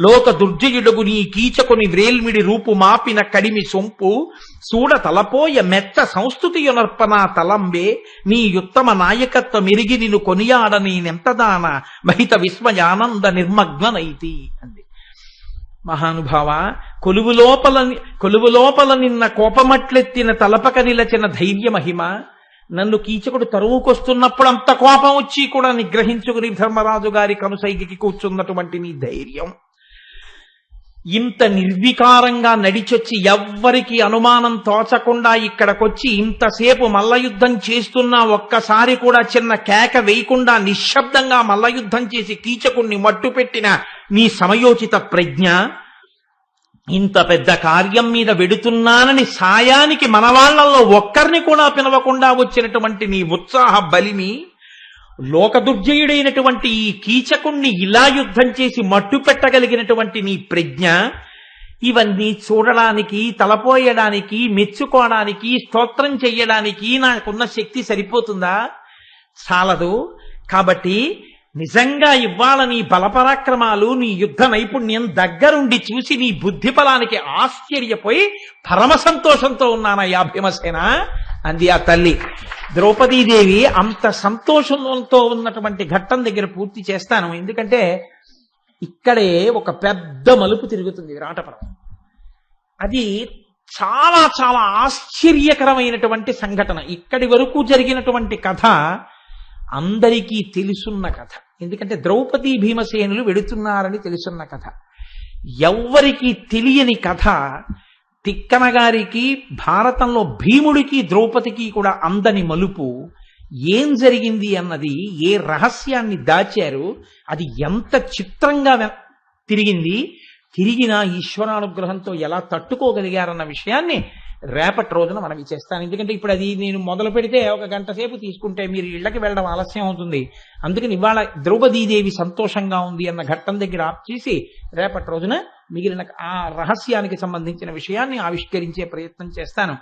లోక దుర్జయుడుగు నీ కీచకుని వ్రేల్మిడి రూపు మాపిన కడిమి సొంపు సూడ తలపోయ మెచ్చ సంస్థుతియునర్పణ తలంబే నీ ఉత్తమ నాయకత్వ మెరిగి నిన్ను కొనియాడ నేనెంతదాన మహిత విస్మయానంద నిర్మగ్ననైతి అంది. మహానుభావ, కొలువు లోపల నిన్న కోపమట్లెత్తిన తలపక నిలచిన ధైర్య మహిమ, నన్ను కీచకుడు తరువుకొస్తున్నప్పుడు అంత కోపం వచ్చి కూడా నిగ్రహించుకుని ధర్మరాజు గారి కనుసైకి కూర్చున్నటువంటి నీ ధైర్యం, ఇంత నిర్వికారంగా నడిచొచ్చి ఎవ్వరికి అనుమానం తోచకుండా ఇక్కడికొచ్చి ఇంతసేపు మల్లయుద్ధం చేస్తున్నా ఒక్కసారి కూడా చిన్న కేక వేయకుండా నిశ్శబ్దంగా మల్లయుద్ధం చేసి కీచకుణ్ణి మట్టుపెట్టిన నీ సమయోచిత ప్రజ్ఞ, ఇంత పెద్ద కార్యం మీద వెడుతున్నానని సాయానికి మనవాళ్లలో ఒక్కరిని కూడా పిలవకుండా వచ్చినటువంటి నీ ఉత్సాహ బలిమి, లోకదుర్జయుడైనటువంటి ఈ కీచకుణ్ణి ఇలా యుద్ధం చేసి మట్టు పెట్టగలిగినటువంటి నీ ప్రజ్ఞ, ఇవన్నీ చూడడానికి, తలపోయడానికి, మెచ్చుకోవడానికి, స్తోత్రం చెయ్యడానికి నాకున్న శక్తి సరిపోతుందా? చాలదు. కాబట్టి నిజంగా ఇవాళ నీ బలపరాక్రమాలు, నీ యుద్ధ నైపుణ్యం దగ్గరుండి చూసి నీ బుద్ధి బలానికి ఆశ్చర్యపోయి పరమ సంతోషంతో ఉన్నానయ్యా భీమసేన అంది ఆ తల్లి. ద్రౌపదీదేవి అంత సంతోషంతో ఉన్నటువంటి ఘట్టం దగ్గర పూర్తి చేస్తాను. ఎందుకంటే ఇక్కడే ఒక పెద్ద మలుపు తిరుగుతుంది విరాటపర్వం. అది చాలా చాలా ఆశ్చర్యకరమైనటువంటి సంఘటన. ఇక్కడి వరకు జరిగినటువంటి కథ అందరికీ తెలుసున్న కథ. ఎందుకంటే ద్రౌపదీ భీమసేనులు వెడుతున్నారని తెలుసున్న కథ. ఎవ్వరికీ తెలియని కథ. తిక్కన గారికి భారతంలో భీముడికి ద్రౌపదికి కూడా అందని మలుపు. ఏం జరిగింది అన్నది, ఏ రహస్యాన్ని దాచారు, అది ఎంత చిత్రంగా తిరిగిన ఈశ్వరానుగ్రహంతో ఎలా తట్టుకోగలిగారన్న విషయాన్ని రేపటి రోజున మనం చేస్తాను. ఎందుకంటే ఇప్పుడు అది నేను మొదలు పెడితే ఒక గంట సేపు తీసుకుంటే మీరు ఇళ్లకి వెళ్ళడం ఆలస్యం అవుతుంది. అందుకని ఇవాళ ద్రౌపదీదేవి సంతోషంగా ఉంది అన్న ఘట్టం దగ్గర ఆప్ చేసి రేపటి రోజున మిగిలిన ఆ రహస్యానికి సంబంధించిన విషయాన్ని ఆవిష్కరించే ప్రయత్నం చేస్తాను.